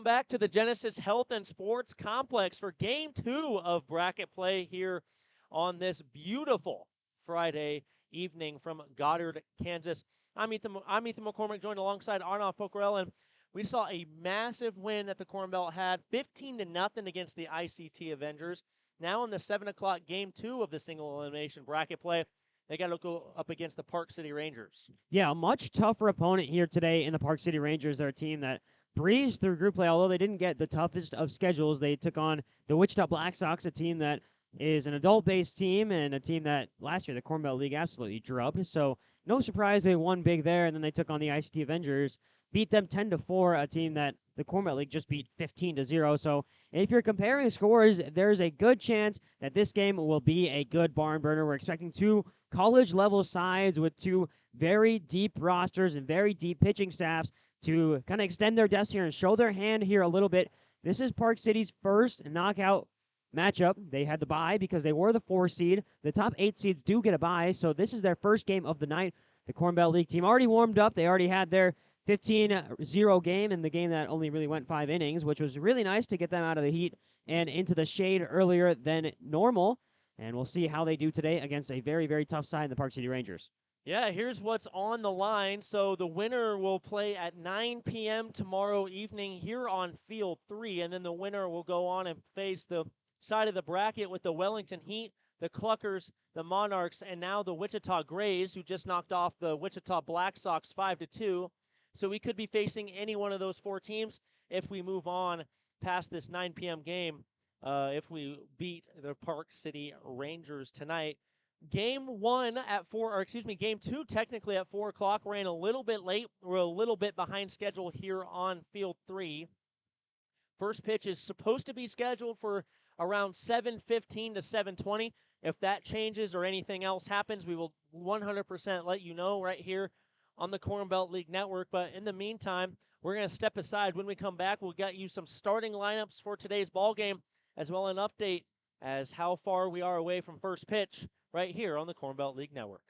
Welcome back to the Genesis Health and Sports Complex for Game 2 of bracket play here on this beautiful Friday evening from Goddard, Kansas. I'm Ethan McCormick, joined alongside Arnav, Pokhrel, and we saw a massive win that the Corn Belt had, 15-0 against the ICT Avengers. Now in the 7 o'clock Game 2 of the single elimination bracket play, they got to go up against the Park City Rangers. Yeah, a much tougher opponent here today in the Park City Rangers. They're a team that breezed through group play, although they didn't get the toughest of schedules. They took on the Wichita Black Sox, a team that is an adult-based team and a team that last year the Corn Belt League absolutely drubbed. So no surprise they won big there, and then they took on the ICT Avengers, beat them 10-4, a team that the Corn Belt League just beat 15-0. So if you're comparing scores, there's a good chance that this game will be a good barn burner. We're expecting two college-level sides with two very deep rosters and very deep pitching staffs to kind of extend their depth here and show their hand here a little bit. This is Park City's first knockout matchup. They had the bye because they were the 4 seed. The top 8 seeds do get a bye, so this is their first game of the night. The Corn Belt League team already warmed up. They already had their 15-0 game in the game that only really went 5 innings, which was really nice to get them out of the heat and into the shade earlier than normal. And we'll see how they do today against a very, very tough side in the Park City Rangers. Yeah, here's what's on the line. So the winner will play at 9 p.m. tomorrow evening here on Field 3, and then the winner will go on and face the side of the bracket with the Wellington Heat, the Cluckers, the Monarchs, and now the Wichita Grays, who just knocked off the Wichita Black Sox 5-2. So we could be facing any one of those 4 teams if we move on past this 9 p.m. game, if we beat the Park City Rangers tonight. Game 2 technically at 4 o'clock. Ran a little bit late. We're a little bit behind schedule here on Field 3. First pitch is supposed to be scheduled for around 7:15 to 7:20. If that changes or anything else happens, we will 100% let you know right here on the Corn Belt League Network. But in the meantime, we're going to step aside. When we come back, we'll get you some starting lineups for today's ball game, as well as an update as how far we are away from first pitch right here on the Corn Belt League Network.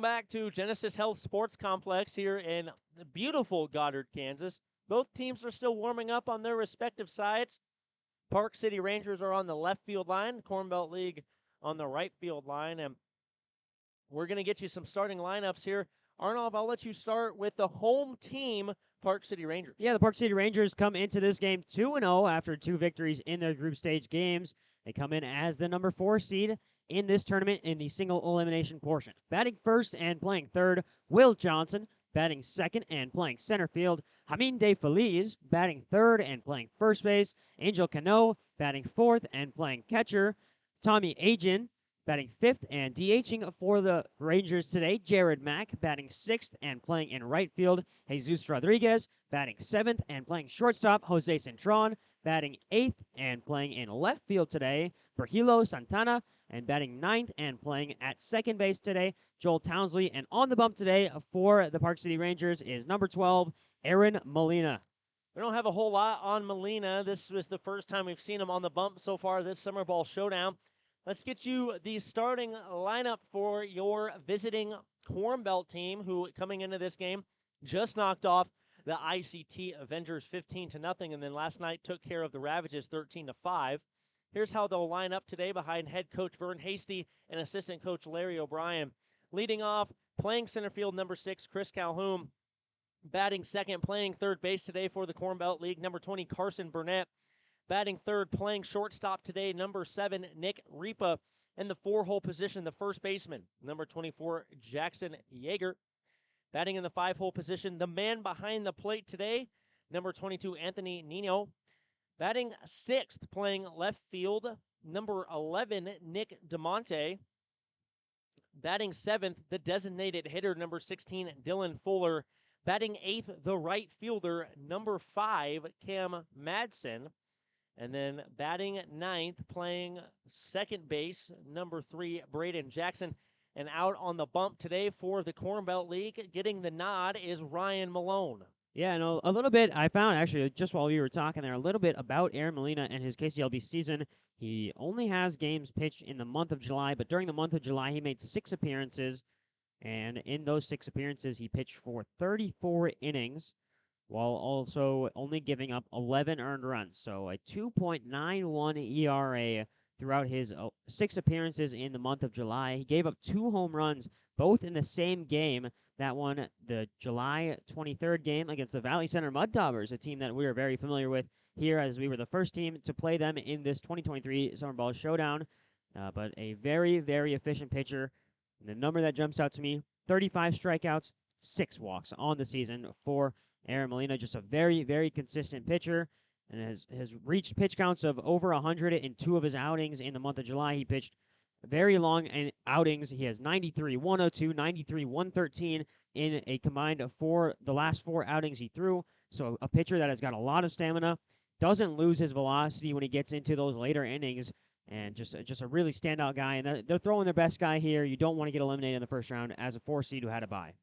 back to Genesis Health Sports Complex here in beautiful Goddard, Kansas. Both teams are still warming up on their respective sides. Park City Rangers are on the left field line, Corn Belt League on the right field line, and we're going to get you some starting lineups here. Arnav, I'll let you start with the home team, Park City Rangers. Yeah, the Park City Rangers come into this game 2-0 after 2 victories in their group stage games. They come in as the number 4 seed in this tournament in the single elimination portion. Batting first and playing third, Will Johnson. Batting second and playing center field, Jamin De Feliz. Batting third and playing first base, Angel Cano. Batting fourth and playing catcher, Tommy Agin. Batting fifth and DHing for the Rangers today, Jared Mack. Batting sixth and playing in right field, Jesus Rodriguez. Batting seventh and playing shortstop, Jose Cintron. Batting eighth and playing in left field today, Virgilio Santana. And batting ninth and playing at second base today, Joel Townsley. And on the bump today for the Park City Rangers is number 12, Aaron Molina. We don't have a whole lot on Molina. This was the first time we've seen him on the bump so far this Summer Ball Showdown. Let's get you the starting lineup for your visiting Corn Belt team, who coming into this game just knocked off the ICT Avengers 15-0, and then last night took care of the Ravages 13-5. Here's how they'll line up today behind head coach Vern Hasty and assistant coach Larry O'Brien. Leading off, playing center field, number 6, Chris Calhoun. Batting second, playing third base today for the Corn Belt League, number 20, Carson Burnett. Batting third, playing shortstop today, number 7, Nick Ripa. In the 4-hole position, the first baseman, number 24, Jackson Yeager. Batting in the 5-hole position, the man behind the plate today, number 22, Anthony Nino. Batting sixth, playing left field, number 11, Nick DeMonte. Batting seventh, the designated hitter, number 16, Dylan Fuller. Batting eighth, the right fielder, number 5, Cam Madsen. And then batting ninth, playing second base, number 3, Braden Jackson. And out on the bump today for the Corn Belt League, getting the nod, is Ryan Malone. Yeah, and a little bit, I found actually, just while we were talking there, a little bit about Aaron Molina and his KCLB season. He only has games pitched in the month of July, but during the month of July, he made 6 appearances. And in those 6 appearances, he pitched for 34 innings, while also only giving up 11 earned runs. So a 2.91 ERA throughout his 6 appearances in the month of July. He gave up 2 home runs, both in the same game. That one, the July 23rd game against the Valley Center Mud Daubers, a team that we are very familiar with here, as we were the first team to play them in this 2023 Summer Ball Showdown. But a very, very efficient pitcher. And the number that jumps out to me, 35 strikeouts, 6 walks on the season for Aaron Molina. Just a very, very consistent pitcher, and has reached pitch counts of over 100 in 2 of his outings in the month of July. He pitched very long outings. He has 93, 102, 93, 113 in a combined of the last 4 outings he threw. So a pitcher that has got a lot of stamina, doesn't lose his velocity when he gets into those later innings, and just a really standout guy. And they're throwing their best guy here. You don't want to get eliminated in the first round as a 4 seed who had a bye.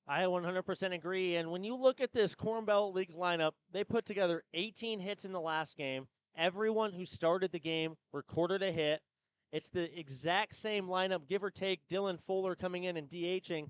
I 100% agree. And when you look at this Corn Belt League lineup, they put together 18 hits in the last game. Everyone who started the game recorded a hit. It's the exact same lineup, give or take, Dylan Fuller coming in and DHing.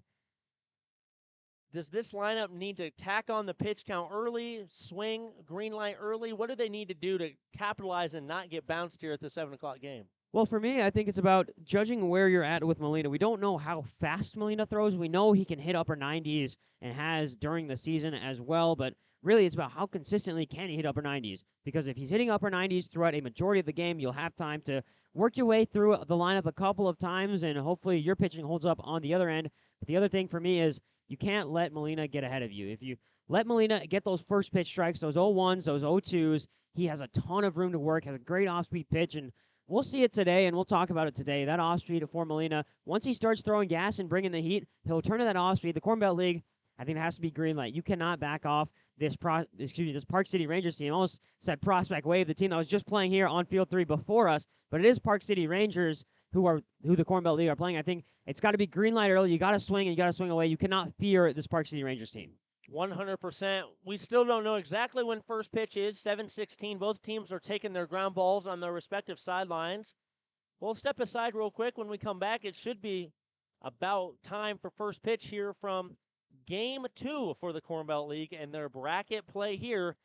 Does this lineup need to tack on the pitch count early, swing, green light early? What do they need to do to capitalize and not get bounced here at the 7 o'clock game? Well, for me, I think it's about judging where you're at with Molina. We don't know how fast Molina throws. We know he can hit upper 90s and has during the season as well, but really it's about how consistently can he hit upper 90s. Because if he's hitting upper 90s throughout a majority of the game, you'll have time to work your way through the lineup a couple of times, and hopefully your pitching holds up on the other end. But the other thing for me is you can't let Molina get ahead of you. If you let Molina get those first pitch strikes, those 0-1s, those 0-2s, he has a ton of room to work, has a great off-speed pitch, and we'll see it today, and we'll talk about it today. That off-speed for Molina, once he starts throwing gas and bringing the heat, he'll turn to that off-speed. The Corn Belt League, I think it has to be green light. You cannot back off this Park City Rangers team. I almost said Prospect Wave, the team that was just playing here on Field 3 before us, but it is Park City Rangers who the Corn Belt League are playing. I think it's got to be green light early. You got to swing, and you got to swing away. You cannot fear this Park City Rangers team. 100%. We still don't know exactly when first pitch is. 7:16. Both teams are taking their ground balls on their respective sidelines. We'll step aside real quick. When we come back, it should be about time for first pitch here from Game 2 for the Corn Belt League and their bracket play here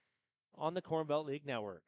on the Corn Belt League Network.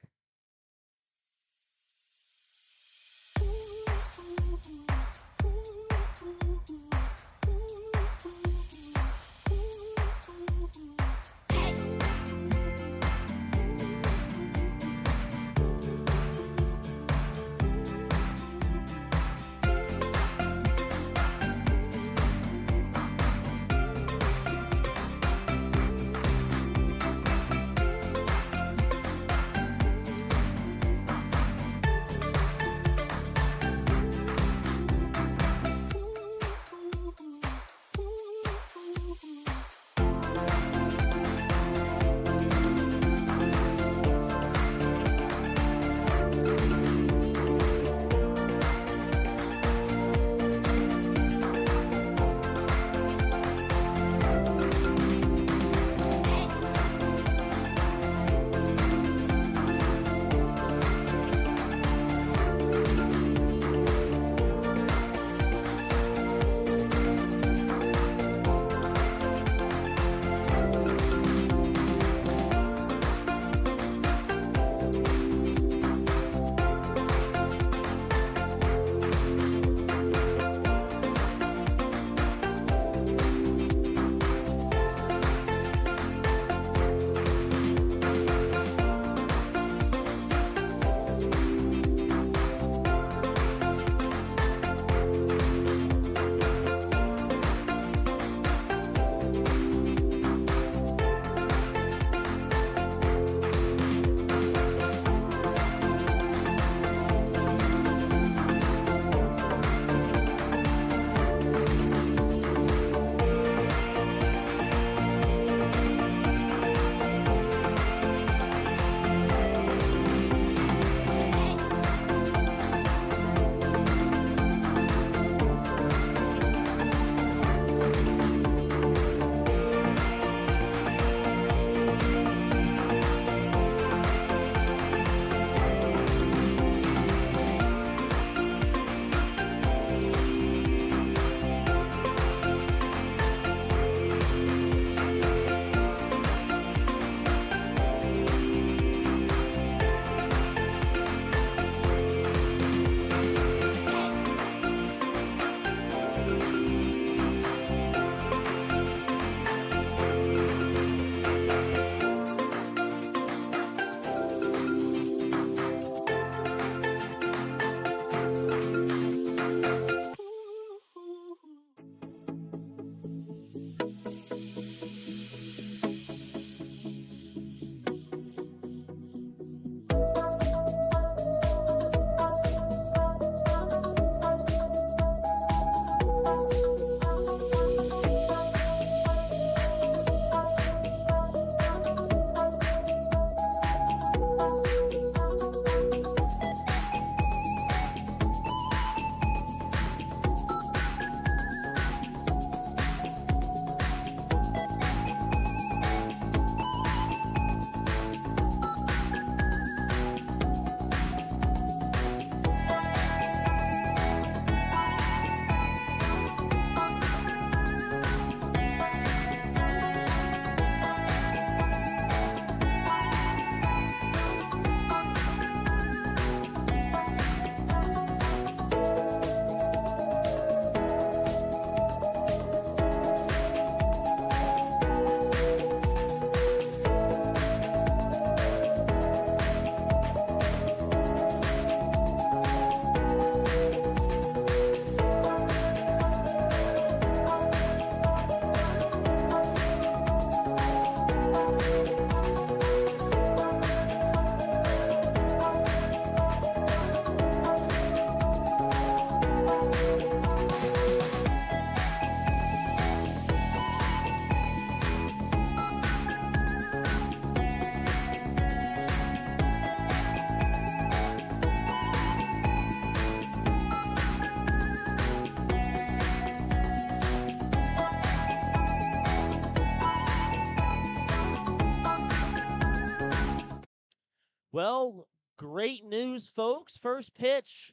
Well, great news, folks. First pitch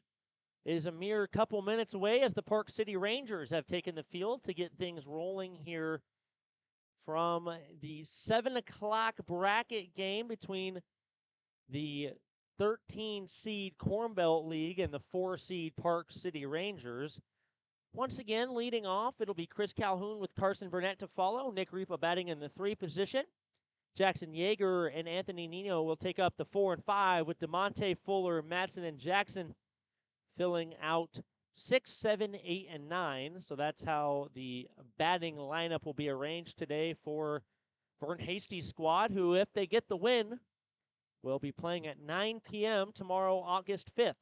is a mere couple minutes away as the Park City Rangers have taken the field to get things rolling here from the 7 o'clock bracket game between the 13 seed Corn Belt League and the 4 seed Park City Rangers. Once again, leading off, it'll be Chris Calhoun with Carson Burnett to follow. Nick Ripa batting in the 3 position. Jackson Yeager and Anthony Nino will take up the 4 and 5 with DeMonte, Fuller, Madsen, and Jackson filling out 6, 7, 8, and 9. So that's how the batting lineup will be arranged today for Vern Hasty's squad, who, if they get the win, will be playing at 9 p.m. tomorrow, August 5th.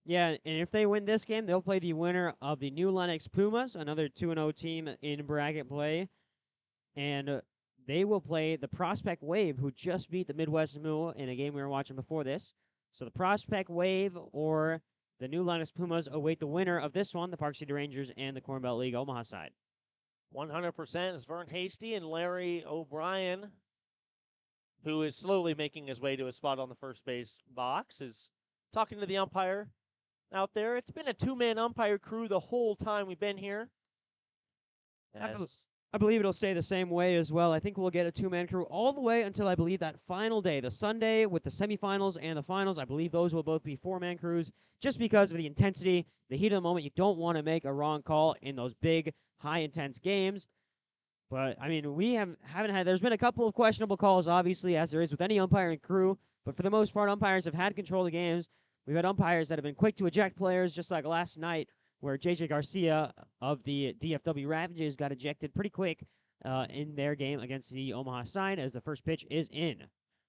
Yeah, and if they win this game, they'll play the winner of the New Lenox Pumas, another 2-0 team in bracket play. And they will play the Prospect Wave, who just beat the Midwest Moo in a game we were watching before this. So the Prospect Wave or the New Lenox Pumas await the winner of this one, the Park City Rangers and the Corn Belt League Omaha side. 100% is Vern Hasty, and Larry O'Brien, who is slowly making his way to a spot on the first base box, is talking to the umpire out there. It's been a 2-man umpire crew the whole time we've been here. I believe it'll stay the same way as well. I think we'll get a 2-man crew all the way until I believe that final day, the Sunday with the semifinals and the finals. I believe those will both be 4-man crews just because of the intensity, the heat of the moment. You don't want to make a wrong call in those big, high-intense games. But, I mean, there's been a couple of questionable calls, obviously, as there is with any umpiring crew. But for the most part, umpires have had control of the games. We've had umpires that have been quick to eject players, just like last night, where J.J. Garcia of the DFW Ravages got ejected pretty quick in their game against the Omaha side as the first pitch is in.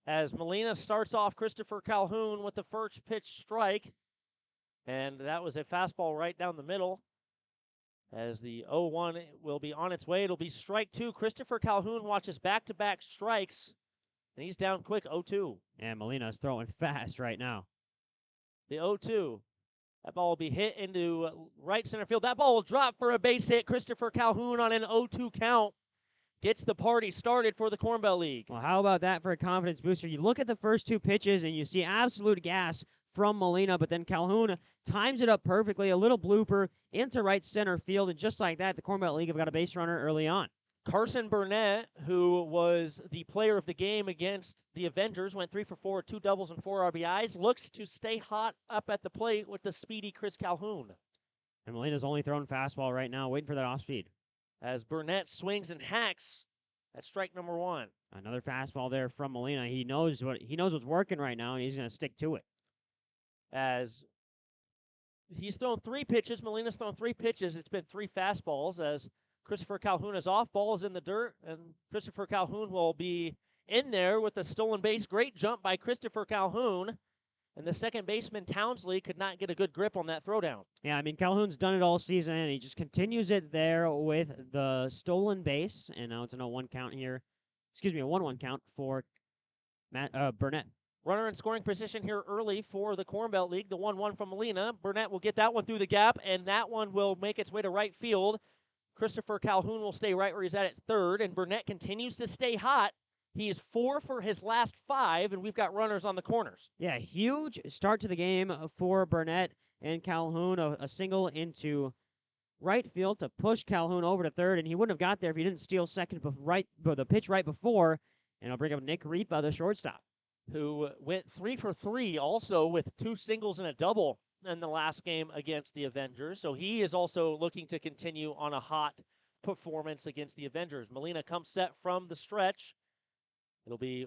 As Molina starts off Christopher Calhoun with the first pitch strike, and that was a fastball right down the middle. As the 0-1 will be on its way, it'll be strike 2. Christopher Calhoun watches back-to-back strikes, and he's down quick, 0-2. And Molina's throwing fast right now. The 0-2. That ball will be hit into right center field. That ball will drop for a base hit. Christopher Calhoun on an 0-2 count gets the party started for the Corn Belt League. Well, how about that for a confidence booster? You look at the first 2 pitches, and you see absolute gas from Molina, but then Calhoun times it up perfectly, a little blooper into right center field, and just like that, the Corn Belt League have got a base runner early on. Carson Burnett, who was the player of the game against the Avengers, went 3 for 4, 2 doubles and 4 RBIs, looks to stay hot up at the plate with the speedy Chris Calhoun. And Molina's only throwing fastball right now, waiting for that off speed. As Burnett swings and hacks at strike number 1. Another fastball there from Molina. He knows what's working right now, and he's going to stick to it. As he's thrown 3 pitches, Molina's thrown 3 pitches. It's been 3 fastballs as Christopher Calhoun is off. Ball is in the dirt, and Christopher Calhoun will be in there with a stolen base. Great jump by Christopher Calhoun, and the second baseman, Townsley, could not get a good grip on that throwdown. Yeah, I mean, Calhoun's done it all season, and he just continues it there with the stolen base, and now it's an 0-1 count here. Excuse me, a 1-1 count for Burnett. Runner in scoring position here early for the Corn Belt League. The 1-1 from Molina. Burnett will get that one through the gap, and that one will make its way to right field. Christopher Calhoun will stay right where he's at third, and Burnett continues to stay hot. He is 4 for his last 5, and we've got runners on the corners. Yeah, huge start to the game for Burnett and Calhoun. A single into right field to push Calhoun over to third, and he wouldn't have got there if he didn't steal second the pitch right before, and I'll bring up Nick Ripa, the shortstop, who went 3 for 3 also with 2 singles and a double in the last game against the Avengers. So he is also looking to continue on a hot performance against the Avengers. Molina comes set from the stretch. It'll be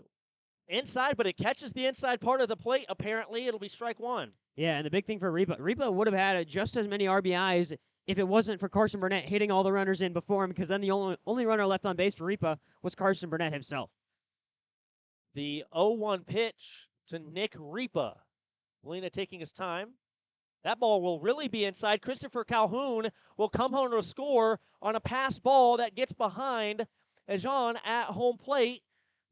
inside, but it catches the inside part of the plate. Apparently, it'll be strike 1. Yeah, and the big thing for Ripa would have had just as many RBIs if it wasn't for Carson Burnett hitting all the runners in before him, because then the only runner left on base for Ripa was Carson Burnett himself. The 0-1 pitch to Nick Ripa. Molina taking his time. That ball will really be inside. Christopher Calhoun will come home to a score on a pass ball that gets behind Ajon at home plate.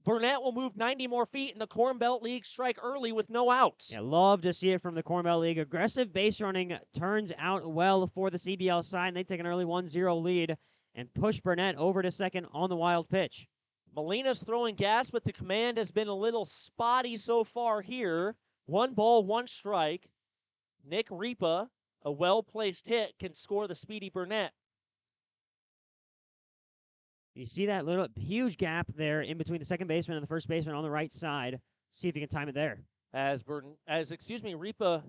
Burnett will move 90 more feet, and the Corn Belt League strike early with no outs. Yeah, love to see it from the Corn Belt League. Aggressive base running turns out well for the CBL side, and they take an early 1-0 lead and push Burnett over to second on the wild pitch. Molina's throwing gas, but the command has been a little spotty so far here. 1 ball, 1 strike. Nick Ripa a well-placed hit can score the speedy Burnett. You see that little huge gap there in between the second baseman and the first baseman on the right side. See if you can time it there. Ripa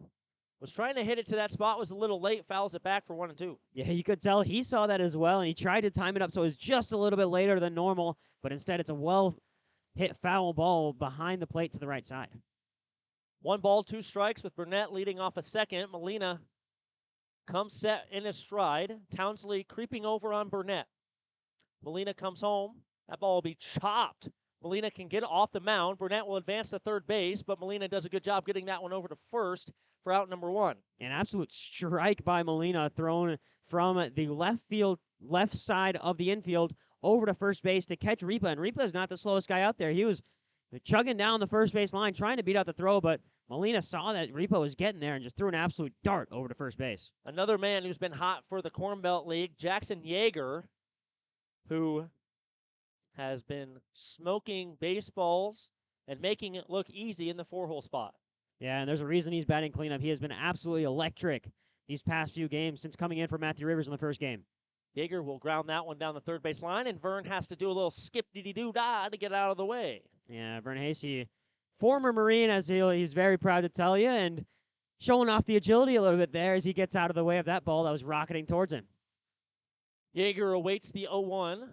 was trying to hit it to that spot, was a little late, fouls it back for 1-2. Yeah, you could tell he saw that as well, and he tried to time it up so it was just a little bit later than normal, but instead it's a well-hit foul ball behind the plate to the right side. 1 ball, 2 strikes with Burnett leading off a second. Molina comes set in his stride. Townsley creeping over on Burnett. Molina comes home. That ball will be chopped. Molina can get off the mound. Burnett will advance to third base, but Molina does a good job getting that one over to first for out number 1. An absolute strike by Molina thrown from the left side of the infield over to first base to catch Ripa. And Ripa is not the slowest guy out there. He was chugging down the first base line, trying to beat out the throw, but Molina saw that Ripa was getting there and just threw an absolute dart over to first base. Another man who's been hot for the Corn Belt League, Jackson Yeager, who has been smoking baseballs and making it look easy in the 4-hole spot. Yeah, and there's a reason he's batting cleanup. He has been absolutely electric these past few games since coming in for Matthew Rivers in the first game. Yeager will ground that one down the third base line, and Vern has to do a little skip-dee-dee-doo-dah to get out of the way. Yeah, Vern Hasey, former Marine, as he's very proud to tell you, and showing off the agility a little bit there as he gets out of the way of that ball that was rocketing towards him. Yeager awaits the 0-1.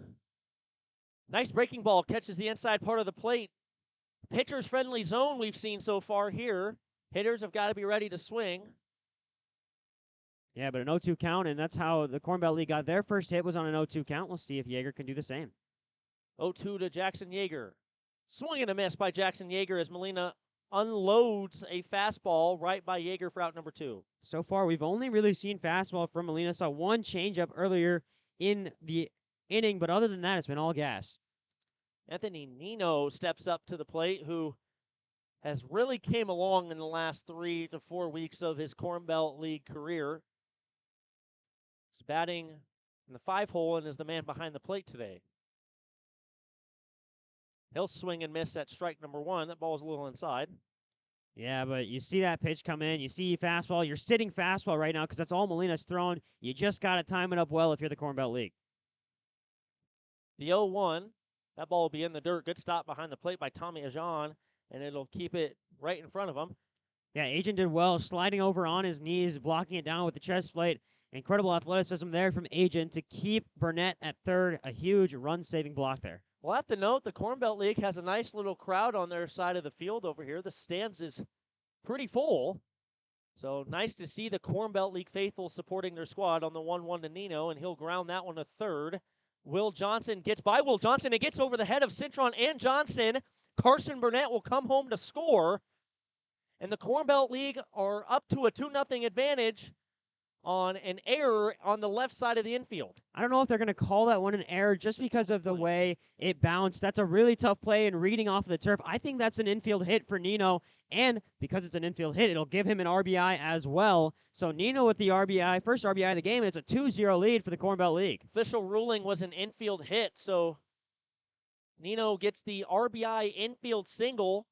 Nice breaking ball, catches the inside part of the plate. Pitcher's friendly zone we've seen so far here. Hitters have got to be ready to swing. Yeah, but an 0-2 count, and that's how the Corn Belt League got their first hit, was on an 0-2 count. We'll see if Yeager can do the same. 0-2 to Jackson Yeager. Swing and a miss by Jackson Yeager as Molina unloads a fastball right by Yeager for out number 2. So far, we've only really seen fastball from Molina. Saw one changeup earlier in the inning, but other than that, it's been all gas. Anthony Nino steps up to the plate, who has really came along in the last 3 to 4 weeks of his Corn Belt League career. He's batting in the 5-hole and is the man behind the plate today. He'll swing and miss at strike number 1. That ball's a little inside. Yeah, but you see that pitch come in. You see fastball. You're sitting fastball right now because that's all Molina's thrown. You just got to time it up well if you're the Corn Belt League. The 0-1. That ball will be in the dirt. Good stop behind the plate by Tommy Ajan, and it'll keep it right in front of him. Yeah, Agent did well, sliding over on his knees, blocking it down with the chest plate. Incredible athleticism there from Agent to keep Burnett at third. A huge run-saving block there. We'll have to note the Corn Belt League has a nice little crowd on their side of the field over here. The stands is pretty full. So nice to see the Corn Belt League faithful supporting their squad on the 1-1 to Nino, and he'll ground that one to third. Will Johnson gets by Will Johnson and gets over the head of Cintron and Johnson. Carson Burnett will come home to score. And the Corn Belt League are up to a 2-0 advantage on an error on the left side of the infield. I don't know if they're going to call that one an error just because of the way it bounced. That's a really tough play and reading off of the turf. I think that's an infield hit for Nino, and because it's an infield hit, it'll give him an RBI as well. So Nino with the RBI, first RBI of the game, and it's a 2-0 lead for the Corn Belt League. Official ruling was an infield hit, so Nino gets the RBI infield single.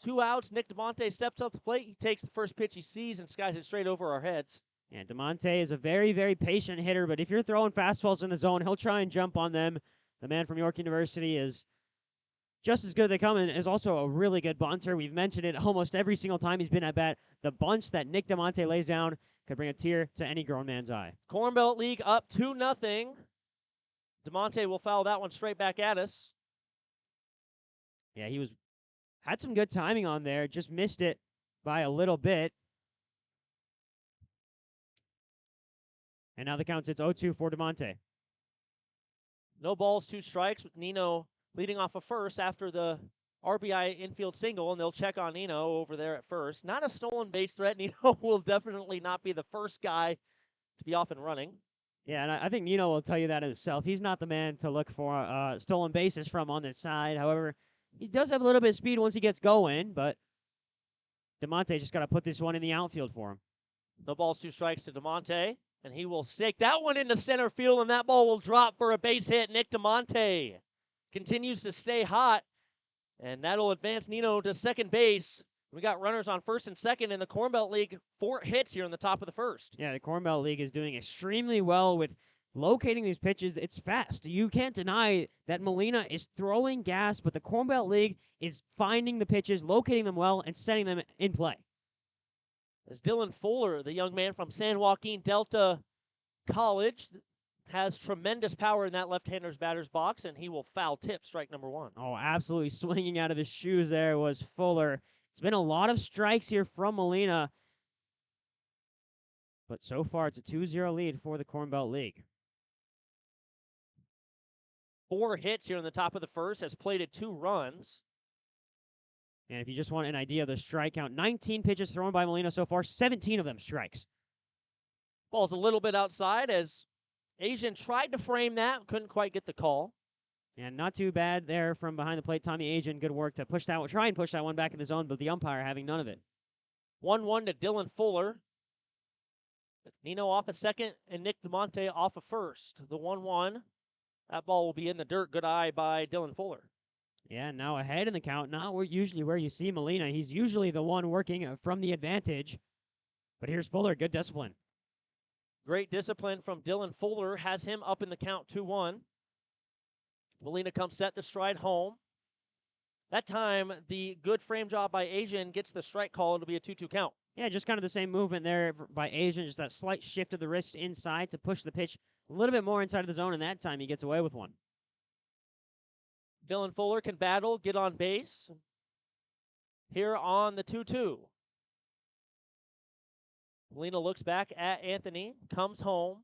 2 outs. Nick DeMonte steps up the plate. He takes the first pitch he sees and skies it straight over our heads. Yeah, DeMonte is a very, very patient hitter, but if you're throwing fastballs in the zone, he'll try and jump on them. The man from York University is just as good as they come and is also a really good bunter. We've mentioned it almost every single time he's been at bat. The bunch that Nick DeMonte lays down could bring a tear to any grown man's eye. Corn Belt League up 2-0. DeMonte will foul that one straight back at us. Yeah, he had some good timing on there, just missed it by a little bit. And now the count sits 0-2 for DeMonte. No balls, 2 strikes with Nino leading off of first after the RBI infield single, and they'll check on Nino over there at first. Not a stolen base threat. Nino will definitely not be the first guy to be off and running. Yeah, and I think Nino will tell you that himself. He's not the man to look for stolen bases from on this side. However, he does have a little bit of speed once he gets going, but DeMonte just got to put this one in the outfield for him. No balls, 2 strikes to DeMonte, and he will stake that one into center field, and that ball will drop for a base hit. Nick DeMonte continues to stay hot, and that'll advance Nino to second base We got runners on first and second in the Corn Belt League. 4 hits here in the top of the first. Yeah, the Corn Belt League is doing extremely well with locating these pitches. It's fast. You can't deny that Molina is throwing gas, but the Corn Belt League is finding the pitches, locating them well, and setting them in play. As Dylan Fuller, the young man from San Joaquin Delta College, has tremendous power in that left-hander's batter's box, and he will foul tip strike number 1. Oh, absolutely swinging out of his shoes there was Fuller. It's been a lot of strikes here from Molina, but so far it's a 2-0 lead for the Corn Belt League. 4 hits here in the top of the first, has plated 2 runs. And if you just want an idea of the strike count, 19 pitches thrown by Molina so far, 17 of them strikes. Ball's a little bit outside as Asian tried to frame that, couldn't quite get the call. And not too bad there from behind the plate. Tommy Asian, good work to try and push that one back in the zone, but the umpire having none of it. 1-1 to Dylan Fuller. With Nino off a second and Nick DeMonte off a first. The 1-1. That ball will be in the dirt. Good eye by Dylan Fuller. Yeah, now ahead in the count. Not usually where you see Molina. He's usually the one working from the advantage. But here's Fuller. Good discipline. Great discipline from Dylan Fuller. Has him up in the count 2-1. Molina comes set to stride home. That time, the good frame job by Asian gets the strike call. It'll be a 2-2 count. Yeah, just kind of the same movement there by Asian. Just that slight shift of the wrist inside to push the pitch a little bit more inside of the zone, and that time he gets away with one. Dylan Fuller can battle, get on base. Here on the 2-2. Molina looks back at Anthony, comes home.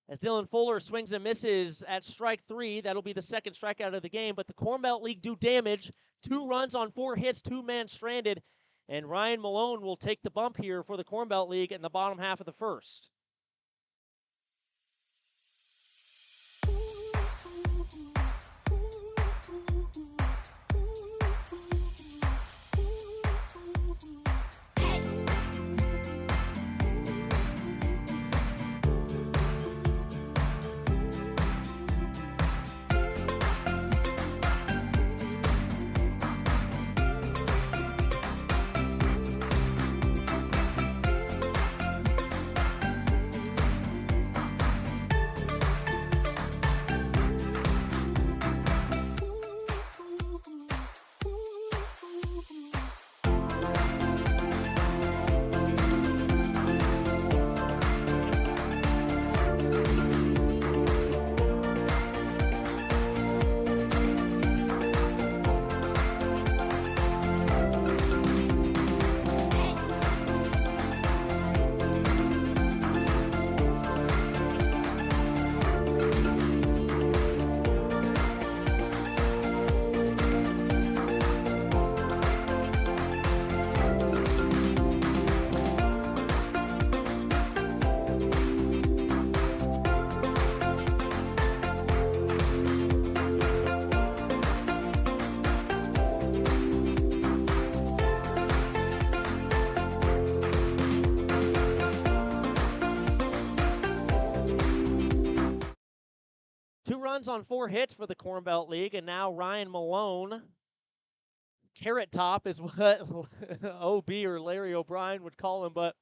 As Dylan Fuller swings and misses at strike 3, that'll be the second strikeout of the game. But the Corn Belt League do damage. 2 runs on 4 hits, 2 men stranded. And Ryan Malone will take the bump here for the Corn Belt League in the bottom half of the first. Runs on 4 hits for the Corn Belt League, and now Ryan Malone. Carrot Top is what OB or Larry O'Brien would call him, but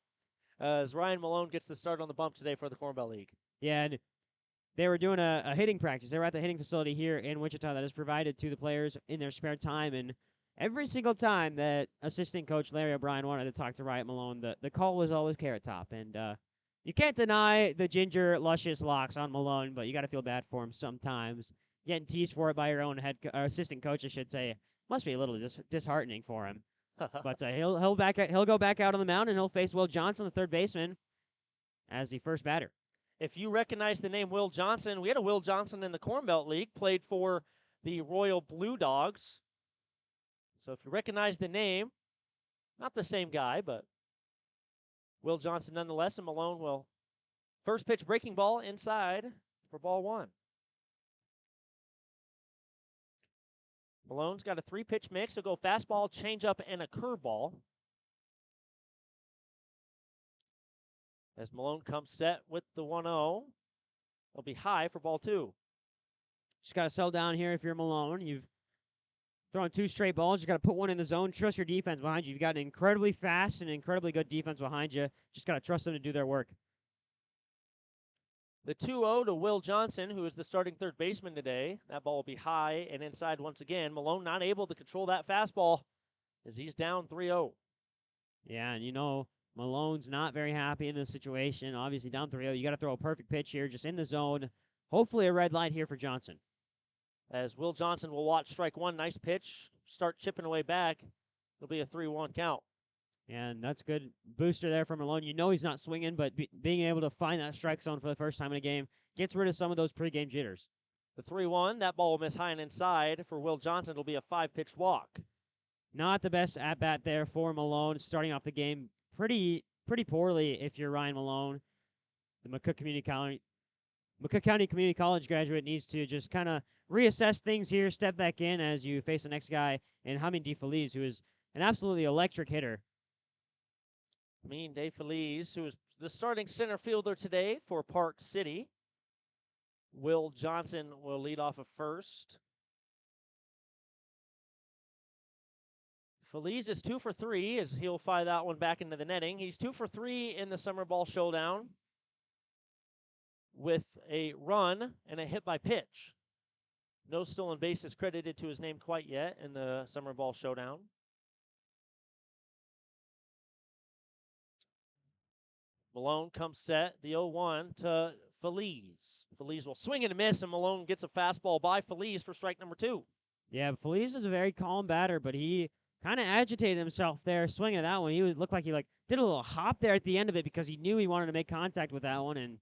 as Ryan Malone gets the start on the bump today for the Corn Belt League. Yeah, and they were doing a hitting practice. They were at the hitting facility here in Wichita that is provided to the players in their spare time, and every single time that assistant coach Larry O'Brien wanted to talk to Ryan Malone, the call was always Carrot Top, and you can't deny the ginger, luscious locks on Malone, but you got to feel bad for him sometimes. Getting teased for it by your own assistant coach, I should say, must be a little disheartening for him. But he'll go back out on the mound, and he'll face Will Johnson, the third baseman, as the first batter. If you recognize the name Will Johnson, we had a Will Johnson in the Corn Belt League, played for the Royal Blue Dogs. So if you recognize the name, not the same guy, but Will Johnson nonetheless, and Malone will first pitch breaking ball inside for ball 1. Malone's got a 3-pitch mix. He'll go fastball, changeup, and a curveball. As Malone comes set with the 1-0, he'll be high for ball 2. Just got to settle down here if you're Malone. You've Throwing 2 straight balls, you got to put one in the zone. Trust your defense behind you. You've got an incredibly fast and incredibly good defense behind you. Just got to trust them to do their work. The 2-0 to Will Johnson, who is the starting third baseman today. That ball will be high and inside once again. Malone not able to control that fastball as he's down 3-0. Yeah, and Malone's not very happy in this situation. Obviously down 3-0. You got to throw a perfect pitch here, just in the zone. Hopefully a red light here for Johnson. As Will Johnson will watch strike one. Nice pitch. Start chipping away back. It'll be a 3-1 count. And that's good booster there from Malone. He's not swinging, but being able to find that strike zone for the first time in a game gets rid of some of those pregame jitters. The 3-1, that ball will miss high and inside. For Will Johnson, it'll be a 5-pitch walk. Not the best at-bat there for Malone, starting off the game pretty poorly if you're Ryan Malone. The McCook County Community College graduate needs to just kind of reassess things here, step back in as you face the next guy in Jaime DeFeliz, who is an absolutely electric hitter. DeFeliz, who is the starting center fielder today for Park City. Will Johnson will lead off at first. Feliz is 2 for 3 as he'll fly that one back into the netting. He's 2 for 3 in the Summer Ball Showdown with a run and a hit by pitch. No stolen bases credited to his name quite yet in the Summer Ball Showdown. Malone comes set, the 0-1 to Feliz. Feliz will swing and a miss, and Malone gets a fastball by Feliz for strike number 2. Yeah, Feliz is a very calm batter, but he kind of agitated himself there swinging at that one. He looked like he did a little hop there at the end of it because he knew he wanted to make contact with that one, and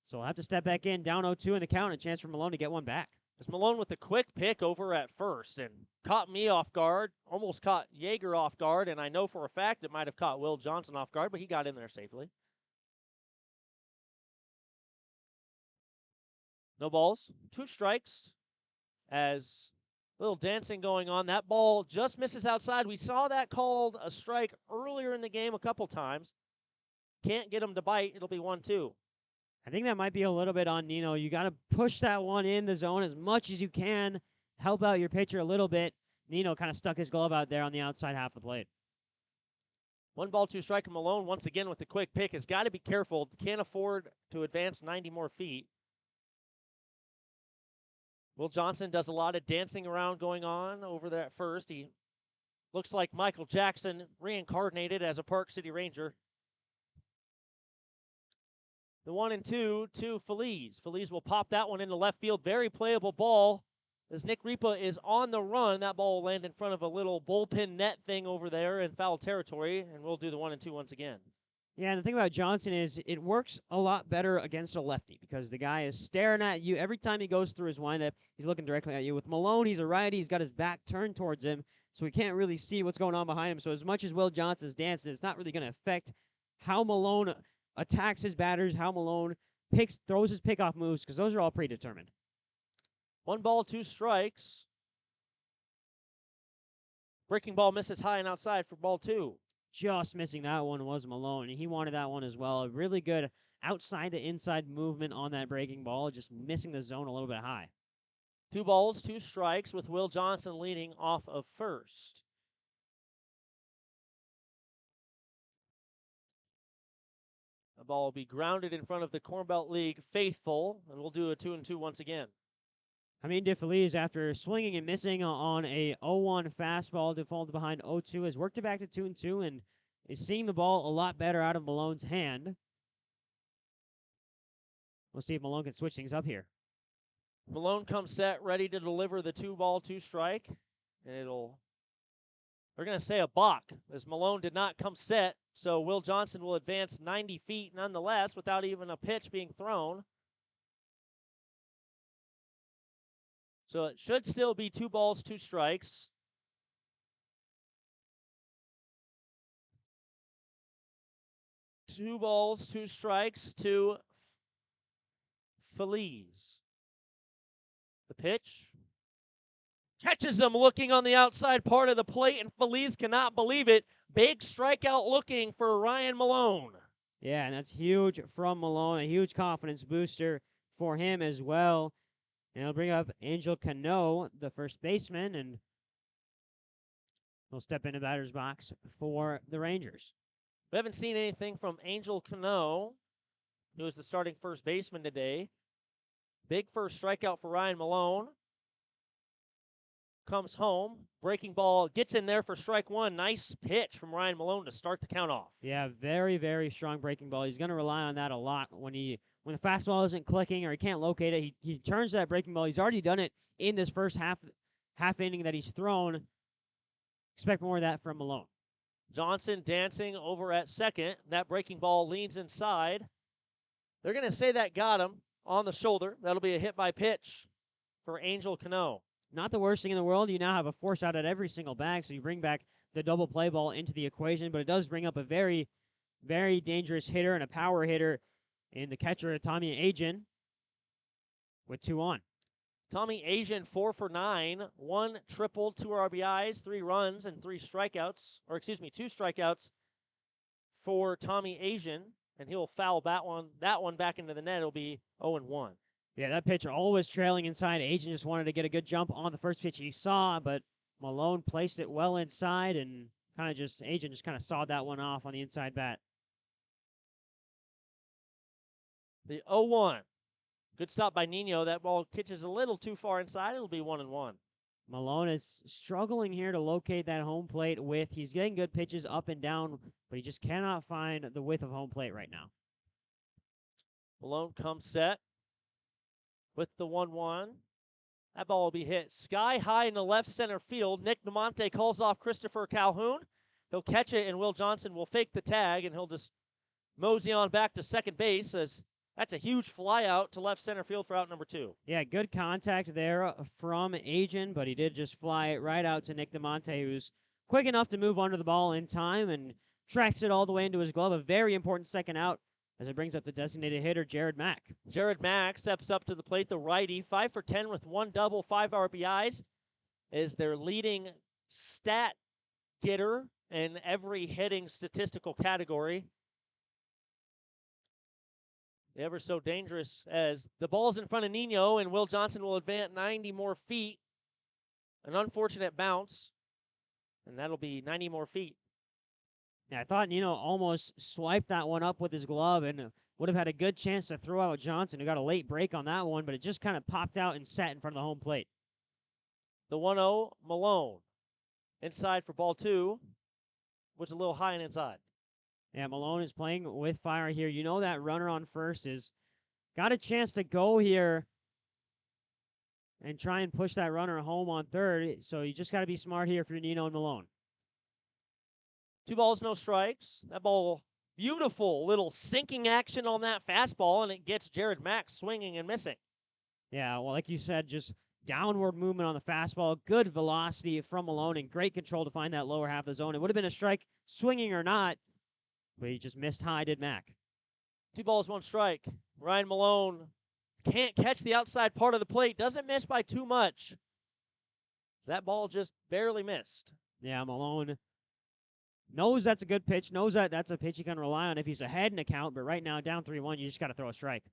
so we'll have to step back in, down 0-2 in the count, and a chance for Malone to get one back. It's Malone with the quick pick over at first and caught me off guard, almost caught Yeager off guard, and I know for a fact it might have caught Will Johnson off guard, but he got in there safely. No balls, 2 strikes as a little dancing going on. That ball just misses outside. We saw that called a strike earlier in the game a couple times. Can't get him to bite. It'll be 1-2. I think that might be a little bit on Nino. You got to push that one in the zone as much as you can, help out your pitcher a little bit. Nino kind of stuck his glove out there on the outside half of the plate. 1 ball, 2 strike. Malone once again with the quick pick has got to be careful. Can't afford to advance 90 more feet. Will Johnson does a lot of dancing around going on over there at first. He looks like Michael Jackson reincarnated as a Park City Ranger. The 1-2 to Feliz. Feliz will pop that one into left field. Very playable ball. As Nick Ripa is on the run, that ball will land in front of a little bullpen net thing over there in foul territory, and we'll do the 1-2 once again. Yeah, and the thing about Johnson is it works a lot better against a lefty because the guy is staring at you. Every time he goes through his windup, he's looking directly at you. With Malone, he's a righty. He's got his back turned towards him, so he can't really see what's going on behind him. So as much as Will Johnson's dancing, it's not really going to affect how Malone attacks his batters, how Malone throws his pickoff moves, because those are all predetermined. 1 ball, 2 strikes. Breaking ball misses high and outside for ball 2. Just missing that one was Malone. He wanted that one as well. A really good outside to inside movement on that breaking ball, just missing the zone a little bit high. 2 balls, 2 strikes with Will Johnson leading off of first. The ball will be grounded in front of the Corn Belt League faithful, and we'll do a 2-2 once again. DeFeliz, after swinging and missing on a 0-1 fastball to fall behind 0-2, has worked it back to 2-2 and is seeing the ball a lot better out of Malone's hand. We'll see if Malone can switch things up here. Malone comes set, ready to deliver the 2 ball, 2 strike. And we're going to say a balk, as Malone did not come set, so Will Johnson will advance 90 feet nonetheless without even a pitch being thrown. So it should still be 2 balls, 2 strikes. Two balls, 2 strikes to Feliz. The pitch. Catches him looking on the outside part of the plate, and Feliz cannot believe it. Big strikeout looking for Ryan Malone. Yeah, and that's huge from Malone, a huge confidence booster for him as well. And it'll bring up Angel Cano, the first baseman, and He'll step into batter's box for the Rangers. We haven't seen anything from Angel Cano, who was the starting first baseman today. Big first strikeout for Ryan Malone. Comes home, breaking ball, gets in there for strike one. Nice pitch from Ryan Malone to start the count off. Yeah, very, very strong breaking ball. He's going to rely on that a lot when the fastball isn't clicking or he can't locate it. He turns that breaking ball. He's already done it in this first half inning that he's thrown. Expect more of that from Malone. Johnson dancing over at second. That breaking ball leans inside. They're going to say that got him on the shoulder. That'll be a hit by pitch for Angel Cano. Not the worst thing in the world. You now have a force out at every single bag, so you bring back the double play ball into the equation, but it does bring up a very, very dangerous hitter and a power hitter in the catcher, Tommy Agen, with 2 on. Tommy Agen, 4 for 9, 1 triple, 2 RBIs, 3 runs, and 2 strikeouts for Tommy Agen, and he'll foul that one back into the net. It'll be 0-1. Yeah, that pitcher always trailing inside. Agen just wanted to get a good jump on the first pitch he saw, but Malone placed it well inside, and Agen just kind of sawed that one off on the inside bat. The 0-1. Good stop by Nino. That ball pitches a little too far inside. It'll be 1-1. Malone is struggling here to locate that home plate width. He's getting good pitches up and down, but he just cannot find the width of home plate right now. Malone comes set with the 1-1. That ball will be hit sky high in the left center field. Nick Namonte calls off Christopher Calhoun. He'll catch it, and Will Johnson will fake the tag, and he'll just mosey on back to second base as that's a huge fly out to left center field for out number 2. Yeah, good contact there from Agen, but he did just fly it right out to Nick Namonte, who's quick enough to move under the ball in time and tracks it all the way into his glove. A very important second out as it brings up the designated hitter, Jared Mack. Jared Mack steps up to the plate, the righty, 5 for 10 with 1 double, 5 RBIs, is their leading stat getter in every hitting statistical category. Ever so dangerous as the ball's in front of Nino, and Will Johnson will advance 90 more feet. An unfortunate bounce, and that'll be 90 more feet. Yeah, I thought Nino almost swiped that one up with his glove and would have had a good chance to throw out Johnson, who got a late break on that one, but it just kind of popped out and sat in front of the home plate. The 1-0, Malone. Inside for ball 2, which is a little high and inside. Yeah, Malone is playing with fire here. You know that runner on first is got a chance to go here and try and push that runner home on third, so you just got to be smart here for Nino and Malone. 2 balls, no strikes. That ball, beautiful little sinking action on that fastball, and it gets Jared Mack swinging and missing. Yeah, well, like you said, just downward movement on the fastball, good velocity from Malone, and great control to find that lower half of the zone. It would have been a strike, swinging or not, but he just missed high, did Mack. 2 balls, 1 strike. Ryan Malone can't catch the outside part of the plate, doesn't miss by too much. That ball just barely missed. Yeah, Malone knows that's a good pitch, knows that that's a pitch he can rely on if he's ahead in a count, but right now, down 3-1, you just got to throw a strike.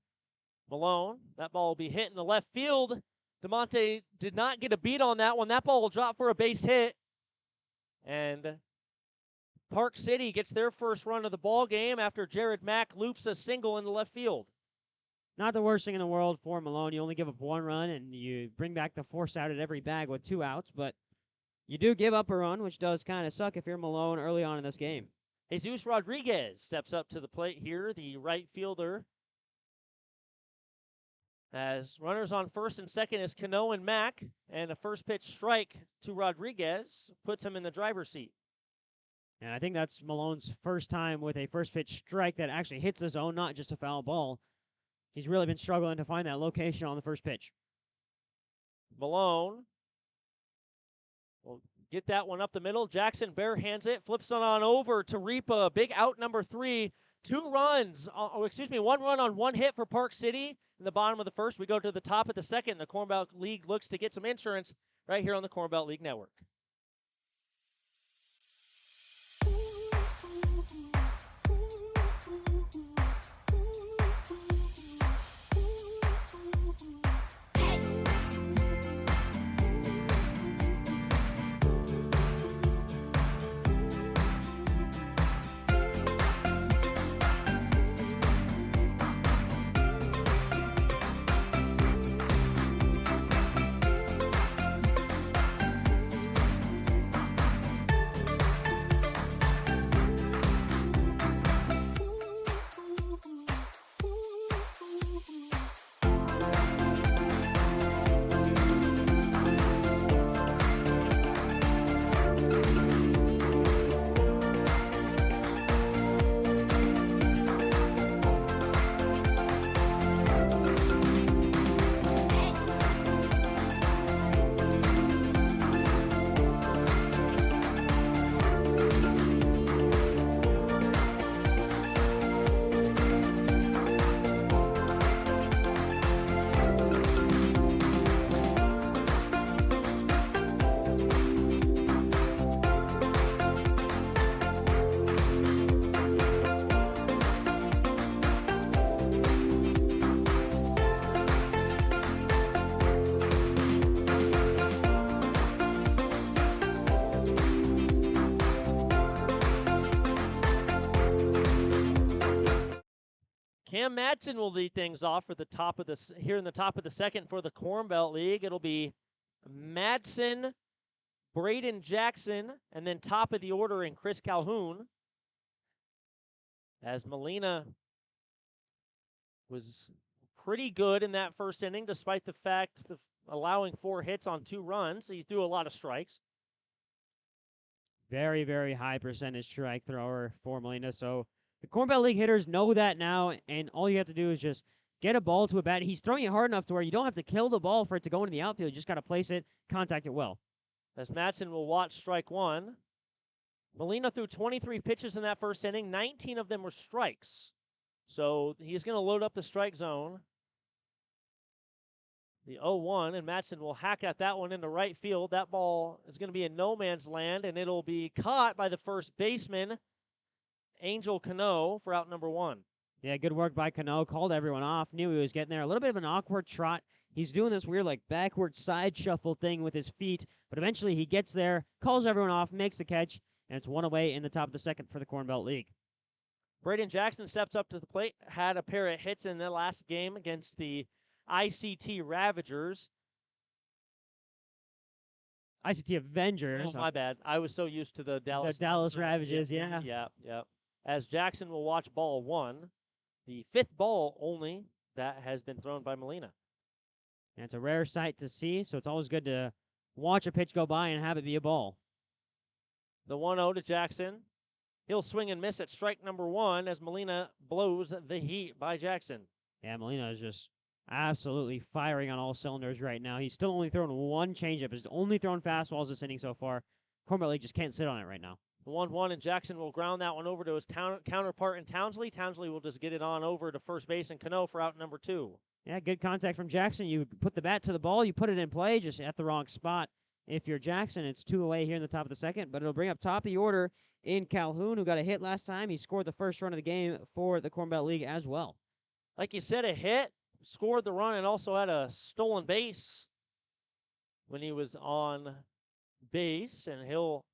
Malone, that ball will be hit in the left field. DeMonte did not get a beat on that one. That ball will drop for a base hit. And Park City gets their first run of the ball game after Jared Mack loops a single in the left field. Not the worst thing in the world for Malone. You only give up 1 run, and you bring back the force out at every bag with 2 outs, but you do give up a run, which does kind of suck if you're Malone early on in this game. Jesus Rodriguez steps up to the plate here, the right fielder. As runners on first and second is Cano and Mack, and a first pitch strike to Rodriguez puts him in the driver's seat. And I think that's Malone's first time with a first pitch strike that actually hits the zone, not just a foul ball. He's really been struggling to find that location on the first pitch. Malone will get that one up the middle. Jackson barehands it, flips it on over to Ripa. Big out number 3. 1 run on 1 hit for Park City. In the bottom of the first, we go to the top of the second. The Corn Belt League looks to get some insurance right here on the Corn Belt League Network. Cam Madsen will lead things off for the top of the here in the top of the second for the Corn Belt League. It'll be Madsen, Braden Jackson, and then top of the order in Chris Calhoun. As Molina was pretty good in that first inning, despite the fact of allowing 4 hits on 2 runs. He threw a lot of strikes. Very, very high percentage strike thrower for Molina. So the Corn Belt League hitters know that now, and all you have to do is just get a ball to a bat. He's throwing it hard enough to where you don't have to kill the ball for it to go into the outfield. You just got to place it, contact it well. As Madsen will watch strike 1. Molina threw 23 pitches in that first inning. 19 of them were strikes. So he's going to load up the strike zone. The 0-1, and Madsen will hack at that one into right field. That ball is going to be in no man's land, and it'll be caught by the first baseman, Angel Cano, for out number 1. Yeah, good work by Cano. Called everyone off. Knew he was getting there. A little bit of an awkward trot. He's doing this weird, like, backward side shuffle thing with his feet, but eventually he gets there, calls everyone off, makes the catch, and it's 1 away in the top of the second for the Corn Belt League. Braden Jackson steps up to the plate, had a pair of hits in the last game against the ICT Ravagers. ICT Avengers. Oh, my bad. I was so used to the Dallas Ravages, yeah. Yeah. As Jackson will watch ball 1, the 5th ball only that has been thrown by Molina. And it's a rare sight to see, so it's always good to watch a pitch go by and have it be a ball. The 1-0 to Jackson. He'll swing and miss at strike number 1 as Molina blows the heat by Jackson. Yeah, Molina is just absolutely firing on all cylinders right now. He's still only thrown 1 changeup. He's only thrown fastballs this inning so far. Corn Belt League just can't sit on it right now. The 1-1, and Jackson will ground that one over to his counterpart in Townsley. Townsley will just get it on over to first base and Cano for out number 2. Yeah, good contact from Jackson. You put the bat to the ball, you put it in play, just at the wrong spot. If you're Jackson, it's 2 away here in the top of the second, but it'll bring up top of the order in Calhoun, who got a hit last time. He scored the first run of the game for the Corn Belt League as well. Like you said, a hit, scored the run, and also had a stolen base when he was on base, and he'll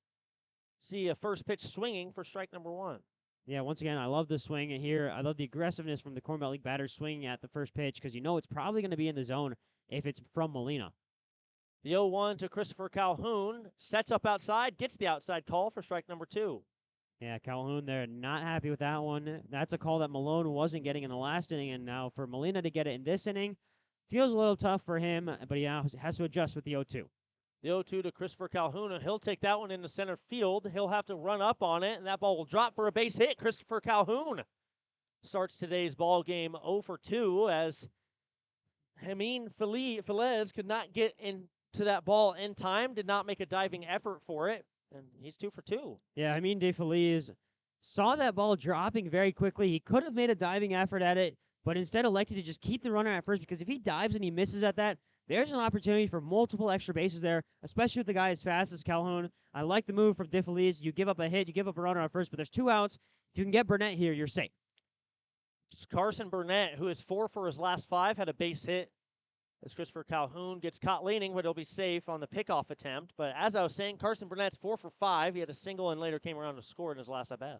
see a first pitch swinging for strike number 1. Yeah, once again, I love the swing here. I love the aggressiveness from the Corn Belt League batters swinging at the first pitch because you know it's probably going to be in the zone if it's from Molina. The 0-1 to Christopher Calhoun, sets up outside, gets the outside call for strike number 2. Yeah, Calhoun, they're not happy with that one. That's a call that Malone wasn't getting in the last inning, and now for Molina to get it in this inning, feels a little tough for him, but he has to adjust with the 0-2. The 0-2 to Christopher Calhoun, and he'll take that one into center field. He'll have to run up on it, and that ball will drop for a base hit. Christopher Calhoun starts today's ball game 0 for 2 as Jamin Felez could not get into that ball in time, did not make a diving effort for it, and he's 2 for 2. Yeah, Jamin DeFeliz saw that ball dropping very quickly. He could have made a diving effort at it, but instead elected to just keep the runner at first because if he dives and he misses at that, there's an opportunity for multiple extra bases there, especially with the guy as fast as Calhoun. I like the move from DeFeliz. You give up a hit, you give up a runner on first, but there's 2 outs. If you can get Burnett here, you're safe. Carson Burnett, who is 4 for his last 5, had a base hit as Christopher Calhoun gets caught leaning, but he'll be safe on the pickoff attempt. But as I was saying, Carson Burnett's 4 for 5. He had a single and later came around to score in his last at-bat.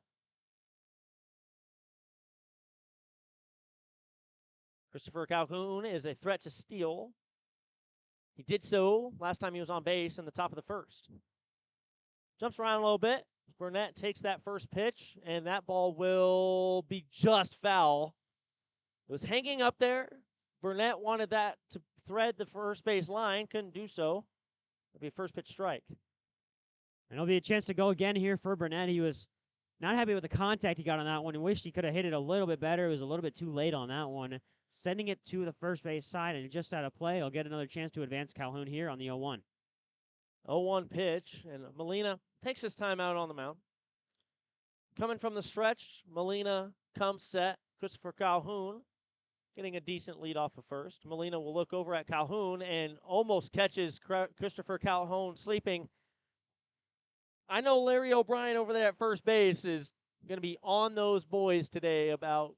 Christopher Calhoun is a threat to steal. He did so last time he was on base in the top of the first. Jumps around a little bit. Burnett takes that first pitch, and that ball will be just foul. It was hanging up there. Burnett wanted that to thread the first base line, couldn't do so. It'll be a first pitch strike. And it'll be a chance to go again here for Burnett. He was not happy with the contact he got on that one and wished he could have hit it a little bit better. It was a little bit too late on that one. Sending it to the first base side and just out of play. He'll get another chance to advance Calhoun here on the 0-1. 0-1 pitch, and Molina takes his time out on the mound. Coming from the stretch, Molina comes set. Christopher Calhoun getting a decent lead off of first. Molina will look over at Calhoun and almost catches Christopher Calhoun sleeping. I know Larry O'Brien over there at first base is going to be on those boys today about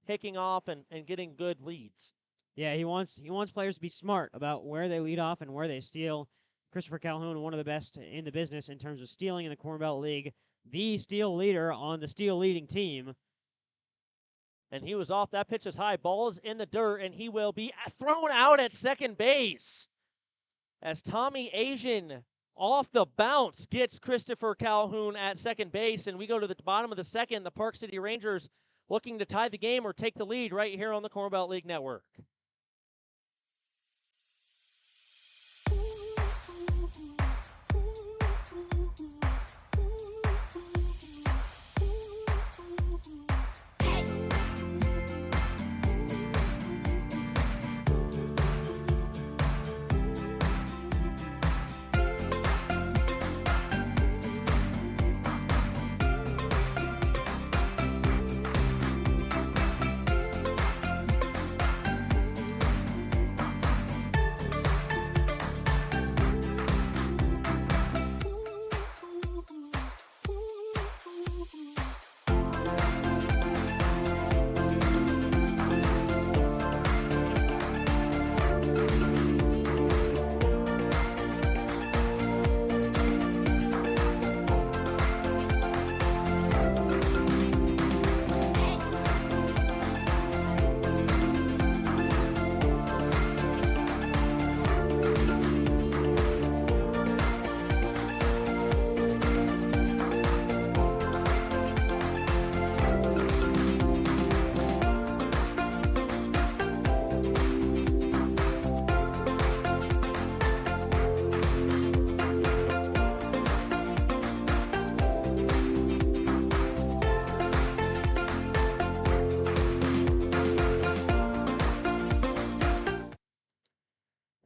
picking off and getting good leads. Yeah, he wants players to be smart about where they lead off and where they steal. Christopher Calhoun, one of the best in the business in terms of stealing in the Corn Belt League, the steal leader on the steal leading team. And he was off. That pitch is high. Ball is in the dirt, and he will be thrown out at second base. As Tommy Asian off the bounce gets Christopher Calhoun at second base. And we go to the bottom of the second. The Park City Rangers looking to tie the game or take the lead right here on the Corn Belt League Network.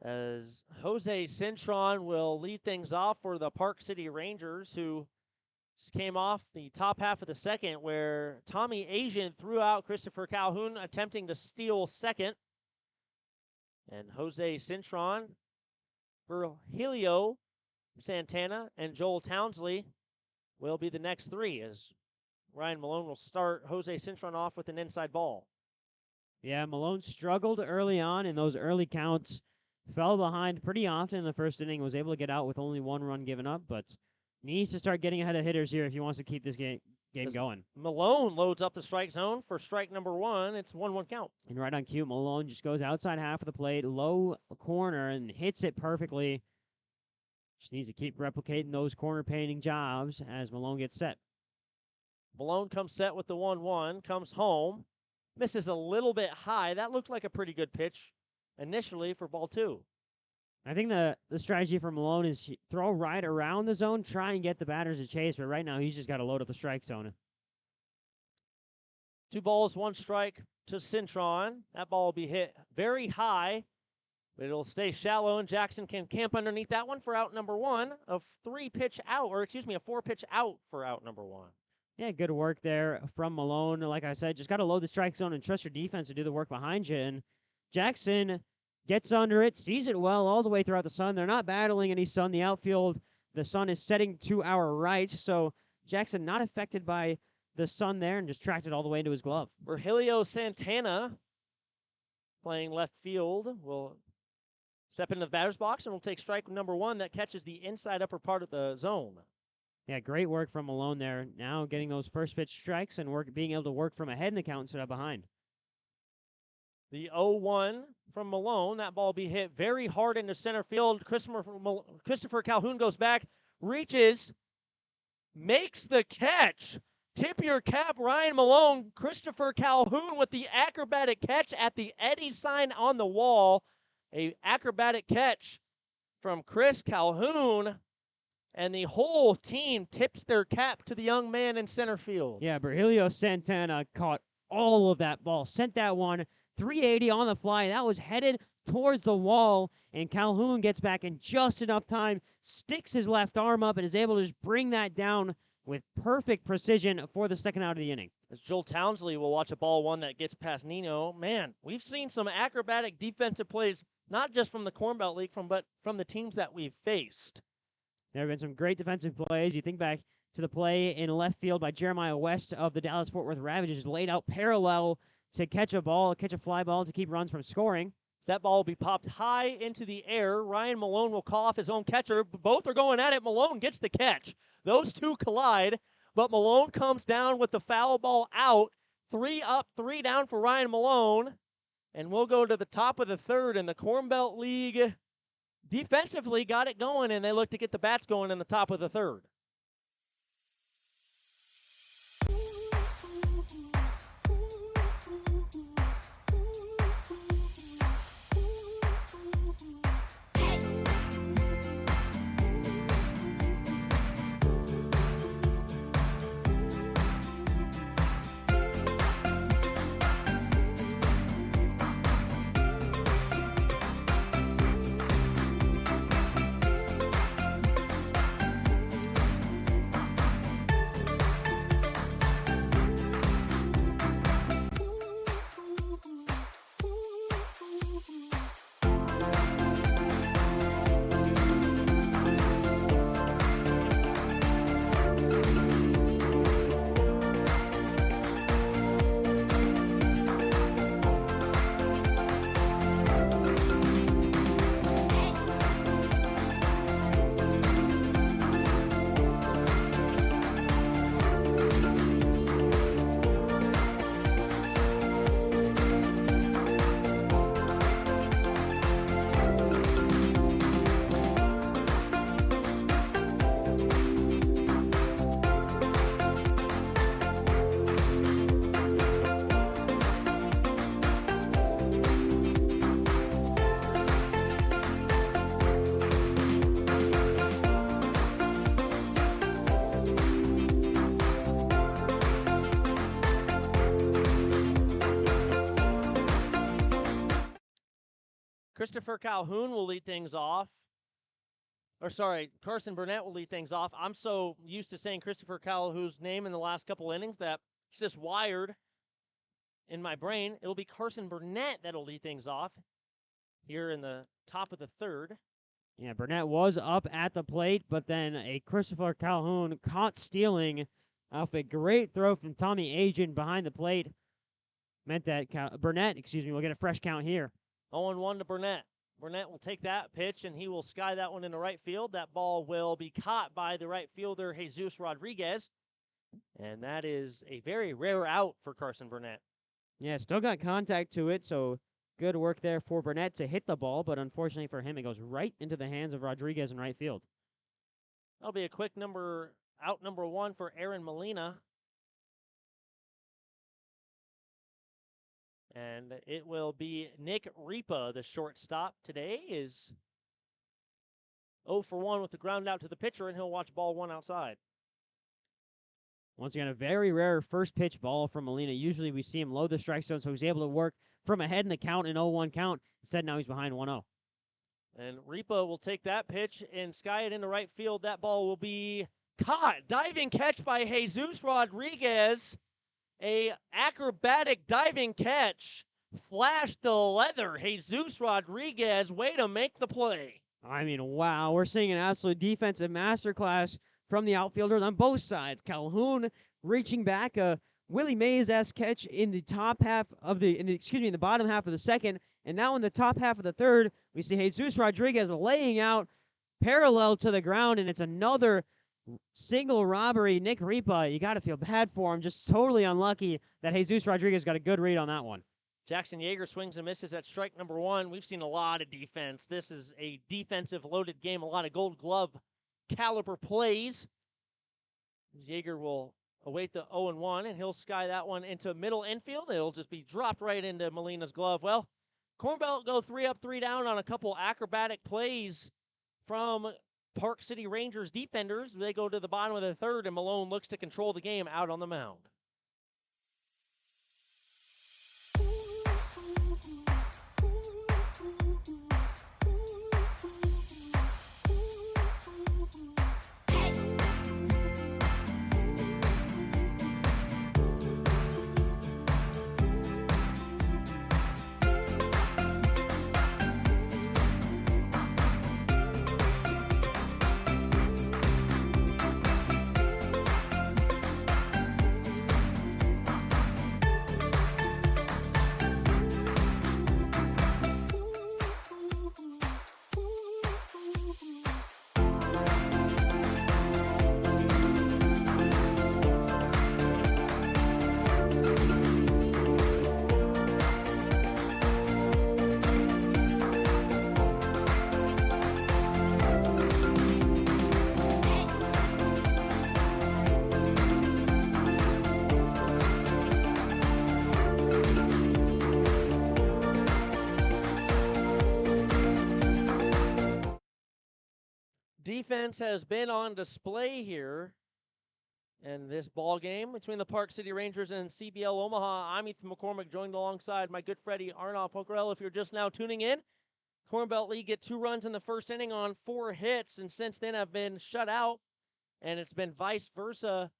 As Jose Cintron will lead things off for the Park City Rangers, who just came off the top half of the second where Tommy Asian threw out Christopher Calhoun attempting to steal second. And Jose Cintron, Virgilio Santana, and Joel Townsley will be the next three as Ryan Malone will start Jose Cintron off with an inside ball. Yeah, Malone struggled early on in those early counts. Fell behind pretty often in the first inning, was able to get out with only one run given up, but needs to start getting ahead of hitters here if he wants to keep this game going. Malone loads up the strike zone for strike number one. It's 1-1 count. And right on cue, Malone just goes outside half of the plate, low corner, and hits it perfectly. Just needs to keep replicating those corner painting jobs as Malone gets set. Malone comes set with the 1-1, comes home, misses a little bit high. That looked like a pretty good pitch initially for ball two. I think the strategy for Malone is throw right around the zone, try and get the batters to chase, but right now he's just got to load up the strike zone. 2 balls, 1 strike to Cintron. That ball will be hit very high, but it'll stay shallow, and Jackson can camp underneath that one for out number 1. A 4-pitch out for out number 1. Yeah, good work there from Malone. Like I said, just got to load the strike zone and trust your defense to do the work behind you. And Jackson gets under it, sees it well all the way throughout the sun. They're not battling any sun. The outfield, the sun is setting to our right, so Jackson not affected by the sun there and just tracked it all the way into his glove. Virgilio Santana, playing left field, will step into the batter's box and will take strike number 1 that catches the inside upper part of the zone. Yeah, great work from Malone there. Now getting those first pitch strikes and being able to work from ahead in the count instead of behind. The 0-1 from Malone. That ball will be hit very hard into center field. Christopher Calhoun goes back, reaches, makes the catch. Tip your cap, Ryan Malone. Christopher Calhoun with the acrobatic catch at the Eddie sign on the wall. A acrobatic catch from Chris Calhoun. And the whole team tips their cap to the young man in center field. Yeah, Virgilio Santana caught all of that ball. Sent that one 380 on the fly. That was headed towards the wall, and Calhoun gets back in just enough time, sticks his left arm up, and is able to just bring that down with perfect precision for the second out of the inning. As Joel Townsley will watch a ball one that gets past Nino. Man, we've seen some acrobatic defensive plays, not just from the Corn Belt League, but from the teams that we've faced. There have been some great defensive plays. You think back to the play in left field by Jeremiah West of the Dallas-Fort Worth Ravages, laid out parallel to catch a fly ball to keep runs from scoring. That ball will be popped high into the air. Ryan Malone will call off his own catcher. Both are going at it. Malone gets the catch. Those two collide, but Malone comes down with the foul ball out 3 up, 3 down for Ryan Malone. And we'll go to the top of the third, and the Corn Belt League defensively got it going, and they look to get the bats going in the top of the third. Christopher Calhoun will lead things off. Carson Burnett will lead things off. I'm so used to saying Christopher Calhoun's name in the last couple innings that it's just wired in my brain. It'll be Carson Burnett that'll lead things off here in the top of the third. Yeah, Burnett was up at the plate, but then a Christopher Calhoun caught stealing off a great throw from Tommy Agent behind the plate. Meant that Burnett will get a fresh count here. 0-1 to Burnett. Burnett will take that pitch, and he will sky that one into right field. That ball will be caught by the right fielder, Jesus Rodriguez. And that is a very rare out for Carson Burnett. Yeah, still got contact to it, so good work there for Burnett to hit the ball, but unfortunately for him, it goes right into the hands of Rodriguez in right field. That'll be a quick out number 1 for Aaron Molina. And it will be Nick Ripa, the shortstop. Today is 0 for 1 with the ground out to the pitcher, and he'll watch ball 1 outside. Once again, a very rare first pitch ball from Molina. Usually we see him load the strike zone, so he's able to work from ahead in the count, an 0-1 count. Instead, now he's behind 1-0. And Ripa will take that pitch and sky it into right field. That ball will be caught. Diving catch by Jesus Rodriguez. A acrobatic diving catch. Flashed the leather. Jesus Rodriguez, way to make the play. I mean, wow. We're seeing an absolute defensive masterclass from the outfielders on both sides. Calhoun reaching back, a Willie Mays-esque catch in the top half of in the bottom half of the second, and now in the top half of the third, we see Jesus Rodriguez laying out parallel to the ground, and it's another single robbery. Nick Ripa, you got to feel bad for him. Just totally unlucky that Jesus Rodriguez got a good read on that one. Jackson Yeager swings and misses at strike number 1. We've seen a lot of defense. This is a defensive loaded game, a lot of Gold Glove caliber plays. Yeager will await the 0-1, and he'll sky that one into middle infield. It'll just be dropped right into Molina's glove. Well, Corn Belt go 3 up, 3 down on a couple acrobatic plays from Park City Rangers defenders. They go to the bottom of the third, and Malone looks to control the game out on the mound. defense has been on display here in this ball game between the Park City Rangers and CBL Omaha. I'm Ethan McCormick, joined alongside my good Freddie Arnav. Pokhrel, if you're just now tuning in, Corn Belt League get 2 runs in the first inning on 4 hits, and since then have been shut out, and it's been vice versa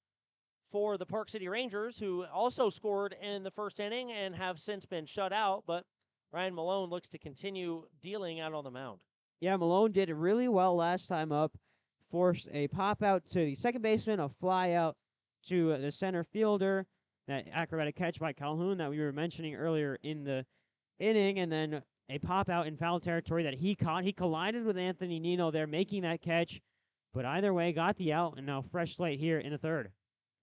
for the Park City Rangers, who also scored in the first inning and have since been shut out, but Ryan Malone looks to continue dealing out on the mound. Yeah, Malone did really well last time up. Forced a pop out to the second baseman, a fly out to the center fielder, that acrobatic catch by Calhoun that we were mentioning earlier in the inning, and then a pop out in foul territory that he caught. He collided with Anthony Nino there, making that catch, but either way, got the out, and now fresh slate here in the third.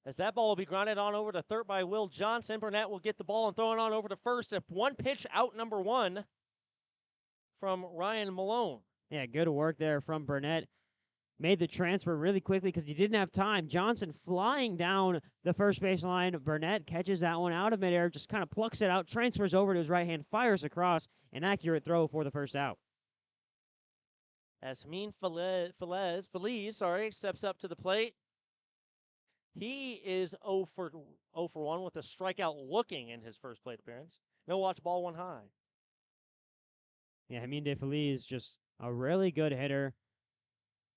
As that ball will be grounded on over to third by Will Johnson, Burnett will get the ball and throw it on over to first. A 1-pitch out number 1 from Ryan Malone. Yeah, good work there from Burnett. Made the transfer really quickly because he didn't have time. Johnson flying down the first base line. Burnett catches that one out of midair, just kind of plucks it out, transfers over to his right hand, fires across, an accurate throw for the first out. As Hameen Feliz steps up to the plate. He is 0 for 1 with a strikeout looking in his first plate appearance. No watch, ball 1 high. Yeah, Hameen De Feliz just a really good hitter.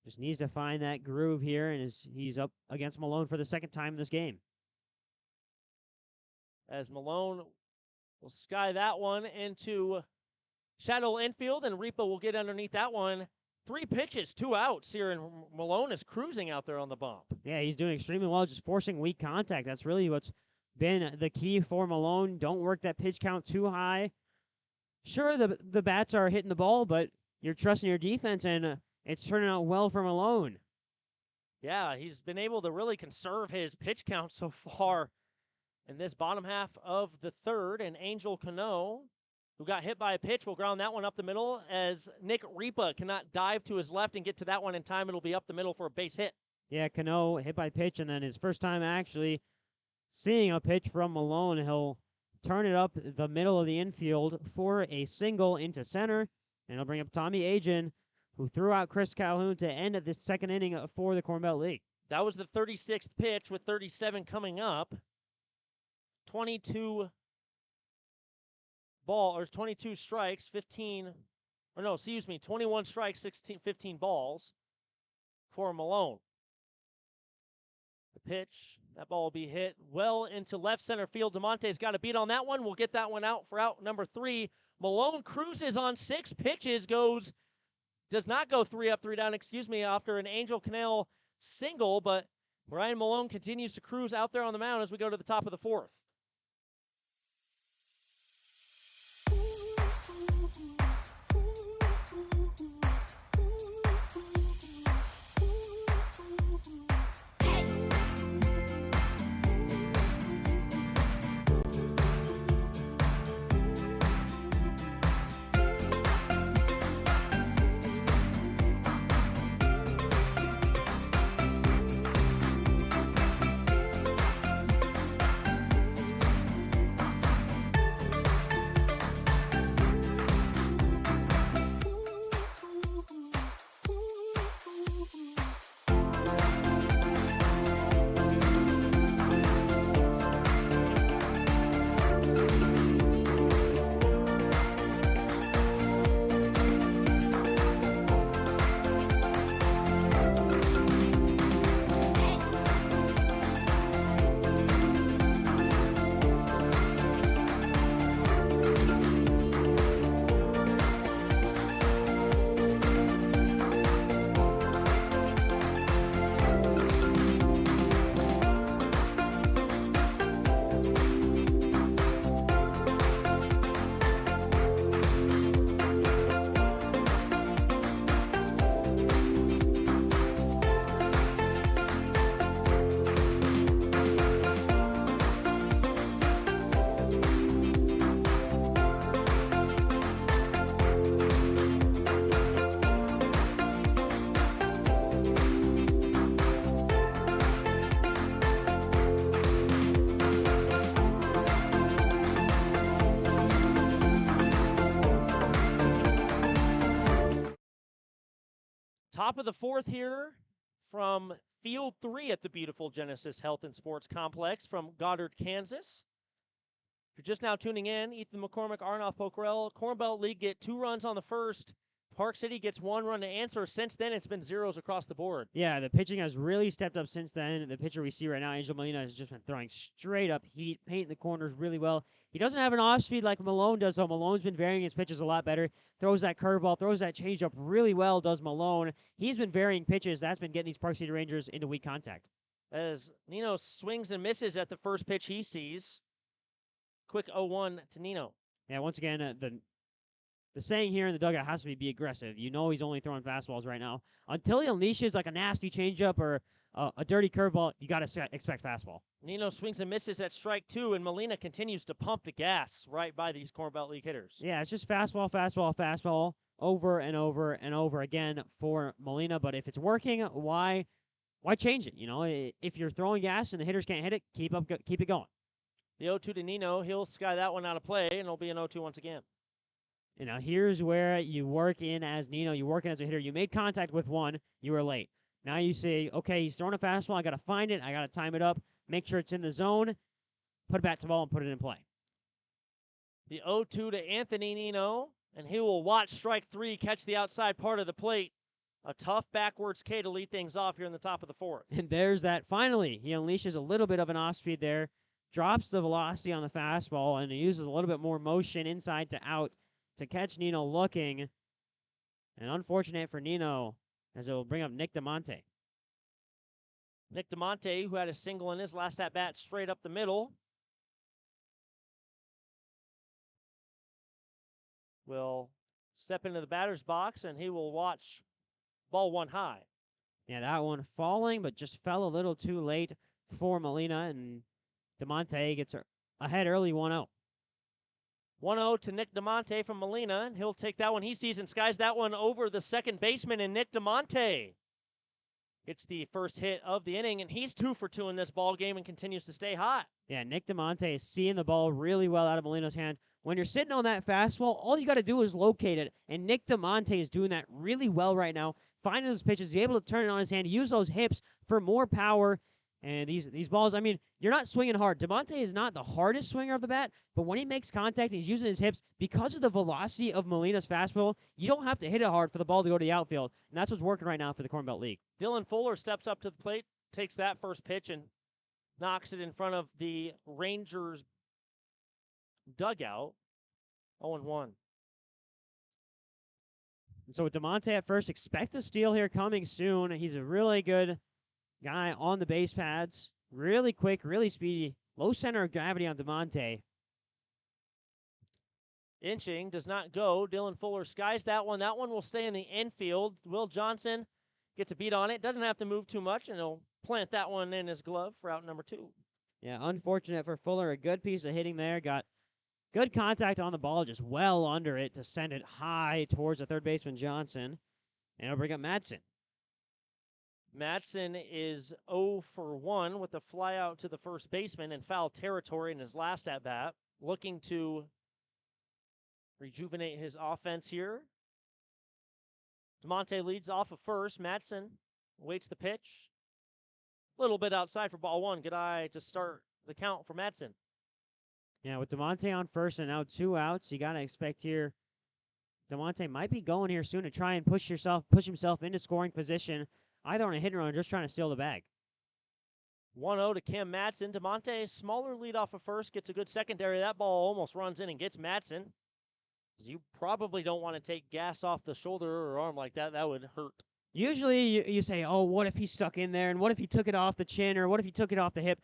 Just needs to find that groove here, and he's up against Malone for the second time in this game. As Malone will sky that one into shadow infield, and Repa will get underneath that one. 3 pitches, 2 outs here, and Malone is cruising out there on the bump. Yeah, he's doing extremely well, just forcing weak contact. That's really what's been the key for Malone. Don't work that pitch count too high. Sure, the bats are hitting the ball, but you're trusting your defense, and it's turning out well for Malone. Yeah, he's been able to really conserve his pitch count so far in this bottom half of the third, and Angel Cano, who got hit by a pitch, will ground that one up the middle as Nick Repa cannot dive to his left and get to that one in time. It'll be up the middle for a base hit. Yeah, Cano hit by pitch, and then his first time actually seeing a pitch from Malone. He'll turn it up the middle of the infield for a single into center, and he'll bring up Tommy Agin, who threw out Chris Calhoun to end the second inning for the Corn Belt League. That was the 36th pitch with 37 coming up. 22 strikes, 21 strikes, 15 balls for Malone. The pitch, that ball will be hit well into left center field. DeMonte's got a beat on that one. We'll get that one out for out number 3. Malone cruises on 6 pitches, does not go 3 up, 3 down, after an Angel Canal single, but Ryan Malone continues to cruise out there on the mound as we go to the top of the 4th. Top of the fourth here from Field 3 at the beautiful Genesis Health and Sports Complex from Goddard, Kansas. If you're just now tuning in, Ethan McCormick, Arnav, Pokhrel, Corn Belt League get 2 runs on the first. Park City gets 1 run to answer. Since then, it's been zeros across the board. Yeah, the pitching has really stepped up since then. The pitcher we see right now, Angel Molina, has just been throwing straight up heat, painting the corners really well. He doesn't have an off speed like Malone does, though. Malone's been varying his pitches a lot better. Throws that curveball, throws that changeup really well, does Malone. He's been varying pitches. That's been getting these Park City Rangers into weak contact. As Nino swings and misses at the first pitch he sees. Quick 0-1 to Nino. Yeah, once again, the saying here in the dugout has to be aggressive. You know he's only throwing fastballs right now. Until he unleashes like a nasty changeup or a dirty curveball, you got to expect fastball. Nino swings and misses at strike 2, and Molina continues to pump the gas right by these Corn Belt League hitters. Yeah, it's just fastball, fastball, fastball over and over and over again for Molina. But if it's working, why change it? You know, if you're throwing gas and the hitters can't hit it, keep it going. The 0-2 to Nino. He'll sky that one out of play, and it'll be an 0-2 once again. You know, here's where you work in as Nino. You work in as a hitter. You made contact with one. You were late. Now you say, okay, he's throwing a fastball. I got to find it. I got to time it up. Make sure it's in the zone. Put it back to the ball and put it in play. The 0-2 to Anthony Nino, and he will watch strike 3 catch the outside part of the plate. A tough backwards K to lead things off here in the top of the fourth. And there's that. Finally, he unleashes a little bit of an off speed there, drops the velocity on the fastball, and he uses a little bit more motion inside to out to catch Nino looking. And unfortunate for Nino, as it will bring up Nick DeMonte. Nick DeMonte, who had a single in his last at-bat straight up the middle, will step into the batter's box, and he will watch ball 1 high. Yeah, that one falling, but just fell a little too late for Molina, and DeMonte gets ahead early 1-0. 1-0 to Nick DeMonte from Molina, and he'll take that one. He sees and skies that one over the second baseman, and Nick DeMonte hits the first hit of the inning, and he's 2 for 2 in this ball game and continues to stay hot. Yeah, Nick DeMonte is seeing the ball really well out of Molina's hand. When you're sitting on that fastball, all you got to do is locate it, and Nick DeMonte is doing that really well right now. Finding those pitches, he's able to turn it on his hand, use those hips for more power. And these balls, I mean, you're not swinging hard. DeMonte is not the hardest swinger of the bat, but when he makes contact, he's using his hips. Because of the velocity of Molina's fastball, you don't have to hit it hard for the ball to go to the outfield, and that's what's working right now for the Corn Belt League. Dylan Fuller steps up to the plate, takes that first pitch, and knocks it in front of the Rangers dugout. 0-1. And so with DeMonte at first, expect a steal here coming soon. He's a really good guy on the base pads. Really quick, really speedy. Low center of gravity on DeMonte. Inching does not go. Dylan Fuller skies that one. That one will stay in the infield. Will Johnson gets a beat on it. Doesn't have to move too much, and he'll plant that one in his glove for out number 2. Yeah, unfortunate for Fuller. A good piece of hitting there. Got good contact on the ball, just well under it to send it high towards the third baseman Johnson. And it'll bring up Madsen. Madsen is 0 for 1 with a fly out to the first baseman in foul territory in his last at-bat. Looking to rejuvenate his offense here. DeMonte leads off of first. Madsen waits the pitch. A little bit outside for ball 1. Good eye to start the count for Madsen. Yeah, with DeMonte on first and now 2 outs, you got to expect here DeMonte might be going here soon to try and push himself into scoring position, either on a hit and run or just trying to steal the bag. 1-0 to Cam Madsen. DeMonte, smaller lead off of first, gets a good secondary. That ball almost runs in and gets Madsen. You probably don't want to take gas off the shoulder or arm like that. That would hurt. Usually you say, oh, what if he stuck in there, and what if he took it off the chin, or what if he took it off the hip?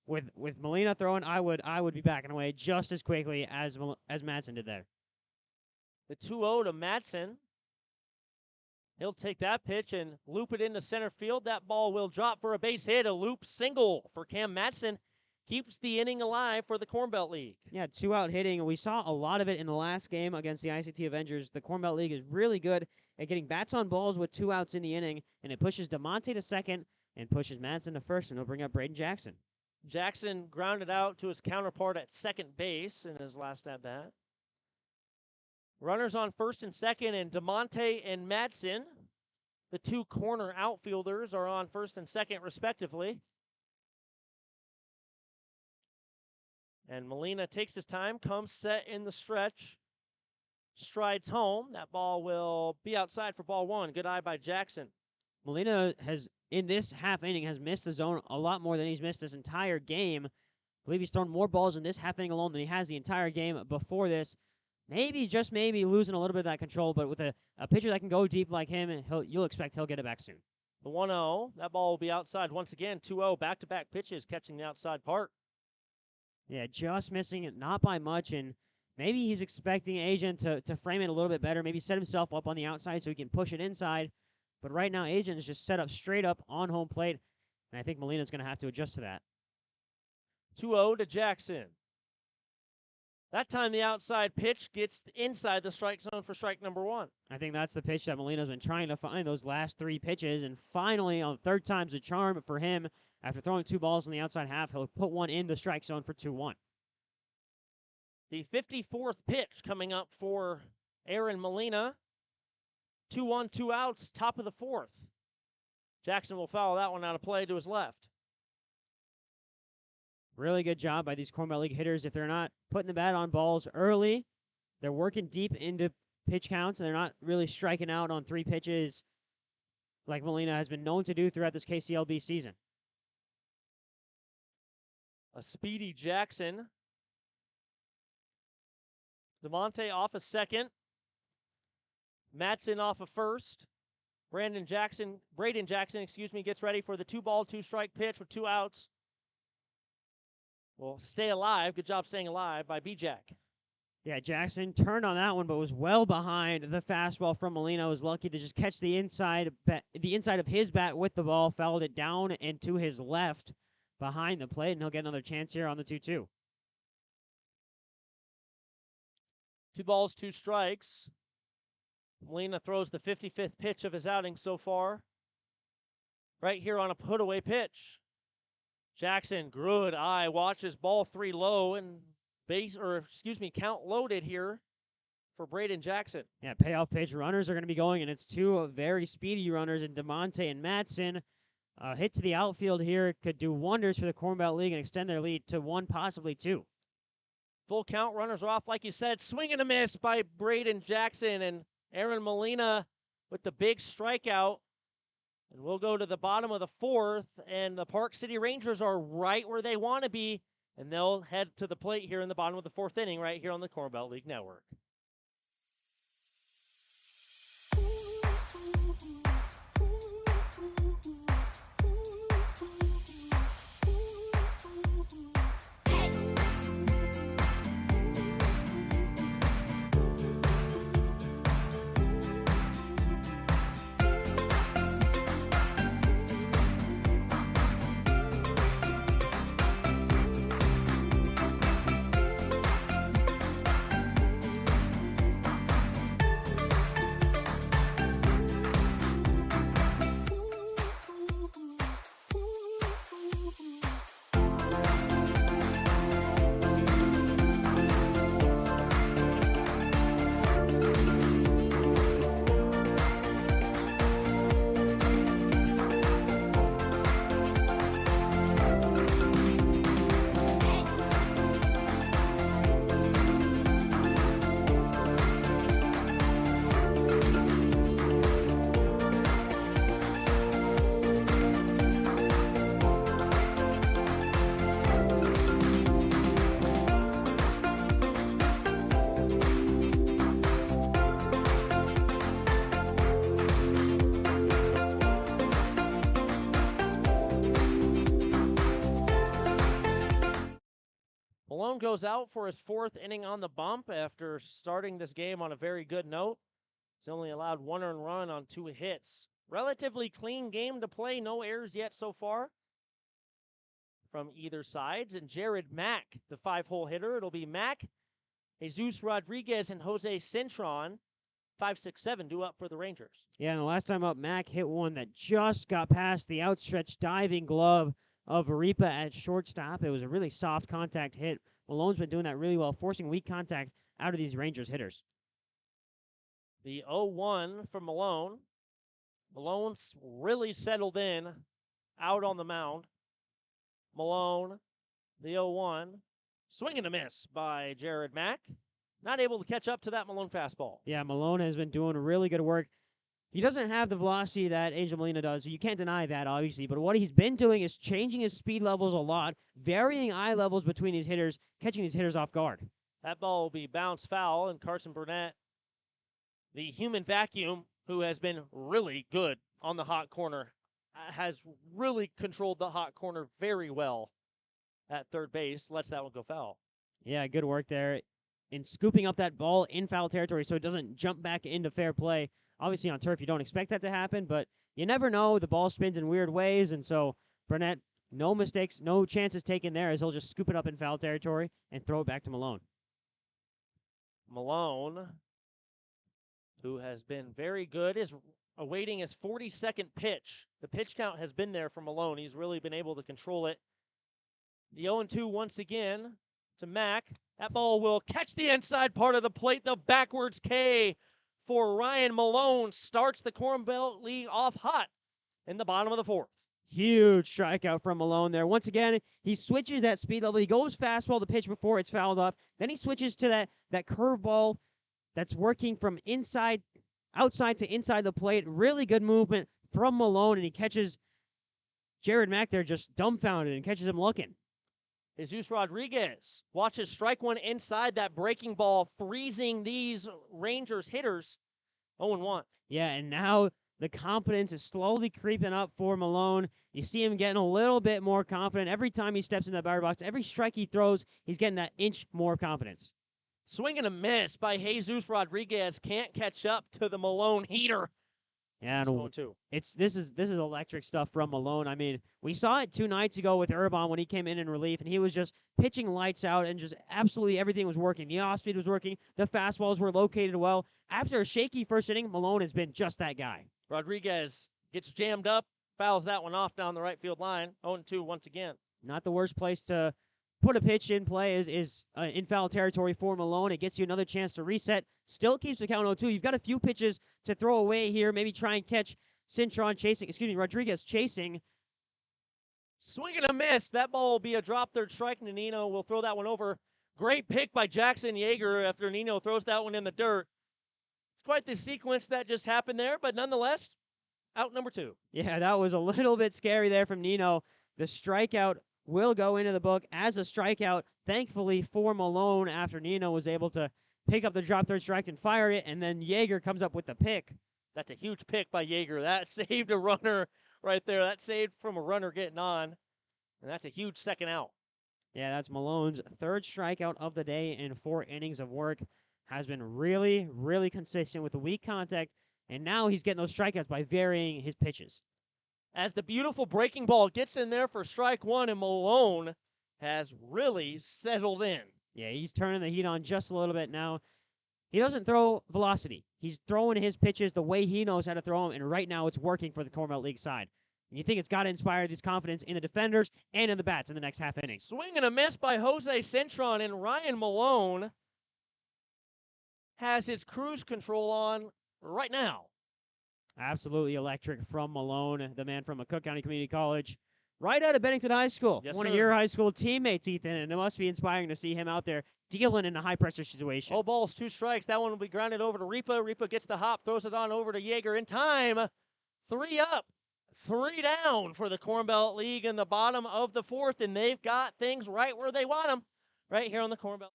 With Molina throwing, I would be backing away just as quickly as Madsen did there. The 2-0 to Madsen. He'll take that pitch and loop it into center field. That ball will drop for a base hit. A loop single for Cam Madsen keeps the inning alive for the Corn Belt League. Yeah, 2-out hitting. We saw a lot of it in the last game against the ICT Avengers. The Corn Belt League is really good at getting bats on balls with 2 outs in the inning, and it pushes DeMonte to second and pushes Madsen to first, and it'll bring up Braden Jackson. Jackson grounded out to his counterpart at second base in his last at-bat. Runners on first and second, and DeMonte and Madsen. The two corner outfielders are on first and second, respectively. And Molina takes his time, comes set in the stretch, strides home. That ball will be outside for ball one. Good eye by Jackson. Molina has, in this half inning, has missed the zone a lot more than he's missed this entire game. I believe he's thrown more balls in this half inning alone than he has the entire game before this. Maybe, just maybe, losing a little bit of that control, but with a pitcher that can go deep like him, you'll expect he'll get it back soon. The 1-0, that ball will be outside once again. 2-0, back-to-back pitches catching the outside part. Yeah, just missing it, not by much, and maybe he's expecting Agent to frame it a little bit better, maybe set himself up on the outside so he can push it inside. But right now, Agent is just set up straight up on home plate, and I think Molina's going to have to adjust to that. 2-0 to Jackson. That time the outside pitch gets inside the strike zone for strike number one. I think that's the pitch that Molina's been trying to find those last three pitches, and finally, on third time's a charm for him. After throwing two balls in the outside half, he'll put one in the strike zone for 2-1. The 54th pitch coming up for Aaron Molina. 2-1, 2 outs, top of the fourth. Jackson will foul that one out of play to his left. Really good job by these Corn Belt League hitters. If they're not putting the bat on balls early, they're working deep into pitch counts, and they're not really striking out on three pitches like Molina has been known to do throughout this KCLB season. A speedy Jackson. DeMonte off a second. Matson off a first. Braden Jackson, gets ready for the 2-ball, 2-strike pitch with 2 outs. Will stay alive. Good job staying alive by B-Jack. Yeah, Jackson turned on that one, but was well behind the fastball from Molina. Was lucky to just catch the inside of his bat with the ball, fouled it down and to his left behind the plate, and he'll get another chance here on the 2-2. 2 balls, 2 strikes. Molina throws the 55th pitch of his outing so far. Right here on a put-away pitch. Jackson, good eye, watches ball 3 low and count loaded here for Braden Jackson. Yeah, payoff pitch. Runners are going to be going, and it's 2 very speedy runners in DeMonte and Matson. Hit to the outfield here could do wonders for the Corn Belt League and extend their lead to 1, possibly 2. Full count, runners are off, like you said. Swing and a miss by Braden Jackson, and Aaron Molina with the big strikeout. And we'll go to the bottom of the 4th, and the Park City Rangers are right where they want to be, and they'll head to the plate here in the bottom of the 4th inning right here on the Corn Belt League Network. Malone goes out for his 4th inning on the bump after starting this game on a very good note. He's only allowed 1 earned run on 2 hits. Relatively clean game to play. No errors yet so far from either sides. And Jared Mack, the 5-hole hitter. It'll be Mack, Jesus Rodriguez, and Jose Cintron. 5, 6, 7 due up for the Rangers. Yeah, and the last time up, Mack hit one that just got past the outstretched diving glove of Aripa at shortstop. It was a really soft contact hit. Malone's been doing that really well, forcing weak contact out of these Rangers hitters. The 0-1 from Malone. Malone's really settled in out on the mound. Malone, the 0-1. Swing and a miss by Jared Mack. Not able to catch up to that Malone fastball. Yeah, Malone has been doing really good work. He doesn't have the velocity that Angel Molina does, so you can't deny that, obviously. But what he's been doing is changing his speed levels a lot, varying eye levels between these hitters, catching these hitters off guard. That ball will be bounced foul, and Carson Burnett, the human vacuum, who has been really good on the hot corner, has really controlled the hot corner very well at third base, lets that one go foul. Yeah, good work there in scooping up that ball in foul territory so it doesn't jump back into fair play. Obviously, on turf, you don't expect that to happen, but you never know. The ball spins in weird ways, and so Burnett, no mistakes, no chances taken there, as he'll just scoop it up in foul territory and throw it back to Malone. Malone, who has been very good, is awaiting his 42nd pitch. The pitch count has been there for Malone. He's really been able to control it. The 0-2 once again to Mack. That ball will catch the inside part of the plate. The backwards K for Ryan Malone starts the Corn Belt League off hot in the bottom of the fourth. Huge strikeout from Malone there. Once again, he switches that speed level. He goes fastball the pitch before it's fouled off. Then he switches to that curveball that's working from outside to inside the plate. Really good movement from Malone, and he catches Jared Mack there just dumbfounded and catches him looking. Jesus Rodriguez watches strike one inside that breaking ball, freezing these Rangers hitters. 0-1. Yeah, and now the confidence is slowly creeping up for Malone. You see him getting a little bit more confident every time he steps in that batter box. Every strike he throws, he's getting that inch more confidence. Swing and a miss by Jesus Rodriguez. Can't catch up to the Malone heater. Yeah, and this is electric stuff from Malone. I mean, we saw it 2 nights ago with Urban when he came in relief, and he was just pitching lights out, and just absolutely everything was working. The off speed was working. The fastballs were located well. After a shaky first inning, Malone has been just that guy. Rodriguez gets jammed up, fouls that one off down the right field line. 0-2 once again. Not the worst place to put a pitch in play is in foul territory for Malone. It gets you another chance to reset. Still keeps the count 0-2. You've got a few pitches to throw away here. Maybe try and catch Rodriguez chasing. Swing and a miss. That ball will be a drop third strike. Nino will throw that one over. Great pick by Jackson Yeager after Nino throws that one in the dirt. It's quite the sequence that just happened there, but nonetheless, out number 2. Yeah, that was a little bit scary there from Nino. The strikeout will go into the book as a strikeout, thankfully, for Malone after Nino was able to pick up the drop third strike and fire it, and then Yeager comes up with the pick. That's a huge pick by Yeager. That saved a runner right there. That saved from a runner getting on, and that's a huge second out. Yeah, that's Malone's 3rd strikeout of the day in 4 innings of work. Has been really, really consistent with the weak contact, and now he's getting those strikeouts by varying his pitches. As the beautiful breaking ball gets in there for strike 1, and Malone has really settled in. Yeah, he's turning the heat on just a little bit now. He doesn't throw velocity. He's throwing his pitches the way he knows how to throw them, and right now it's working for the Corn Belt League side. And you think it's got to inspire this confidence in the defenders and in the bats in the next half inning. Swing and a miss by Jose Cintron, and Ryan Malone has his cruise control on right now. Absolutely electric from Malone, the man from Cook County Community College, right out of Bennington High School. Yes, One sir. of your high school teammates, Ethan, and it must be inspiring to see him out there dealing in a high-pressure situation. 0 balls, 2 strikes. That one will be grounded over to Ripa. Ripa gets the hop, throws it on over to Yeager in time. 3 up, 3 down for the Corn Belt League in the bottom of the 4th, and they've got things right where they want them, right here on the Corn Belt.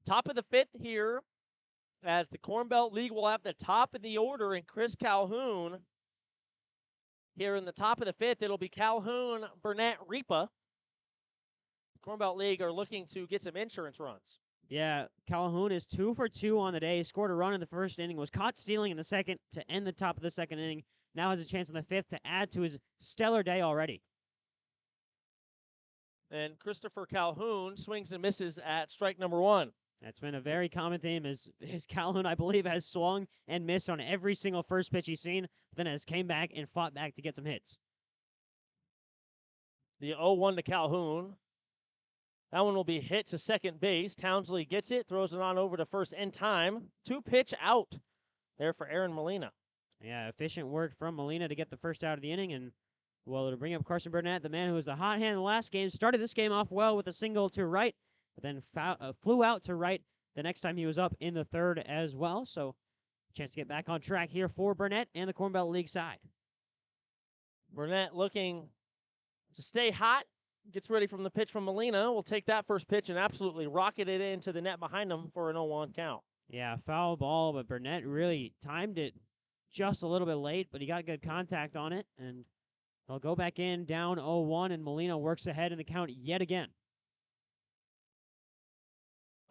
Top of the fifth here, as the Corn Belt League will have the top of the order, and Chris Calhoun. Here in the top of the fifth, it'll be Calhoun, Burnett, Ripa. Corn Belt League are looking to get some insurance runs. Yeah, Calhoun is 2 for 2 on the day. He scored a run in the first inning, was caught stealing in the second to end the top of the second inning. Now has a chance in the fifth to add to his stellar day already. And Christopher Calhoun swings and misses at strike number 1. That's been a very common theme. Is Calhoun, I believe, has swung and missed on every single first pitch he's seen, but then has came back and fought back to get some hits. The 0-1 to Calhoun. That one will be hit to second base. Townsley gets it, throws it on over to first in time. 2-pitch out there for Aaron Molina. Yeah, efficient work from Molina to get the first out of the inning, and well, to bring up Carson Burnett, the man who was the hot hand in the last game, started this game off well with a single to right, but then flew out to right the next time he was up in the third as well. So, chance to get back on track here for Burnett and the Corn Belt League side. Burnett looking to stay hot. Gets ready from the pitch from Molina. Will take that first pitch and absolutely rocket it into the net behind him for an 0-1 count. Yeah, foul ball, but Burnett really timed it just a little bit late, but he got good contact on it, and they'll go back in down 0-1, and Molina works ahead in the count yet again.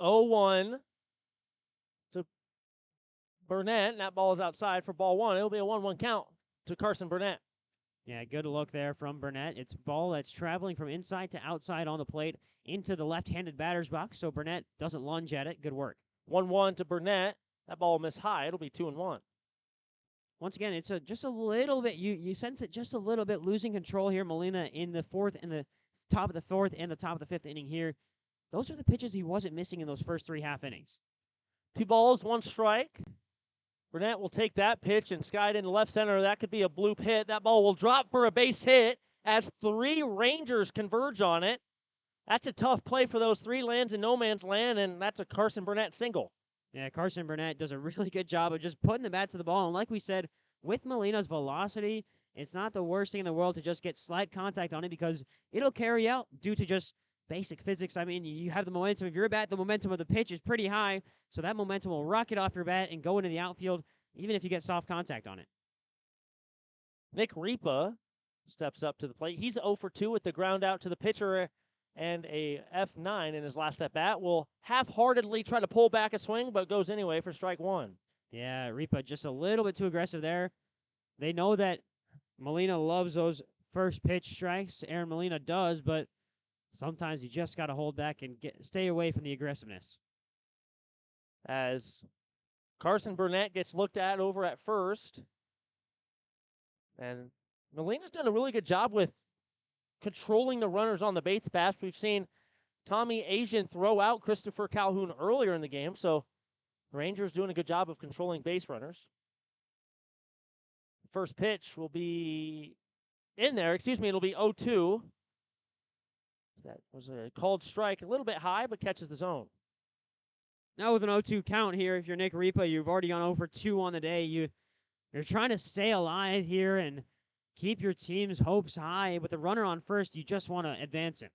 0-1 to Burnett, and that ball is outside for ball 1. It'll be a 1-1 count to Carson Burnett. Yeah, good look there from Burnett. It's a ball that's traveling from inside to outside on the plate into the left-handed batter's box, so Burnett doesn't lunge at it. Good work. 1-1 to Burnett. That ball will miss high. It'll be 2-1. Once again, it's just a little bit, you sense it just a little bit losing control here. Molina in the fourth and the top of the fourth and the top of the fifth inning here. Those are the pitches he wasn't missing in those first 3 half innings. 2 balls, 1 strike. Burnett will take that pitch and sky it into left center. That could be a bloop hit. That ball will drop for a base hit as 3 Rangers converge on it. That's a tough play for those 3, lands in no man's land, and that's a Carson Burnett single. Yeah, Carson Burnett does a really good job of just putting the bat to the ball. And like we said, with Molina's velocity, it's not the worst thing in the world to just get slight contact on it because it'll carry out due to just basic physics. I mean, you have the momentum of your bat. The momentum of the pitch is pretty high, so that momentum will rocket off your bat and go into the outfield, even if you get soft contact on it. Nick Ripa steps up to the plate. He's 0 for 2 with the ground out to the pitcher and a F9 in his last at-bat. Will half-heartedly try to pull back a swing, but goes anyway for strike 1. Yeah, Ripa just a little bit too aggressive there. They know that Molina loves those first pitch strikes. Aaron Molina does, but sometimes you just got to hold back and stay away from the aggressiveness. As Carson Burnett gets looked at over at first. And Molina's done a really good job with controlling the runners on the base paths. We've seen Tommy Asian throw out Christopher Calhoun earlier in the game, so the Rangers doing a good job of controlling base runners. First pitch will be in there. It'll be 0-2. That was a called strike, a little bit high, but catches the zone. Now with an 0-2 count here, if you're Nick Ripa, you've already gone 0 for 2 on the day. You're trying to stay alive here and keep your team's hopes high. With the runner on first, you just want to advance him.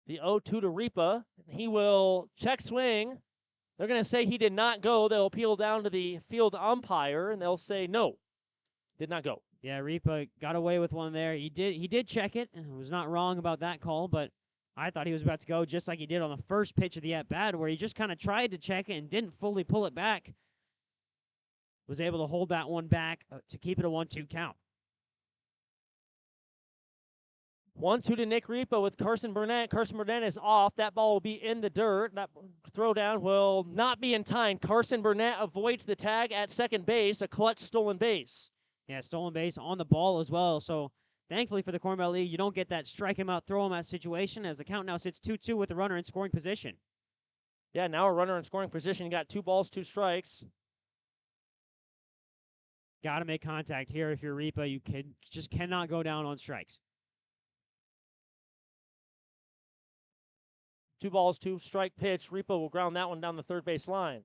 The 0-2 to Ripa. He will check swing. They're going to say he did not go. They'll appeal down to the field umpire, and they'll say no, did not go. Yeah, Ripa got away with one there. He did check it, and was not wrong about that call, but I thought he was about to go just like he did on the first pitch of the at-bat, where he just kind of tried to check it and didn't fully pull it back. Was able to hold that one back to keep it a 1-2 count. 1-2 to Nick Ripa with Carson Burnett. Carson Burnett is off. That ball will be in the dirt. That throwdown will not be in time. Carson Burnett avoids the tag at second base, a clutch stolen base. Yeah, stolen base on the ball as well. So thankfully for the Corn Belt League, you don't get that strike him out, throw him out situation, as the count now sits 2-2 with the runner in scoring position. Yeah, now a runner in scoring position. You got 2 balls, 2 strikes. Got to make contact here if you're Ripa. You just cannot go down on strikes. 2 balls, 2 strike pitch. Ripa will ground that one down the third base line.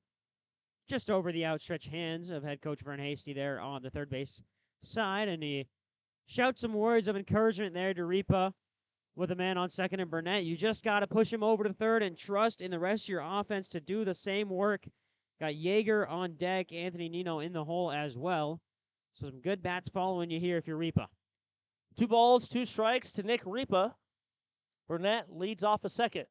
Just over the outstretched hands of head coach Vern Hasty there on the third base side, and he shouts some words of encouragement there to Ripa. with a man on second and Burnett. You just got to push him over to third and trust in the rest of your offense to do the same work. Got Yeager on deck, Anthony Nino in the hole as well. So some good bats following you here if you're Ripa. 2 balls, 2 strikes to Nick Ripa. Burnett leads off a second.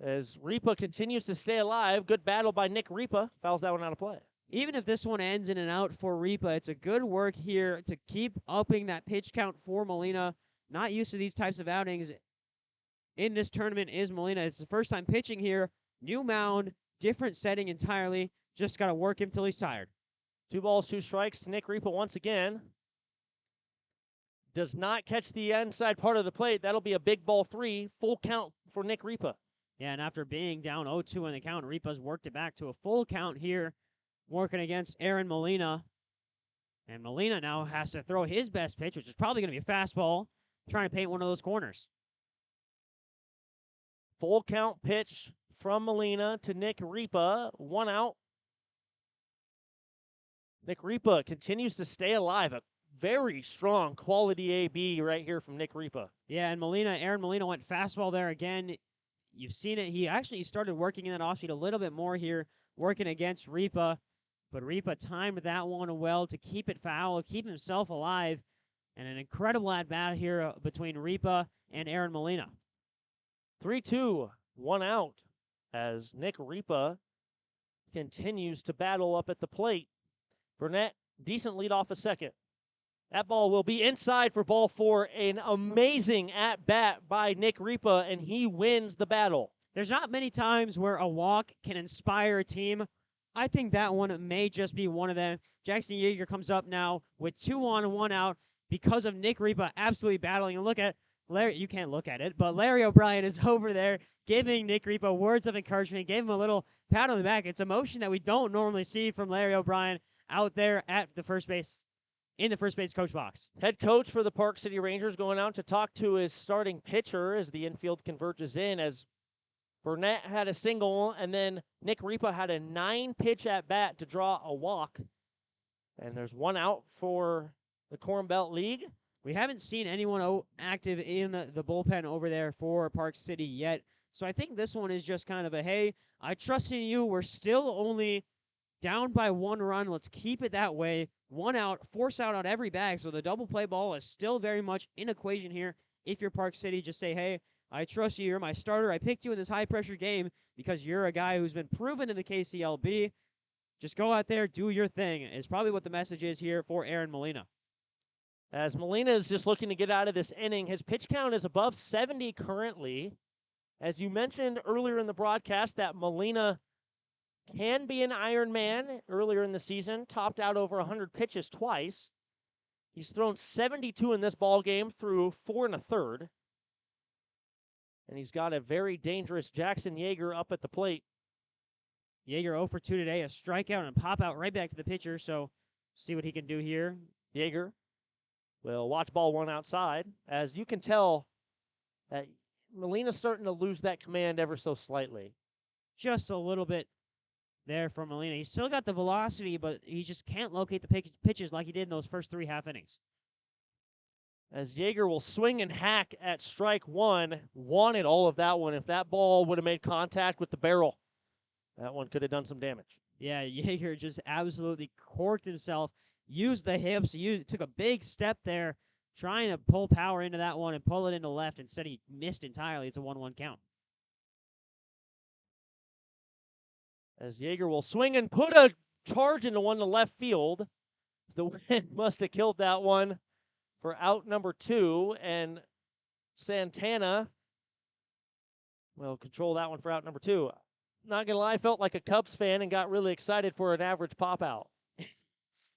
As Ripa continues to stay alive, good battle by Nick Ripa. Fouls that one out of play. Even if this one ends in and out for Ripa, it's a good work here to keep upping that pitch count for Molina. Not used to these types of outings in this tournament is Molina. It's the first time pitching here. New mound, different setting entirely. Just got to work him till he's tired. 2 balls, 2 strikes to Nick Ripa once again. Does not catch the inside part of the plate. That'll be a big ball 3. Full count for Nick Ripa. Yeah, and after being down 0-2 in the count, Ripa's worked it back to a full count here, working against Aaron Molina. And Molina now has to throw his best pitch, which is probably going to be a fastball, trying to paint one of those corners. Full count pitch from Molina to Nick Ripa. 1 out. Nick Ripa continues to stay alive. A very strong quality AB right here from Nick Ripa. Yeah, and Aaron Molina went fastball there again. You've seen it. He actually started working in that offspeed a little bit more here, working against Ripa. But Ripa timed that one well to keep it foul, keep himself alive. And an incredible at-bat here between Ripa and Aaron Molina. 3-2, 1 out as Nick Ripa continues to battle up at the plate. Burnett, decent lead off a second. That ball will be inside for ball 4. An amazing at-bat by Nick Ripa, and he wins the battle. There's not many times where a walk can inspire a team. I think that one may just be one of them. Jackson Yeager comes up now with 2 on, 1 out because of Nick Ripa absolutely battling. And look at Larry. You can't look at it, but Larry O'Brien is over there giving Nick Ripa words of encouragement. Gave him a little pat on the back. It's emotion that we don't normally see from Larry O'Brien out there at the first base. In the first base coach box. Head coach for the Park City Rangers going out to talk to his starting pitcher as the infield converges in, as Burnett had a single, and then Nick Ripa had a 9-pitch at-bat to draw a walk. And there's 1 out for the Corn Belt League. We haven't seen anyone active in the bullpen over there for Park City yet. So I think this one is just kind of a, hey, I trust in you. We're still only down by 1 run. Let's keep it that way. 1 out, force out on every bag. So the double play ball is still very much in equation here. If you're Park City, just say, hey, I trust you. You're my starter. I picked you in this high-pressure game because you're a guy who's been proven in the KCLB. Just go out there, do your thing, is probably what the message is here for Aaron Molina. As Molina is just looking to get out of this inning, his pitch count is above 70 currently. As you mentioned earlier in the broadcast, that Molina can be an Iron Man earlier in the season, topped out over 100 pitches twice. He's thrown 72 in this ball game through 4 1/3. And he's got a very dangerous Jackson Yeager up at the plate. Yeager 0 for 2 today, a strikeout and a pop out right back to the pitcher, so see what he can do here. Yeager will watch ball 1 outside. As you can tell, that Molina's starting to lose that command ever so slightly. Just a little bit there for Molina. He's still got the velocity, but he just can't locate the pitches like he did in those first 3 half innings. As Yeager will swing and hack at strike 1, wanted all of that one. If that ball would have made contact with the barrel, that one could have done some damage. Yeah, Yeager just absolutely corked himself, used the hips, took a big step there, trying to pull power into that one and pull it into left. Instead, he missed entirely. It's a 1-1 count. As Yeager will swing and put a charge into one to left field. The wind must have killed that one for out number 2, and Santana will control that one for out number 2. Not going to lie, I felt like a Cubs fan and got really excited for an average pop out.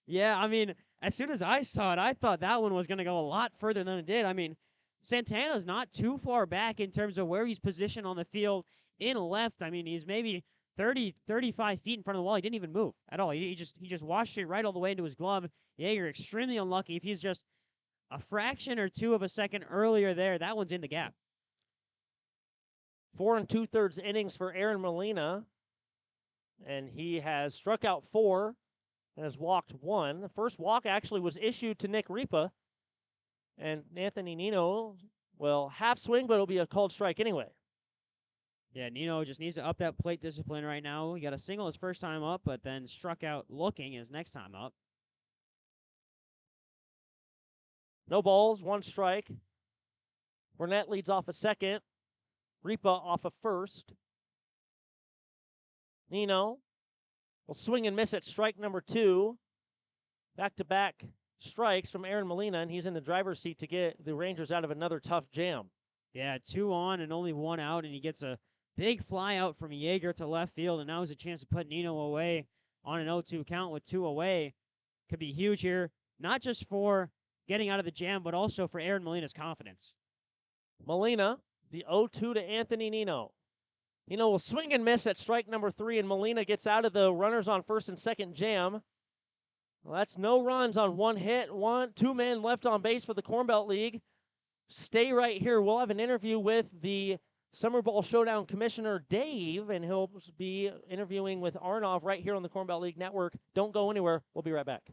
Yeah, I mean, as soon as I saw it, I thought that one was going to go a lot further than it did. I mean, Santana's not too far back in terms of where he's positioned on the field in left. I mean, he's maybe 30, 35 feet in front of the wall. He didn't even move at all. He just washed it right all the way into his glove. Yeager extremely unlucky. If he's just a fraction or 2 of a second earlier there, that one's in the gap. 4 2/3 innings for Aaron Molina, and he has struck out 4 and has walked 1. The first walk actually was issued to Nick Ripa, and Anthony Nino Well, half swing, but it'll be a called strike anyway. Yeah, Nino just needs to up that plate discipline right now. He got a single his first time up, but then struck out looking his next time up. No balls, 1 strike. Burnett leads off a second. Ripa off a first. Nino will swing and miss at strike number 2. Back-to-back strikes from Aaron Molina, and he's in the driver's seat to get the Rangers out of another tough jam. Yeah, 2 on and only 1 out, and he gets a big fly out from Yeager to left field, and now has a chance to put Nino away on an 0-2 count with 2 away. Could be huge here, not just for getting out of the jam, but also for Aaron Molina's confidence. Molina, the 0-2 to Anthony Nino. Nino will swing and miss at strike number 3, and Molina gets out of the runners on first and second jam. Well, that's no runs on 1 hit, 2 men left on base for the Corn Belt League. Stay right here. We'll have an interview with the Summer Ball Showdown Commissioner Dave, and he'll be interviewing with Arnav right here on the Corn Belt League Network. Don't go anywhere. We'll be right back.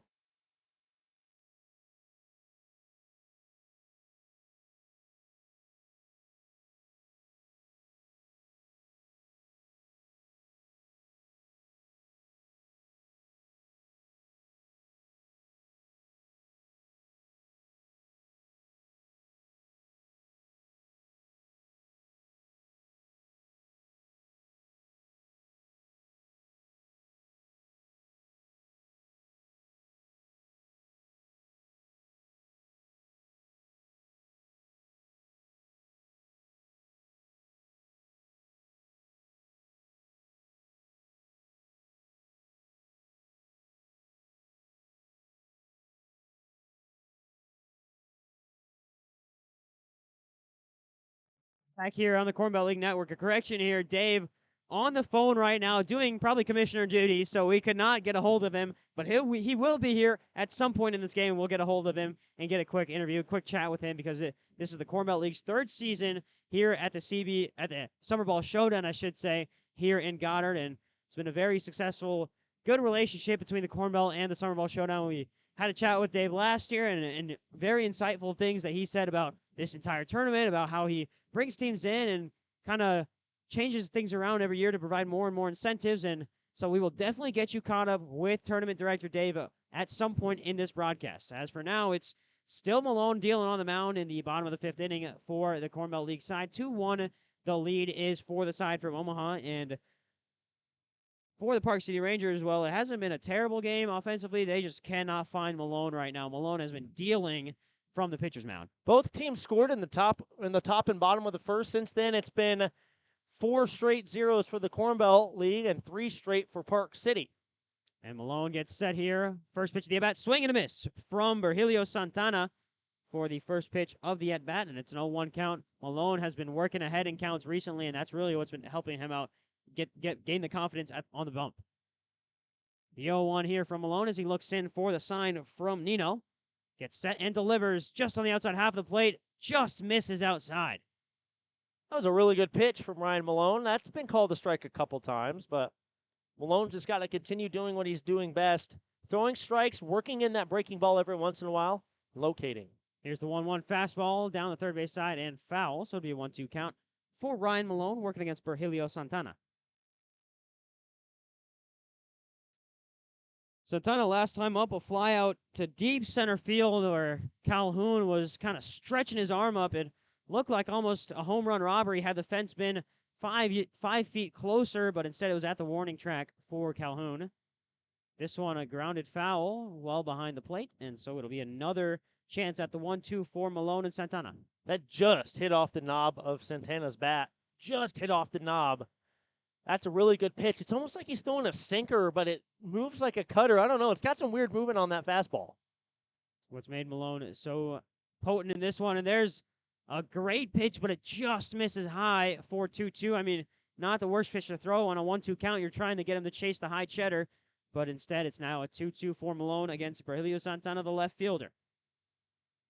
Back here on the Corn Belt League Network, a correction here. Dave on the phone right now doing probably commissioner duties, so we could not get a hold of him, but he will be here at some point in this game. We'll get a hold of him and get a quick interview, a quick chat with him, because this is the Corn Belt League's 3rd season here at the Summer Ball Showdown, I should say, here in Goddard, and it's been a very successful, good relationship between the Corn Belt and the Summer Ball Showdown. We had a chat with Dave last year, and very insightful things that he said about this entire tournament, about how he brings teams in and kind of changes things around every year to provide more and more incentives. And so we will definitely get you caught up with Tournament Director Dave at some point in this broadcast. As for now, it's still Malone dealing on the mound in the bottom of the 5th inning for the Corn Belt League side. 2-1, the lead is for the side from Omaha. And for the Park City Rangers, well, it hasn't been a terrible game offensively. They just cannot find Malone right now. Malone has been dealing from the pitcher's mound. Both teams scored in the top and bottom of the first. Since then, it's been 4 straight zeros for the Corn Belt League and 3 straight for Park City. And Malone gets set here. First pitch of the at-bat, swing and a miss from Virgilio Santana for the first pitch of the at-bat, and it's an 0-1 count. Malone has been working ahead in counts recently, and that's really what's been helping him out gain the confidence on the bump. The 0-1 here from Malone as he looks in for the sign from Nino. Gets set and delivers just on the outside half of the plate. Just misses outside. That was a really good pitch from Ryan Malone. That's been called a strike a couple times, but Malone's just got to continue doing what he's doing best. Throwing strikes, working in that breaking ball every once in a while, locating. Here's the 1-1 fastball down the third base side and foul, so it'll be a 1-2 count for Ryan Malone working against Virgilio Santana. Santana last time up, a fly out to deep center field where Calhoun was kind of stretching his arm up. It looked like almost a home run robbery had the fence been 5 feet closer, but instead it was at the warning track for Calhoun. This one a grounded foul well behind the plate, and so it'll be another chance at the 1-2 for Malone and Santana. That just hit off the knob of Santana's bat. Just hit off the knob. That's a really good pitch. It's almost like he's throwing a sinker, but it moves like a cutter. I don't know. It's got some weird movement on that fastball. What's made Malone so potent in this one. And there's a great pitch, but it just misses high for 2-2. I mean, not the worst pitch to throw on a 1-2 count. You're trying to get him to chase the high cheddar, but instead it's now a 2-2 for Malone against Virgilio Santana, the left fielder.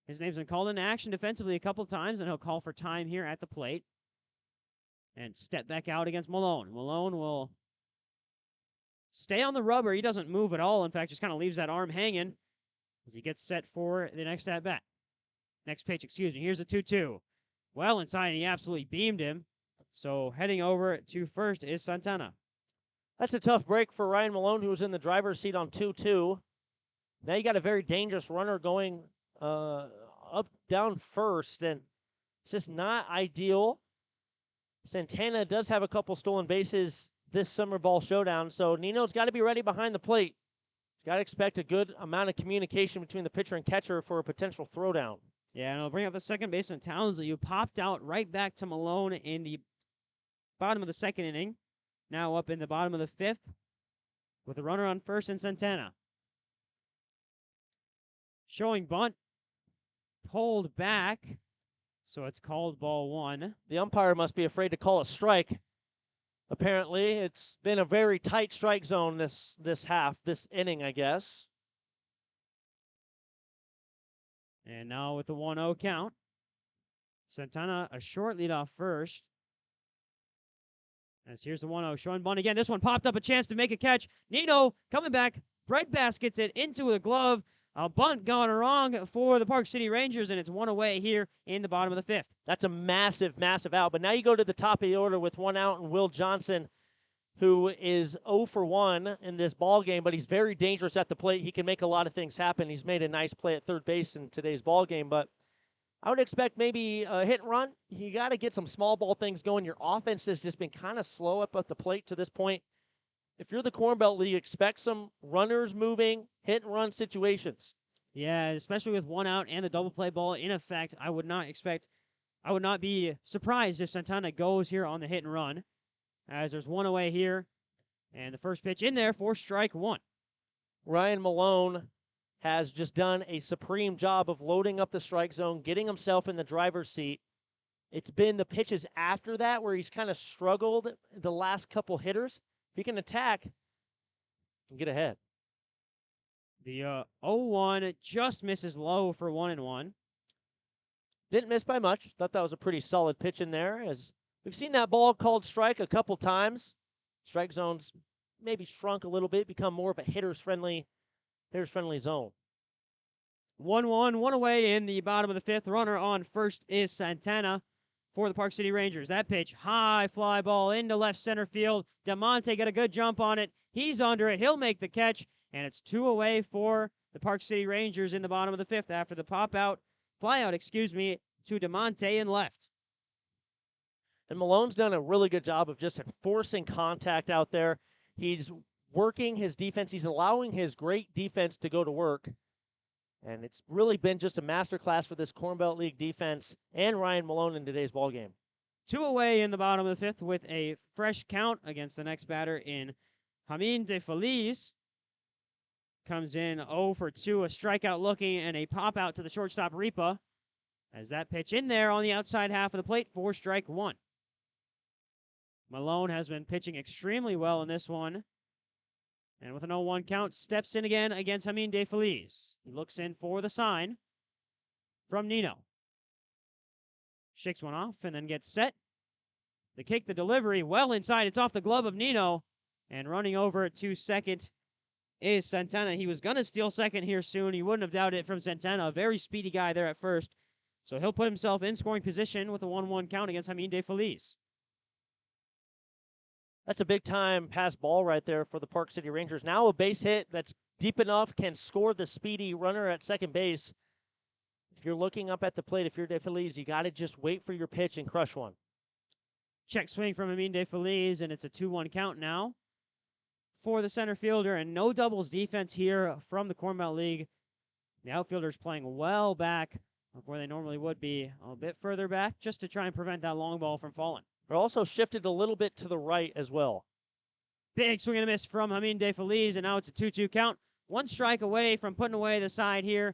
His name's been called into action defensively a couple times, and he'll call for time here at the plate. And step back out against Malone. Malone will stay on the rubber. He doesn't move at all. In fact, just kind of leaves that arm hanging as he gets set for the next at-bat. Next pitch, excuse me. Here's a 2-2. well inside, and he absolutely beamed him. So heading over to first is Santana. That's a tough break for Ryan Malone, who was in the driver's seat on 2-2. Now you got a very dangerous runner going up, down first, and it's just not ideal. Santana does have a couple stolen bases this summer ball showdown, so Nino's got to be ready behind the plate. He's got to expect a good amount of communication between the pitcher and catcher for a potential throwdown. Yeah, and I'll bring up the second baseman, Townsley, who popped out right back to Malone in the bottom of the second inning. Now up in the bottom of the fifth with a runner on first and Santana. Showing bunt, pulled back, so it's called ball one. The umpire must be afraid to call a strike. Apparently, it's been a very tight strike zone this inning, I guess. And now with the 1-0 count, Santana a short lead off first. As here's the 1-0 showing bunt again. This one popped up a chance to make a catch. Nino coming back. Bread baskets it into the glove. A bunt gone wrong for the Park City Rangers, and it's one away here in the bottom of the fifth. That's a massive, massive out. But now you go to the top of the order with one out, and Will Johnson, who is 0 for 1 in this ball game, but he's very dangerous at the plate. He can make a lot of things happen. He's made a nice play at third base in today's ball game, but I would expect maybe a hit and run. You got to get some small ball things going. Your offense has just been kind of slow up at the plate to this point. If you're the Corn Belt League, expect some runners moving, hit and run situations. Yeah, especially with one out and the double play ball in effect, I would not be surprised if Santana goes here on the hit and run, as there's one away here, and the first pitch in there for strike one. Ryan Malone has just done a supreme job of loading up the strike zone, getting himself in the driver's seat. It's been the pitches after that where he's kind of struggled the last couple hitters. If he can attack, he can get ahead. The 0-1 just misses low for 1-1. Didn't miss by much. Thought that was a pretty solid pitch in there. As we've seen that ball called strike a couple times. Strike zones maybe shrunk a little bit, become more of a hitter's friendly zone. 1-1, one away in the bottom of the fifth. Runner on first is Santana for the Park City Rangers. That pitch, high fly ball into left center field. DeMonte got a good jump on it. He's under it. He'll make the catch, and it's 2 away for the Park City Rangers in the bottom of the fifth after the fly out, to DeMonte in left. And Malone's done a really good job of just enforcing contact out there. He's working his defense. He's allowing his great defense to go to work. And it's really been just a masterclass for this Corn Belt League defense and Ryan Malone in today's ball game. 2 away in the bottom of the fifth with a fresh count against the next batter in Jamin De Feliz. Comes in 0 for 2, a strikeout looking, and a pop out to the shortstop Ripa. As that pitch in there on the outside half of the plate for strike one. Malone has been pitching extremely well in this one. And with an 0-1 count, steps in again against Jamin De Feliz. He looks in for the sign from Nino. Shakes one off and then gets set. The kick, the delivery, well inside. It's off the glove of Nino. And running over to second is Santana. He was going to steal second here soon. He wouldn't have doubted it from Santana. A very speedy guy there at first. So he'll put himself in scoring position with a 1-1 count against Jamin De Feliz. That's a big-time pass ball right there for the Park City Rangers. Now a base hit that's deep enough can score the speedy runner at second base. If you're looking up at the plate, if you're De Feliz, you got to just wait for your pitch and crush one. Check swing from Jamin De Feliz, and it's a 2-1 count now for the center fielder. And no doubles defense here from the Corn Belt League. The outfielders playing well back of where they normally would be, a bit further back, just to try and prevent that long ball from falling. They're also shifted a little bit to the right as well. Big swing and a miss from Jamin De Feliz, and now it's a 2-2 count. One strike away from putting away the side here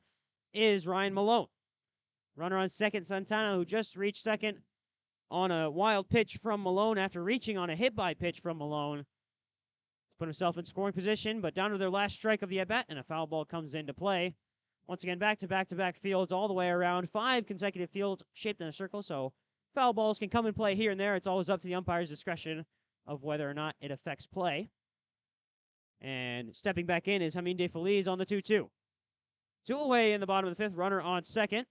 is Ryan Malone. Runner on second, Santana, who just reached second on a wild pitch from Malone after reaching on a hit-by pitch from Malone. Put himself in scoring position, but down to their last strike of the at-bat, and a foul ball comes into play. Once again, back-to-back fields all the way around. 5 consecutive fields shaped in a circle, so foul balls can come and play here and there. It's always up to the umpire's discretion of whether or not it affects play. And stepping back in is Jamin De Feliz on the 2-2. 2 away in the bottom of the fifth, runner on second.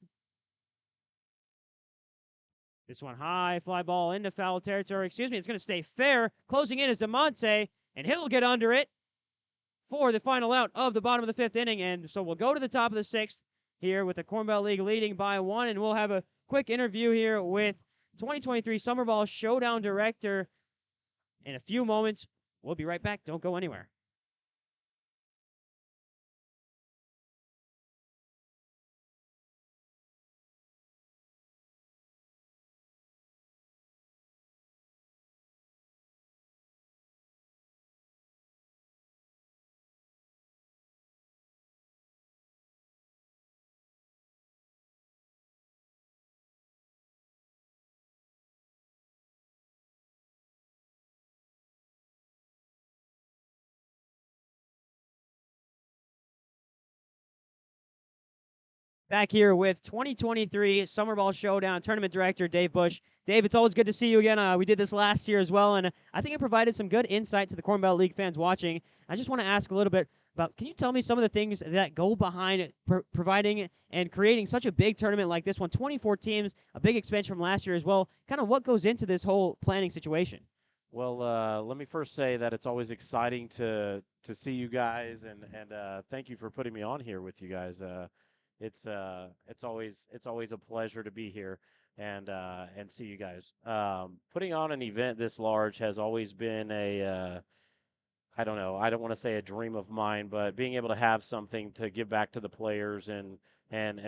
This one high, fly ball into foul territory. Excuse me, it's going to stay fair. Closing in is DeMonte, and he'll get under it for the final out of the bottom of the 5th inning. And so we'll go to the top of the 6th here with the Corn Belt League leading by 1, and we'll have a quick interview here with 2023 Summer Ball Showdown Director in a few moments. We'll be right back. Don't go anywhere. Back here with 2023 Summer Ball Showdown Tournament Director Dave Bush. Dave, it's always good to see you again. We did this last year as well, and I think it provided some good insight to the Corn Belt League fans watching. I just want to ask a little bit about, can you tell me some of the things that go behind providing and creating such a big tournament like this one? 24 teams, a big expansion from last year as well. Kind of what goes into this whole planning situation? Well, let me first say that it's always exciting to see you guys, and thank you for putting me on here with you guys. It's always a pleasure to be here and see you guys. Putting on an event this large has always been a I don't know, I don't want to say a dream of mine, but being able to have something to give back to the players and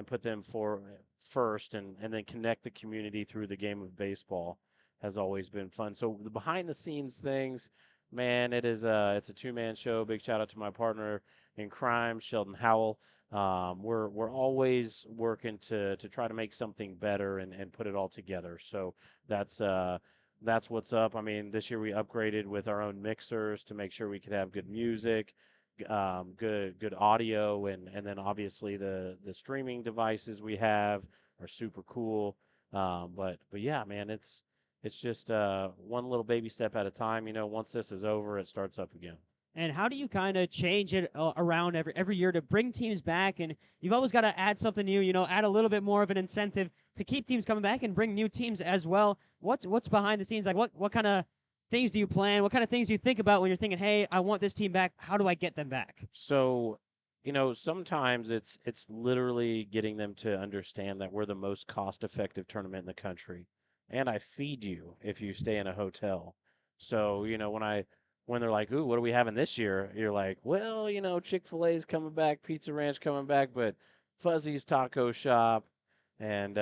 put them for first and then connect the community through the game of baseball has always been fun. So the behind the scenes things, man, it's a two-man show. Big shout out to my partner in crime, Sheldon Howell. We're always working to try to make something better and put it all together. So that's that's what's up. I mean, this year we upgraded with our own mixers to make sure we could have good music, good audio, and then obviously the streaming devices we have are super cool. But yeah, man, it's just one little baby step at a time. You know, once this is over, it starts up again. And how do you kind of change it around every year to bring teams back? And you've always got to add something new, add a little bit more of an incentive to keep teams coming back and bring new teams as well. What's behind the scenes? Like what kind of things do you plan? What kind of things do you think about when you're thinking, hey, I want this team back. How do I get them back? So, sometimes it's literally getting them to understand that we're the most cost-effective tournament in the country, and I feed you if you stay in a hotel. So, when they're like, "Ooh, what are we having this year?" You're like, "Well, Chick-fil-A's coming back, Pizza Ranch coming back, but Fuzzy's Taco Shop and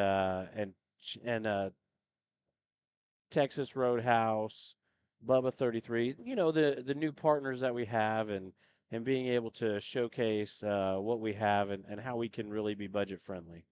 Texas Roadhouse, Bubba 33, the new partners that we have and being able to showcase what we have and how we can really be budget friendly.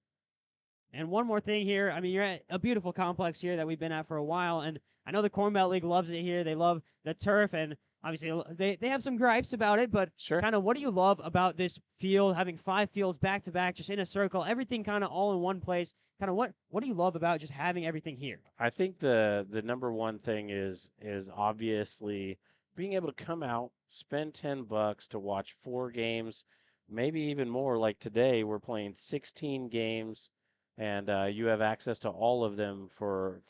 And one more thing here. I mean, you're at a beautiful complex here that we've been at for a while, and I know the Corn Belt League loves it here. They love the turf, and obviously they have some gripes about it, but Sure. kind of what do you love about this field, having 5 fields back to back, just in a circle, everything kind of all in one place? Kind of what do you love about just having everything here? I think the number one thing is obviously being able to come out, spend $10 to watch 4 games, maybe even more. Like today, we're playing 16 games, and you have access to all of them for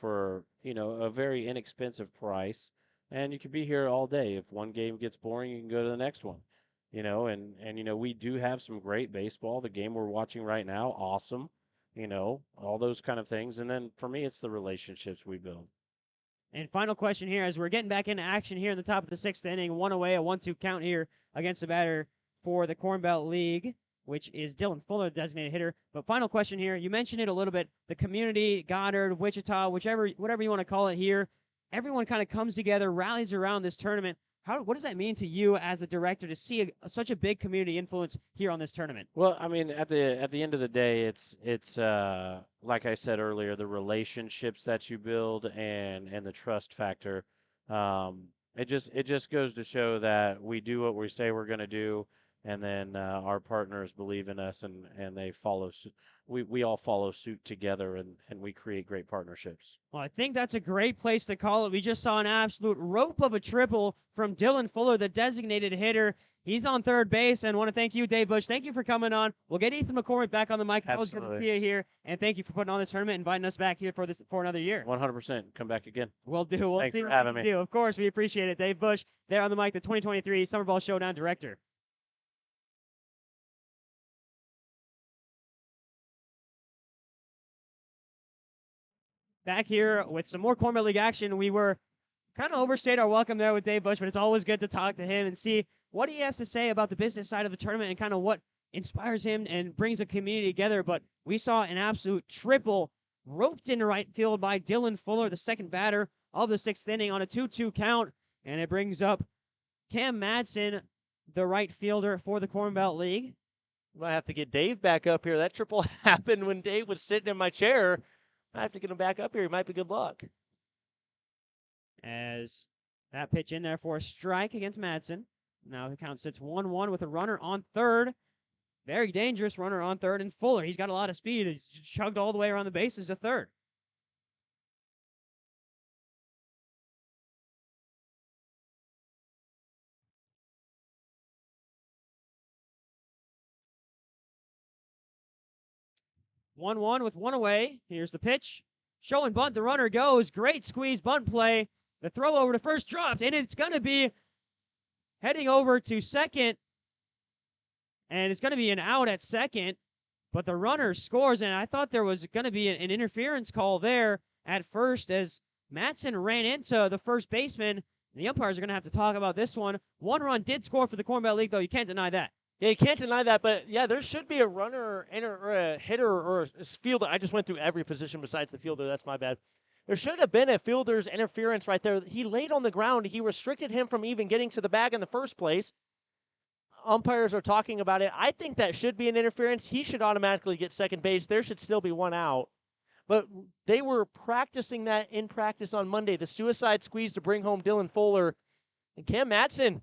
a very inexpensive price, and you can be here all day. If one game gets boring, you can go to the next one. And we do have some great baseball. The game we're watching right now, awesome. All those kind of things. And then for me, it's the relationships we build. And final question here, as we're getting back into action here in the top of the 6th inning, one away, a 1-2 count here against the batter for the Corn Belt League, which is Dylan Fuller, designated hitter. But final question here, you mentioned it a little bit, the community, Goddard, Wichita, whatever you want to call it here, everyone kind of comes together, rallies around this tournament. What does that mean to you as a director to see such a big community influence here on this tournament? Well, I mean, at the end of the day, it's like I said earlier, the relationships that you build and the trust factor. It just goes to show that we do what we say we're going to do, and then our partners believe in us and they follow suit. We all follow suit together and we create great partnerships. Well, I think that's a great place to call it. We just saw an absolute rope of a triple from Dylan Fuller, the designated hitter. He's on third base, and want to thank you, Dave Bush. Thank you for coming on. We'll get Ethan McCormick back on the mic. It's always good to see you here, and thank you for putting on this tournament, inviting us back here for another year. 100%. Come back again. We'll do. We'll Thanks see for what having we me. can do. Of course, we appreciate it. Dave Bush there on the mic, the 2023 Summer Ball Showdown director. Back here with some more Corn Belt League action. We were kind of overstayed our welcome there with Dave Bush, but it's always good to talk to him and see what he has to say about the business side of the tournament and kind of what inspires him and brings a community together. But we saw an absolute triple roped into right field by Dylan Fuller, the second batter of the sixth inning on a 2-2 count, and it brings up Cam Madsen, the right fielder for the Corn Belt League. Might have to get Dave back up here. That triple happened when Dave was sitting in my chair. I have to get him back up here. He might be good luck. As that pitch in there for a strike against Madsen. Now the count sits 1-1 with a runner on third. Very dangerous runner on third. And Fuller, he's got a lot of speed. He's chugged all the way around the bases to third. One with one away. Here's the pitch. Show and bunt. The runner goes. Great squeeze bunt play. The throw over to first dropped, and it's going to be heading over to second. And it's going to be an out at second, but the runner scores, and I thought there was going to be an interference call there at first as Madsen ran into the first baseman. The umpires are going to have to talk about this one. One run did score for the Corn Belt League, though. You can't deny that. Yeah, you can't deny that, but yeah, there should be a runner or a hitter or a fielder. I just went through every position besides the fielder. That's my bad. There should have been a fielder's interference right there. He laid on the ground. He restricted him from even getting to the bag in the first place. Umpires are talking about it. I think that should be an interference. He should automatically get second base. There should still be one out. But they were practicing that in practice on Monday. The suicide squeeze to bring home Dylan Fuller. And Cam Madsen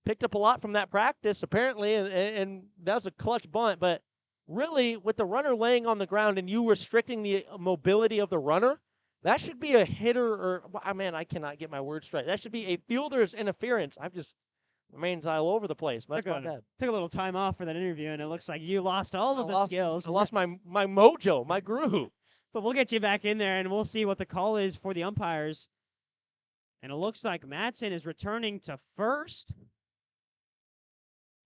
picked up a lot from that practice, apparently, and that was a clutch bunt. But really, with the runner laying on the ground and you restricting the mobility of the runner, that should be a hitter or, I cannot get my words straight. That should be a fielder's interference. I've just remains all over the place. But that's not bad. Took a little time off for that interview, and it looks like you lost all of the skills. I lost my mojo, my groove. But we'll get you back in there, and we'll see what the call is for the umpires. And it looks like Madsen is returning to first.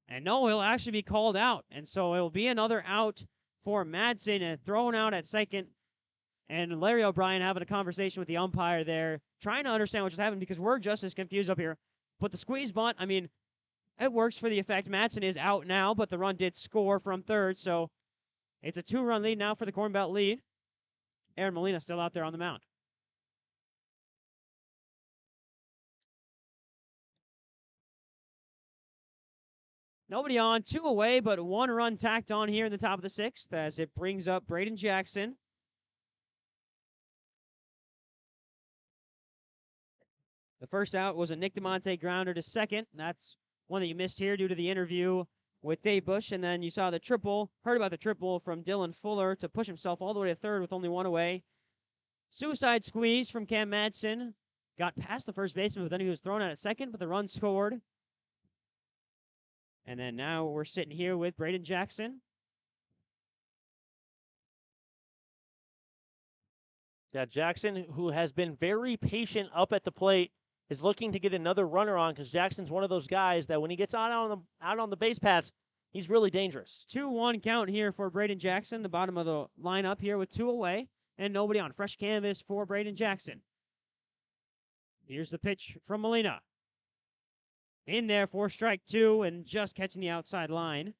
And no, he'll actually be called out. And so it'll be another out for Madsen and thrown out at second. And Larry O'Brien having a conversation with the umpire there, trying to understand what's happening because we're just as confused up here. But the squeeze bunt, I mean, it works for the effect. Madsen is out now, but the run did score from third. So it's a 2-run lead now for the Corn Belt lead. Aaron Molina still out there on the mound. Nobody on, 2 away, but 1 run tacked on here in the top of the 6th as it brings up Braden Jackson. The first out was a Nick DeMonte grounder to second. That's one that you missed here due to the interview with Dave Bush. And then you saw the triple, heard about the triple from Dylan Fuller to push himself all the way to third with only 1 away. Suicide squeeze from Cam Madsen. Got past the first baseman, but then he was thrown out at second, but the run scored. And then now we're sitting here with Braden Jackson. Yeah, Jackson, who has been very patient up at the plate, is looking to get another runner on because Jackson's one of those guys that when he gets out on the base paths, he's really dangerous. 2-1 count here for Braden Jackson, the bottom of the lineup here with 2 away and nobody on. Fresh canvas for Braden Jackson. Here's the pitch from Molina. In there for strike 2 and just catching the outside line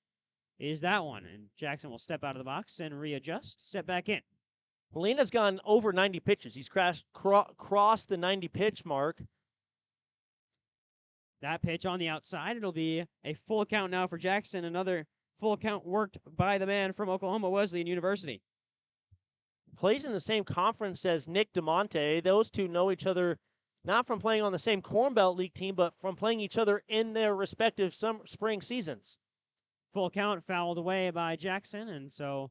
is that one. And Jackson will step out of the box and readjust, step back in. Molina's gone over 90 pitches. He's crossed the 90 pitch mark. That pitch on the outside. It'll be a full count now for Jackson. Another full count worked by the man from Oklahoma Wesleyan University. Plays in the same conference as Nick DeMonte. Those two know each other not from playing on the same Corn Belt League team, but from playing each other in their respective spring seasons. Full count fouled away by Jackson, and so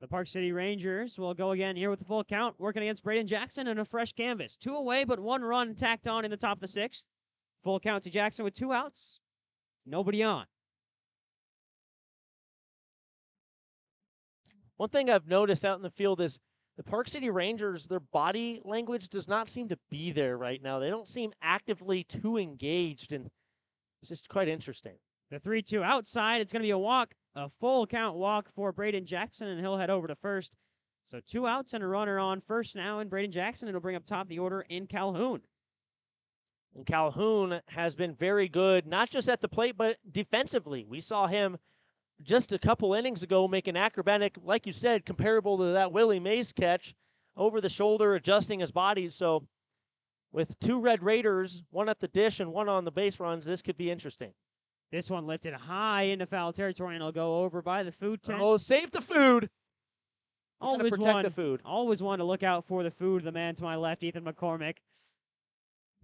the Park City Rangers will go again here with the full count, working against Braden Jackson and a fresh canvas. 2 away, but 1 run tacked on in the top of the 6th. Full count to Jackson with 2 outs. nobody on. One thing I've noticed out in the field is the Park City Rangers, their body language does not seem to be there right now. They don't seem actively too engaged, and it's just quite interesting. The 3-2 outside. It's going to be a walk, a full count walk for Braden Jackson, and he'll head over to first. So 2 outs and a runner on first now, and Braden Jackson, it'll bring up top the order in Calhoun. And Calhoun has been very good, not just at the plate, but defensively. We saw him just a couple innings ago make an acrobatic, like you said, comparable to that Willie Mays catch, over the shoulder, adjusting his body. So with 2 Red Raiders, 1 at the dish and 1 on the base runs, this could be interesting. This one lifted high into foul territory, and it'll go over by the food tent. Oh, save the food. Always protect the food. Always one to look out for the food. The man to my left, Ethan McCormick.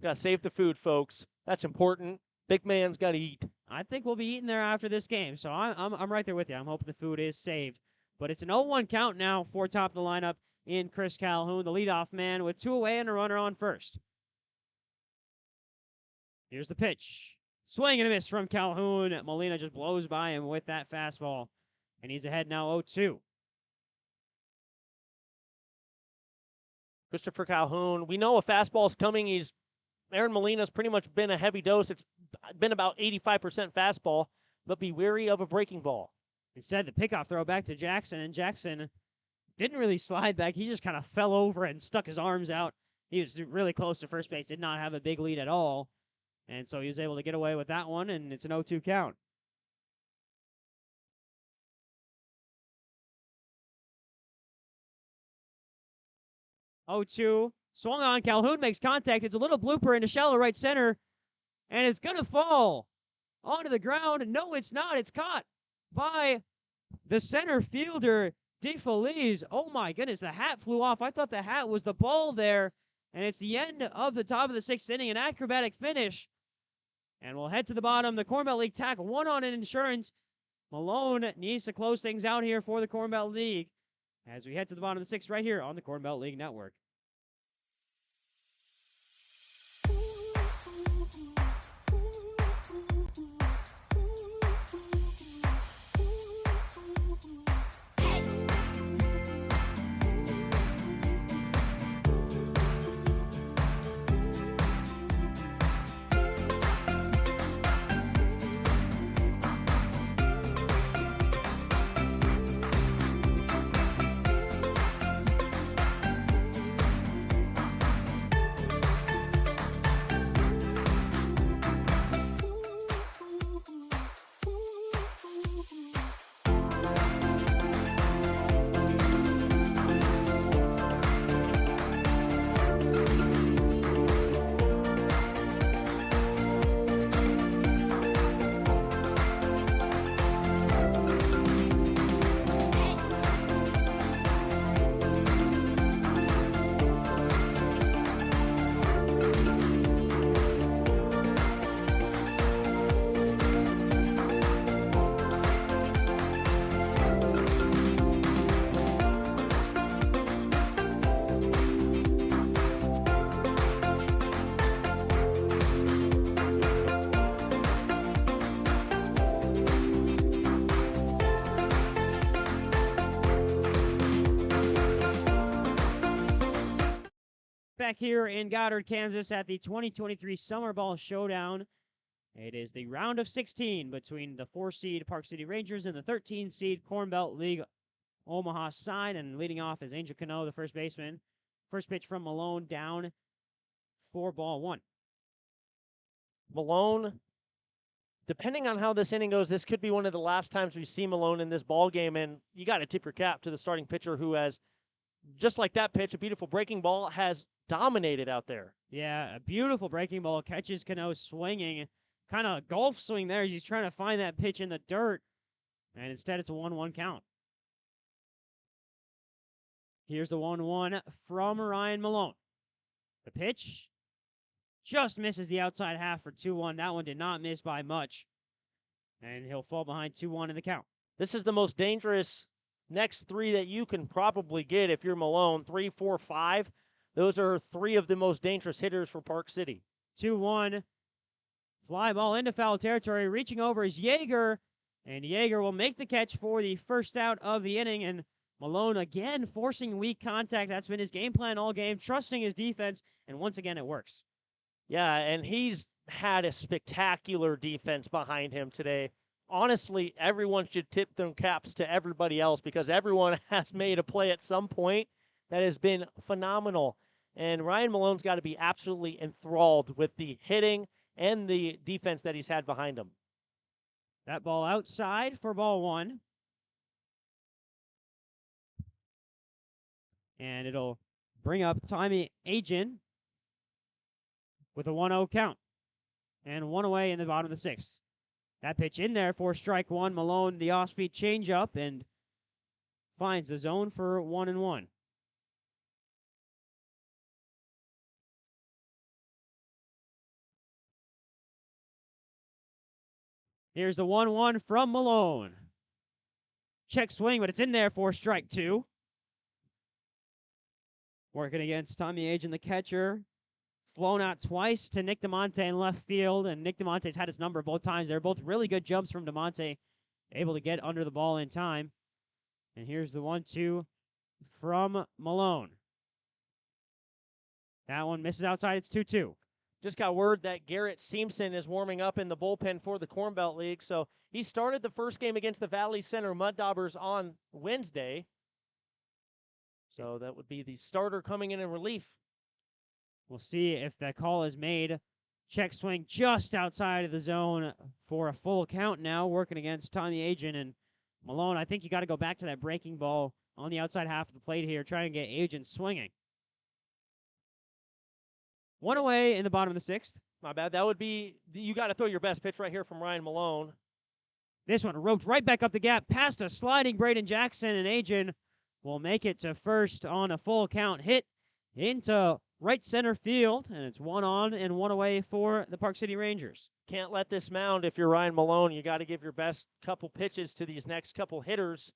Got to save the food, folks. That's important. Big man's got to eat. I think we'll be eating there after this game, so I'm right there with you. I'm hoping the food is saved. But it's an 0-1 count now for top of the lineup in Chris Calhoun, the leadoff man, with 2 away and a runner on first. Here's the pitch. Swing and a miss from Calhoun. Molina just blows by him with that fastball, and he's ahead now 0-2. Christopher Calhoun, we know a fastball is coming. Aaron Molina's pretty much been a heavy dose. It's been about 85% fastball, but be wary of a breaking ball. Instead, the pickoff throw back to Jackson, and Jackson didn't really slide back. He just kind of fell over and stuck his arms out. He was really close to first base, did not have a big lead at all, and so he was able to get away with that one, and it's an 0-2 count. Oh-2. Swung on. Calhoun makes contact. It's a little blooper into shallow right center. And it's going to fall onto the ground. No, it's not. It's caught by the center fielder, DeFelice. Oh, my goodness. The hat flew off. I thought the hat was the ball there. And it's the end of the top of the 6th inning. An acrobatic finish. And we'll head to the bottom. The Corn Belt League tack 1 on in insurance. Malone needs to close things out here for the Corn Belt League as we head to the bottom of the 6th right here on the Corn Belt League Network. Back here in Goddard, Kansas at the 2023 Summer Ball Showdown. It is the round of 16 between the 4-seed Park City Rangers and the 13-seed Corn Belt League Omaha side. And leading off is Angel Cano, the first baseman. First pitch from Malone, down 4-1. Malone, depending on how this inning goes, this could be one of the last times we see Malone in this ball game. And you got to tip your cap to the starting pitcher who has, just like that pitch, a beautiful breaking ball, has dominated out there. Yeah, a beautiful breaking ball. Catches Cano swinging. Kind of golf swing there. He's trying to find that pitch in the dirt. And instead, it's a 1-1 count. Here's the 1-1 from Ryan Malone. The pitch just misses the outside half for 2-1. That one did not miss by much. And he'll fall behind 2-1 in the count. This is the most dangerous next 3 that you can probably get if you're Malone. 3, 4, 5. Those are 3 of the most dangerous hitters for Park City. 2-1 Fly ball into foul territory. Reaching over is Yeager, and Yeager will make the catch for the first out of the inning. And Malone again forcing weak contact. That's been his game plan all game, trusting his defense, and once again it works. Yeah, and he's had a spectacular defense behind him today. Honestly, everyone should tip their caps to everybody else because everyone has made a play at some point that has been phenomenal. And Ryan Malone's got to be absolutely enthralled with the hitting and the defense that he's had behind him. That ball outside for ball one. And it'll bring up Tommy Agin with a 1-0 count. And one away in the bottom of the sixth. That pitch in there for strike one. Malone, the off-speed changeup, and finds the zone for 1-1. Here's the 1-1 from Malone. Check swing, but it's in there for strike two. Working against Tommy Agin, the catcher. Flown out twice to Nick DeMonte in left field, and Nick DeMonte's had his number both times. They're both really good jumps from DeMonte, able to get under the ball in time. And here's the 1-2 from Malone. That one misses outside. It's 2-2. Just got word that Garrett Simpson is warming up in the bullpen for the Corn Belt League. So he started the first game against the Valley Center Mud Daubers on Wednesday. So that would be the starter coming in relief. We'll see if that call is made. Check swing just outside of the zone for a full count now, working against Tommy Agin. And Malone, I think you got to go back to that breaking ball on the outside half of the plate here, trying to get Agin swinging. One away in the bottom of the sixth. My bad. That would be, you got to throw your best pitch right here from Ryan Malone. This one roped right back up the gap, past a sliding Braden Jackson, and Agin will make it to first on a full count hit into right center field, and it's 1 on and 1 away for the Park City Rangers. Can't let this mound if you're Ryan Malone. You got to give your best couple pitches to these next couple hitters.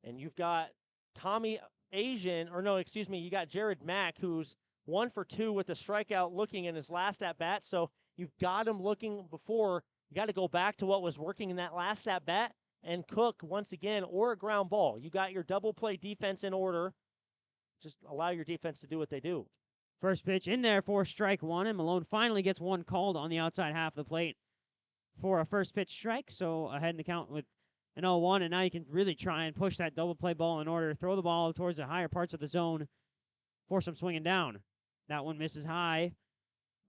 And you've got Tommy Agin, you got Jared Mack, who's 1 for 2 with a strikeout looking in his last at-bat. So you've got him looking before. You got to go back to what was working in that last at-bat and cook once again, or a ground ball. You got your double play defense in order. Just allow your defense to do what they do. First pitch in there for strike one, and Malone finally gets one called on the outside half of the plate for a first pitch strike. So ahead in the count with an 0-1, and now you can really try and push that double play ball in order. Throw the ball towards the higher parts of the zone, force them swinging down. That one misses high,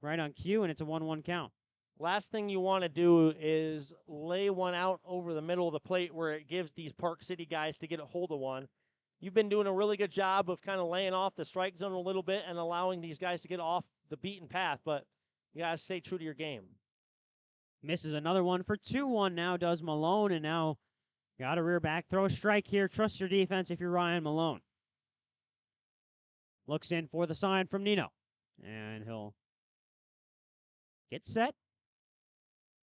right on cue, and it's a 1-1 count. Last thing you want to do is lay one out over the middle of the plate where it gives these Park City guys to get a hold of one. You've been doing a really good job of kind of laying off the strike zone a little bit and allowing these guys to get off the beaten path, but you got to stay true to your game. Misses another one for 2-1 now does Malone, and now got to rear back. Throw a strike here. Trust your defense if you're Ryan Malone. Looks in for the sign from Nino, and he'll get set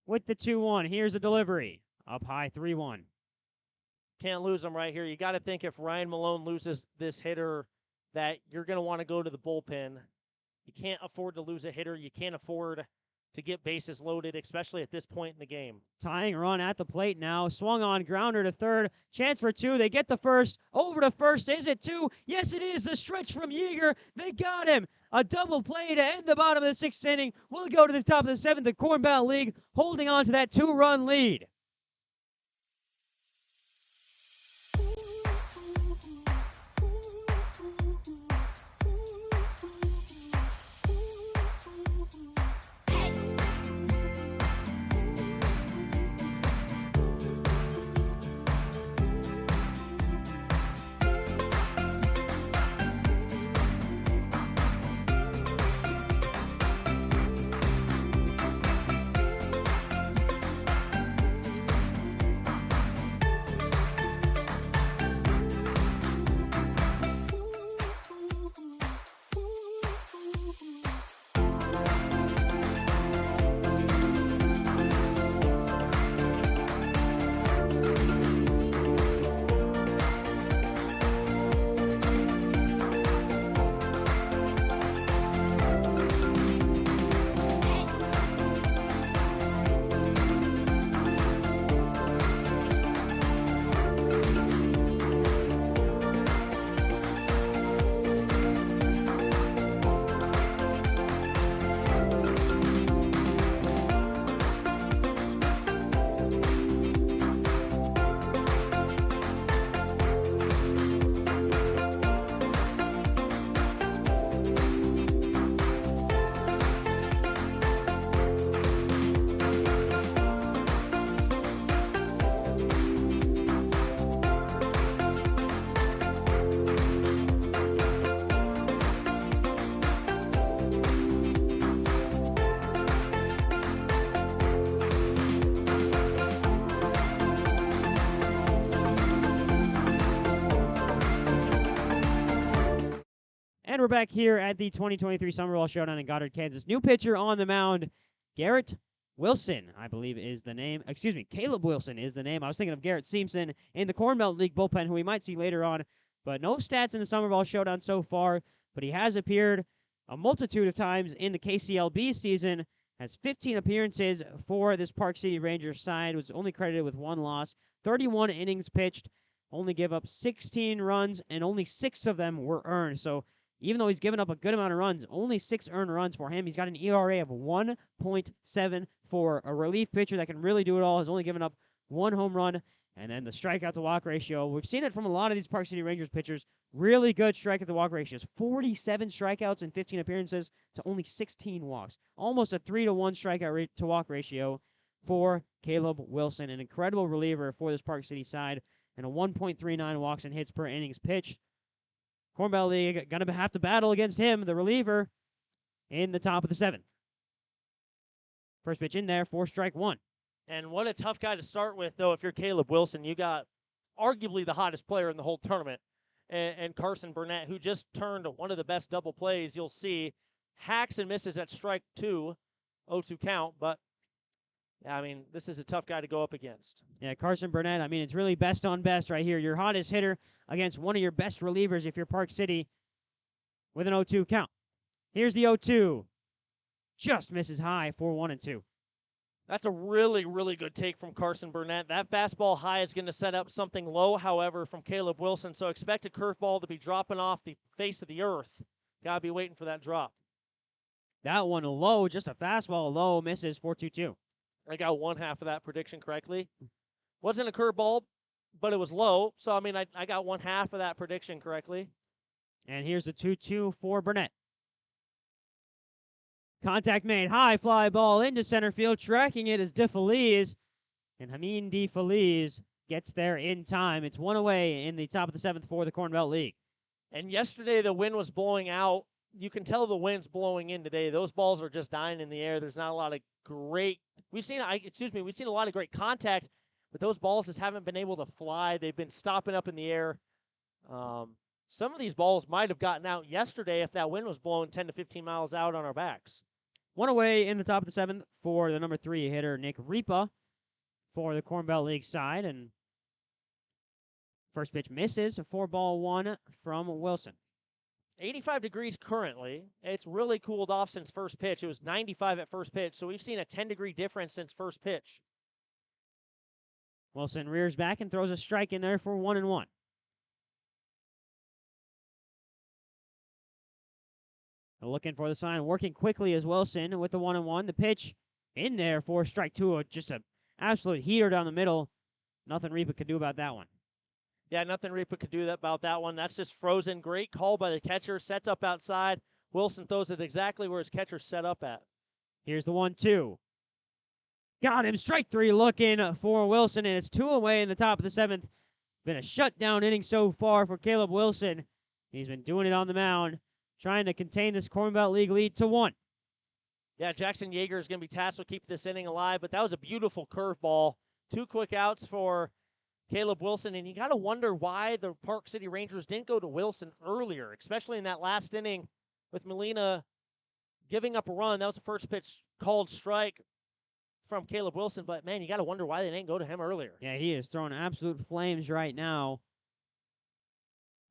with the 2-1. Here's a delivery. Up high 3-1. Can't lose them right here. You got to think if Ryan Malone loses this hitter that you're going to want to go to the bullpen. You can't afford to lose a hitter. You can't afford to get bases loaded, especially at this point in the game. Tying run at the plate now. Swung on, grounder to third. Chance for two. They get the first. Over to first. Is it two? Yes, it is. The stretch from Yeager. They got him. A double play to end the bottom of the sixth inning. We'll go to the top of the seventh. The Corn Belt League holding on to that 2-run lead. And we're back here at the 2023 Summer Ball Showdown in Goddard, Kansas. New pitcher on the mound, Garrett Wilson, I believe is the name. Excuse me, Caleb Wilson is the name. I was thinking of Garrett Simpson in the Corn Belt League bullpen, who we might see later on. But no stats in the Summer Ball Showdown so far. But he has appeared a multitude of times in the KCLB season. Has 15 appearances for this Park City Rangers side. Was only credited with 1 loss. 31 innings pitched. Only give up 16 runs, and only 6 of them were earned. So even though he's given up a good amount of runs, only 6 earned runs for him. He's got an ERA of 1.7 for a relief pitcher that can really do it all. Has only given up 1 home run, and then the strikeout to walk ratio. We've seen it from a lot of these Park City Rangers pitchers. Really good strikeout to walk ratios. 47 strikeouts in 15 appearances to only 16 walks. Almost a 3-to-1 strikeout to walk ratio for Caleb Wilson. An incredible reliever for this Park City side, and a 1.39 walks and hits per innings pitched. Corn Belt League going to have to battle against him, the reliever, in the top of the 7th. First pitch in there for strike 1. And what a tough guy to start with, though, if you're Caleb Wilson. You got arguably the hottest player in the whole tournament, and Carson Burnett, who just turned one of the best double plays you'll see. Hacks and misses at strike 2, 0-2 count, but I mean, this is a tough guy to go up against. Yeah, Carson Burnett, I mean, it's really best on best right here. Your hottest hitter against one of your best relievers if you're Park City with an 0-2 count. Here's the 0-2. Just misses high for 1-2. That's a really, really good take from Carson Burnett. That fastball high is going to set up something low, however, from Caleb Wilson. So expect a curveball to be dropping off the face of the earth. Got to be waiting for that drop. That one low, just a fastball low, misses for 2-2. I got 1/2 of that prediction correctly. Wasn't a curveball, but it was low. So, I mean, I got 1/2 of that prediction correctly. And here's the 2-2 for Burnett. Contact made. High fly ball into center field. Tracking it is DeFeliz. And Hameen DeFeliz gets there in time. It's 1 away in the top of the 7th for the Corn Belt League. And yesterday the wind was blowing out. You can tell the wind's blowing in today. Those balls are just dying in the air. There's not a lot of great we've seen a lot of great contact, but those balls just haven't been able to fly. They've been stopping up in the air. Some of these balls might have gotten out yesterday if that wind was blowing 10 to 15 miles out on our backs. 1 away in the top of the 7th for the number 3 hitter, Nick Ripa, for the Corn Belt League side. And first pitch misses, a 4-1 from Wilson. 85 degrees currently. It's really cooled off since first pitch. It was 95 at first pitch, so we've seen a 10-degree difference since first pitch. Wilson rears back and throws a strike in there for 1-1. Looking for the sign, working quickly as Wilson with the 1-1. The pitch in there for strike 2, just an absolute heater down the middle. Nothing Ripa could do about that one. Yeah, nothing Ripa could do about that one. That's just frozen. Great call by the catcher. Sets up outside. Wilson throws it exactly where his catcher set up at. Here's the 1-2. Got him. Strike 3 looking for Wilson, and it's 2 away in the top of the 7th. Been a shutdown inning so far for Caleb Wilson. He's been doing it on the mound, trying to contain this Corn Belt League lead to 1. Yeah, Jackson Yeager is going to be tasked with keeping this inning alive, but that was a beautiful curveball. 2 quick outs for Caleb Wilson, and you got to wonder why the Park City Rangers didn't go to Wilson earlier, especially in that last inning with Molina giving up a run. That was the first pitch called strike from Caleb Wilson, but, man, you got to wonder why they didn't go to him earlier. Yeah, he is throwing absolute flames right now.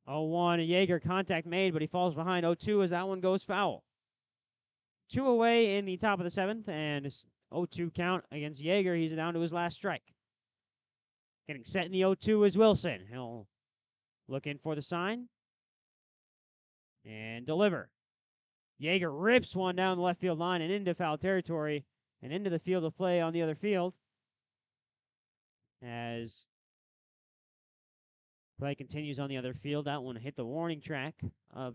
0-1, Yeager, contact made, but he falls behind. 0-2 as that one goes foul. 2 away in the top of the 7th, and 0-2 count against Yeager. He's down to his last strike. Getting set in the 0-2 is Wilson. He'll look in for the sign and deliver. Yeager rips one down the left field line and into foul territory and into the field of play on the other field as play continues on the other field. That one hit the warning track of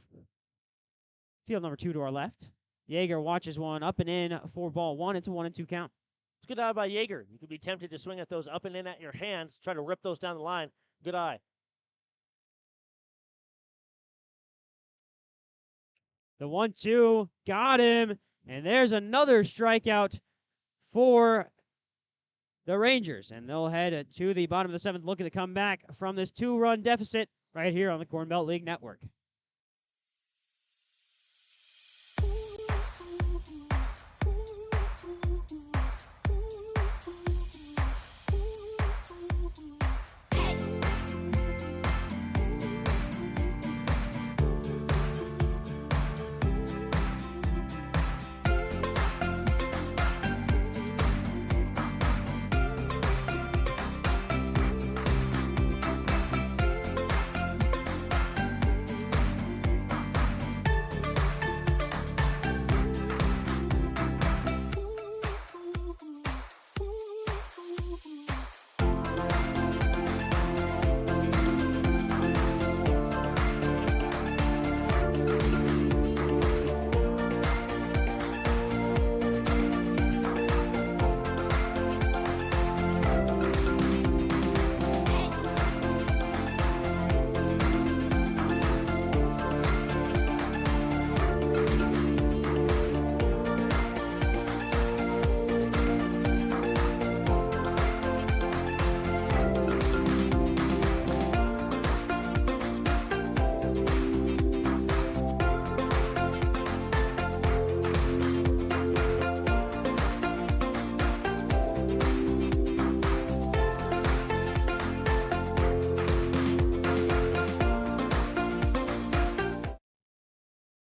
field number 2 to our left. Yeager watches one up and in for ball 1. It's a 1-2 count. It's a good eye by Yeager. You could be tempted to swing at those up and in at your hands, try to rip those down the line. Good eye. The 1-2 got him, and there's another strikeout for the Rangers, and they'll head to the bottom of the 7th, looking to come back from this 2-run deficit right here on the Corn Belt League Network.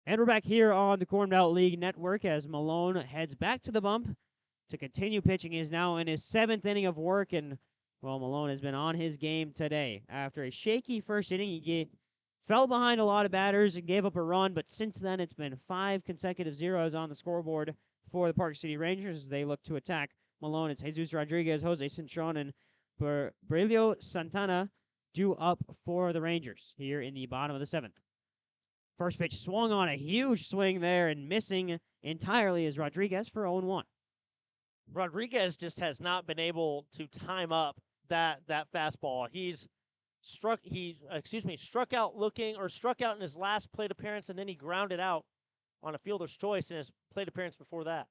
And we're back here on the Corn Belt League Network as Malone heads back to the bump to continue pitching. He is now in his 7th inning of work, and, well, Malone has been on his game today. After a shaky first inning, he fell behind a lot of batters and gave up a run, but since then it's been 5 consecutive zeros on the scoreboard for the Park City Rangers as they look to attack Malone. It's Jesus Rodriguez, Jose Cintron, and Brilio Santana due up for the Rangers here in the bottom of the 7th. First pitch swung on, a huge swing there, and missing entirely is Rodriguez for 0-1. Rodriguez just has not been able to time up that fastball. He's struck out in his last plate appearance, and then he grounded out on a fielder's choice in his plate appearance before that.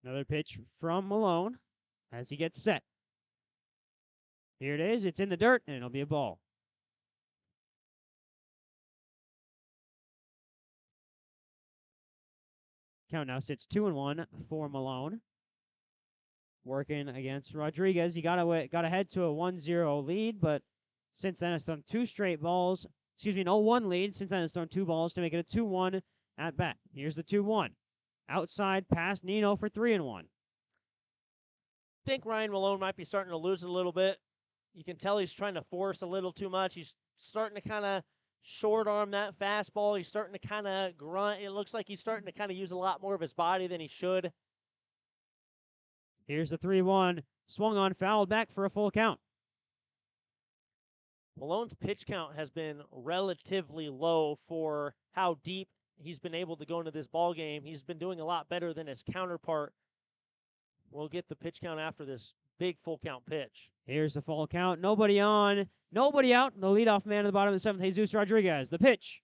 Another pitch from Malone as he gets set. Here it is. It's in the dirt, and it'll be a ball. Count now sits 2-1 for Malone. Working against Rodriguez. He got ahead to a 1-0 lead, but since then has thrown 2 straight balls. An 0-1 lead. Since then has thrown 2 balls to make it a 2-1 at bat. Here's the 2-1. Outside past Nino for 3-1. I think Ryan Malone might be starting to lose it a little bit. You can tell he's trying to force a little too much. He's starting to kind of short arm that fastball. He's starting to kind of grunt. It looks like he's starting to kind of use a lot more of his body than he should. Here's the 3-1. Swung on, fouled back for a full count. Malone's pitch count has been relatively low for how deep he's been able to go into this ball game. He's been doing a lot better than his counterpart. We'll get the pitch count after this big full count pitch. Here's the full count. Nobody on, nobody out. The leadoff man at the bottom of the 7th, Jesus Rodriguez. The pitch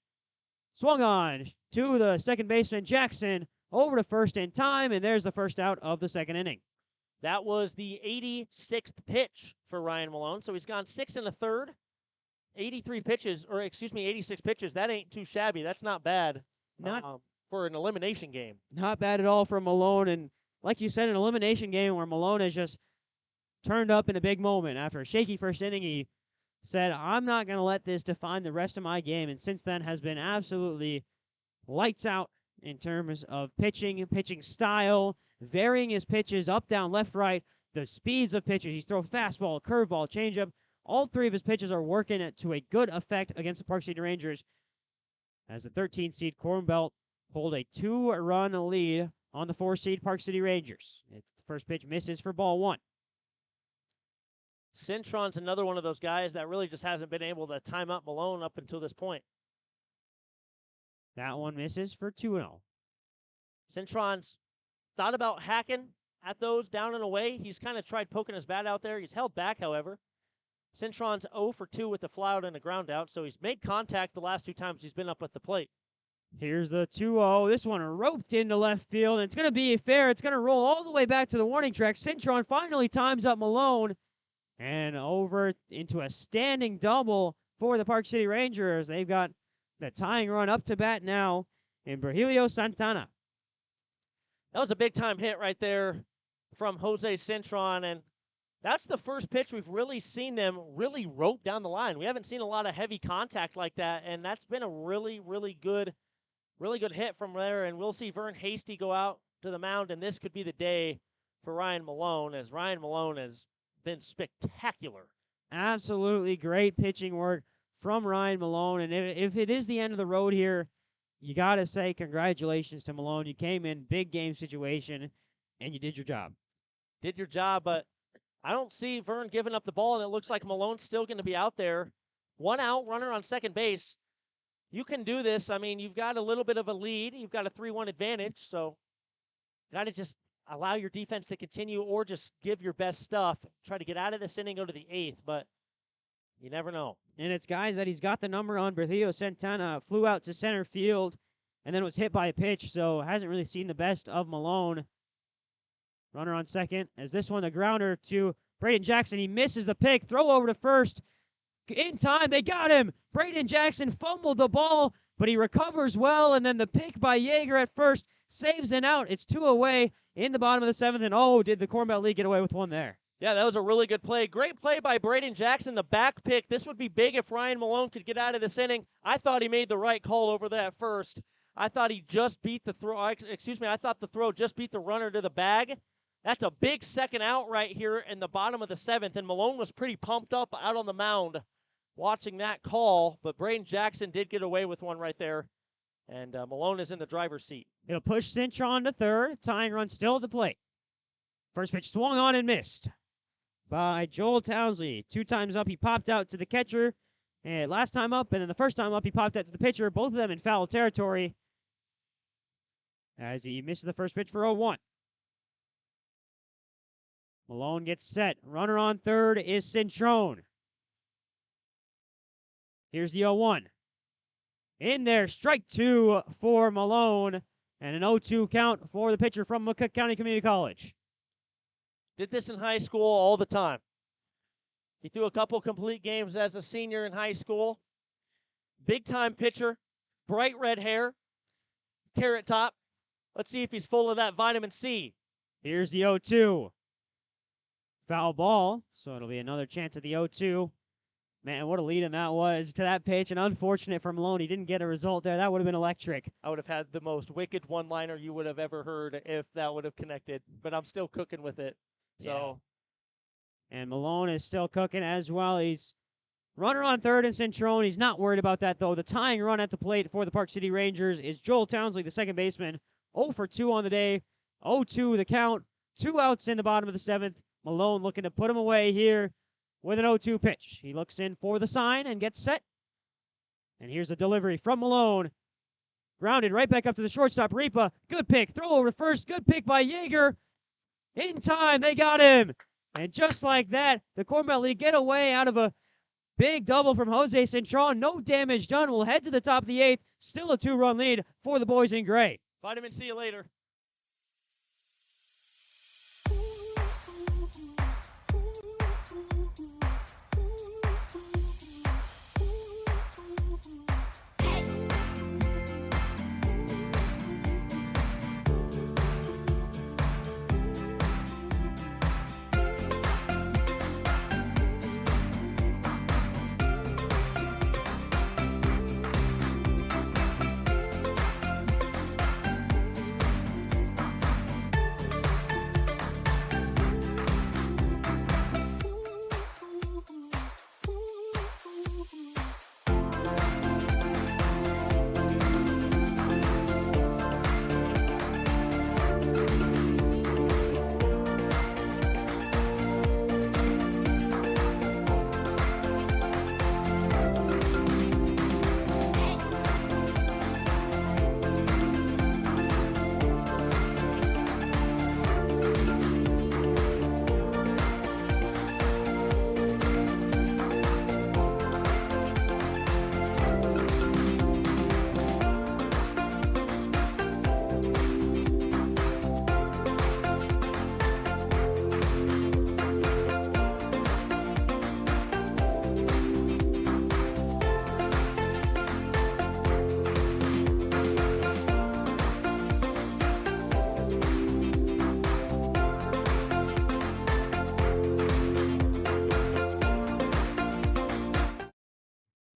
swung on to the second baseman, Jackson, over to first in time, and there's the first out of the 2nd inning. That was the 86th pitch for Ryan Malone, so he's gone 6 1/3. 86 pitches. That ain't too shabby. That's not bad. Not for an elimination game. Not bad at all for Malone, and like you said, an elimination game where Malone has just turned up in a big moment. After a shaky first inning, he said, I'm not going to let this define the rest of my game, and since then has been absolutely lights out in terms of pitching style, varying his pitches up, down, left, right, the speeds of pitches. He's throwing fastball, curveball, changeup. All 3 of his pitches are working to a good effect against the Park City Rangers as the 13th seed Corn Belt hold a 2-run lead on the 4 seed Park City Rangers. The first pitch misses for ball 1. Cintron's another one of those guys that really just hasn't been able to time up Malone up until this point. That one misses for 2-0. Cintron's thought about hacking at those down and away. He's kind of tried poking his bat out there. He's held back, however. Cintron's 0 for 2 with the fly out and a ground out, so he's made contact the last 2 times he's been up at the plate. Here's the 2-0. This one roped into left field, and it's going to be fair. It's going to roll all the way back to the warning track. Cintron finally times up Malone, and over into a standing double for the Park City Rangers. They've got the tying run up to bat now in Virgilio Santana. That was a big-time hit right there from Jose Cintron, and that's the first pitch we've really seen them really rope down the line. We haven't seen a lot of heavy contact like that, and that's been a really, really good hit from there, and we'll see Vern Hasty go out to the mound, and this could be the day for Ryan Malone, as Ryan Malone has been spectacular. Absolutely great pitching work from Ryan Malone, and if it is the end of the road here, you got to say congratulations to Malone. You came in, big game situation, and you did your job. Did your job, but I don't see Vern giving up the ball, and it looks like Malone's still going to be out there. 1 out, runner on second base. You can do this. I mean, you've got a little bit of a lead. You've got a 3-1 advantage, so got to just allow your defense to continue or just give your best stuff. Try to get out of this inning, go to the 8th, but you never know. And it's guys that he's got the number on. Virgilio Santana flew out to center field and then was hit by a pitch, so hasn't really seen the best of Malone. Runner on second. As this one, the grounder to Braden Jackson. He misses the pick. Throw over to first. In time, they got him. Braden Jackson fumbled the ball, but he recovers well, and then the pick by Yeager at first saves an out. It's 2 away in the bottom of the 7th, and oh, did the Corn Belt League get away with one there. Yeah, that was a really good play. Great play by Braden Jackson, the back pick. This would be big if Ryan Malone could get out of this inning. I thought he made the right call over that first. I thought he just beat the throw. I thought the throw just beat the runner to the bag. That's a big second out right here in the bottom of the seventh, and Malone was pretty pumped up out on the mound watching that call, but Braden Jackson did get away with one right there, and Malone is in the driver's seat. It'll push Cintron to third. Tying run still at the plate. First pitch swung on and missed by Joel Townsley. 2 times up, he popped out to the catcher. And last time up, and then the first time up, he popped out to the pitcher. Both of them in foul territory as he misses the first pitch for 0-1. Malone gets set. Runner on third is Cintron. Here's the 0-1. In there, strike 2 for Malone, and an 0-2 count for the pitcher from McCook County Community College. Did this in high school all the time. He threw a couple complete games as a senior in high school. Big-time pitcher, bright red hair, carrot top. Let's see if he's full of that vitamin C. Here's the 0-2. Foul ball, so it'll be another chance at the 0-2. Man, what a lead-in that was to that pitch, and unfortunate for Malone. He didn't get a result there. That would have been electric. I would have had the most wicked one-liner you would have ever heard if that would have connected, but I'm still cooking with it. So, yeah. And Malone is still cooking as well. He's runner on third and Cintron. He's not worried about that, though. The tying run at the plate for the Park City Rangers is Joel Townsley, the second baseman. 0 for 2 on the day. 0-2 the count. 2 outs in the bottom of the seventh. Malone looking to put him away here with an 0-2 pitch. He looks in for the sign and gets set. And here's a delivery from Malone. Grounded right back up to the shortstop, Ripa. Good pick. Throw over to first. Good pick by Yeager. In time, they got him. And just like that, the Corn Belt League get away out of a big double from Jose Cintron. No damage done. We'll head to the top of the 8th. Still a 2-run lead for the boys in gray. Vitamin C you later.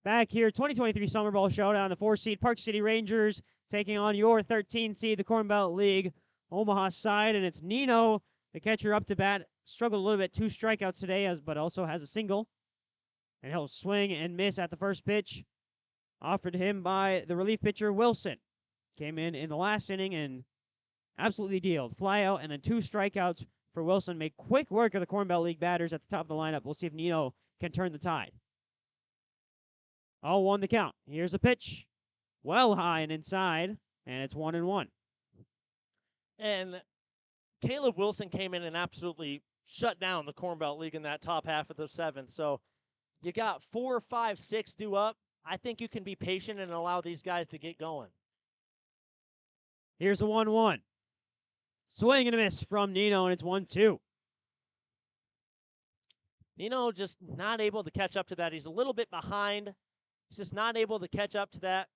Back here, 2023 Summer Ball Showdown, the 4-seed Park City Rangers taking on your 13-seed, the Corn Belt League, Omaha side, and it's Nino, the catcher, up to bat. Struggled a little bit, 2 strikeouts today, but also has a single. And he'll swing and miss at the first pitch, offered to him by the relief pitcher, Wilson. Came in the last inning and absolutely dealed. Fly out and then 2 strikeouts for Wilson. Made quick work of the Corn Belt League batters at the top of the lineup. We'll see if Nino can turn the tide. 0-1 the count. Here's a pitch. Well high and inside, and it's 1-1. And Caleb Wilson came in and absolutely shut down the Corn Belt League in that top half of the 7th. So you got 4, 5, 6 due up. I think you can be patient and allow these guys to get going. Here's a 1-1. Swing and a miss from Nino, and it's 1-2. Nino just not able to catch up to that. He's a little bit behind. He's just not able to catch up to that.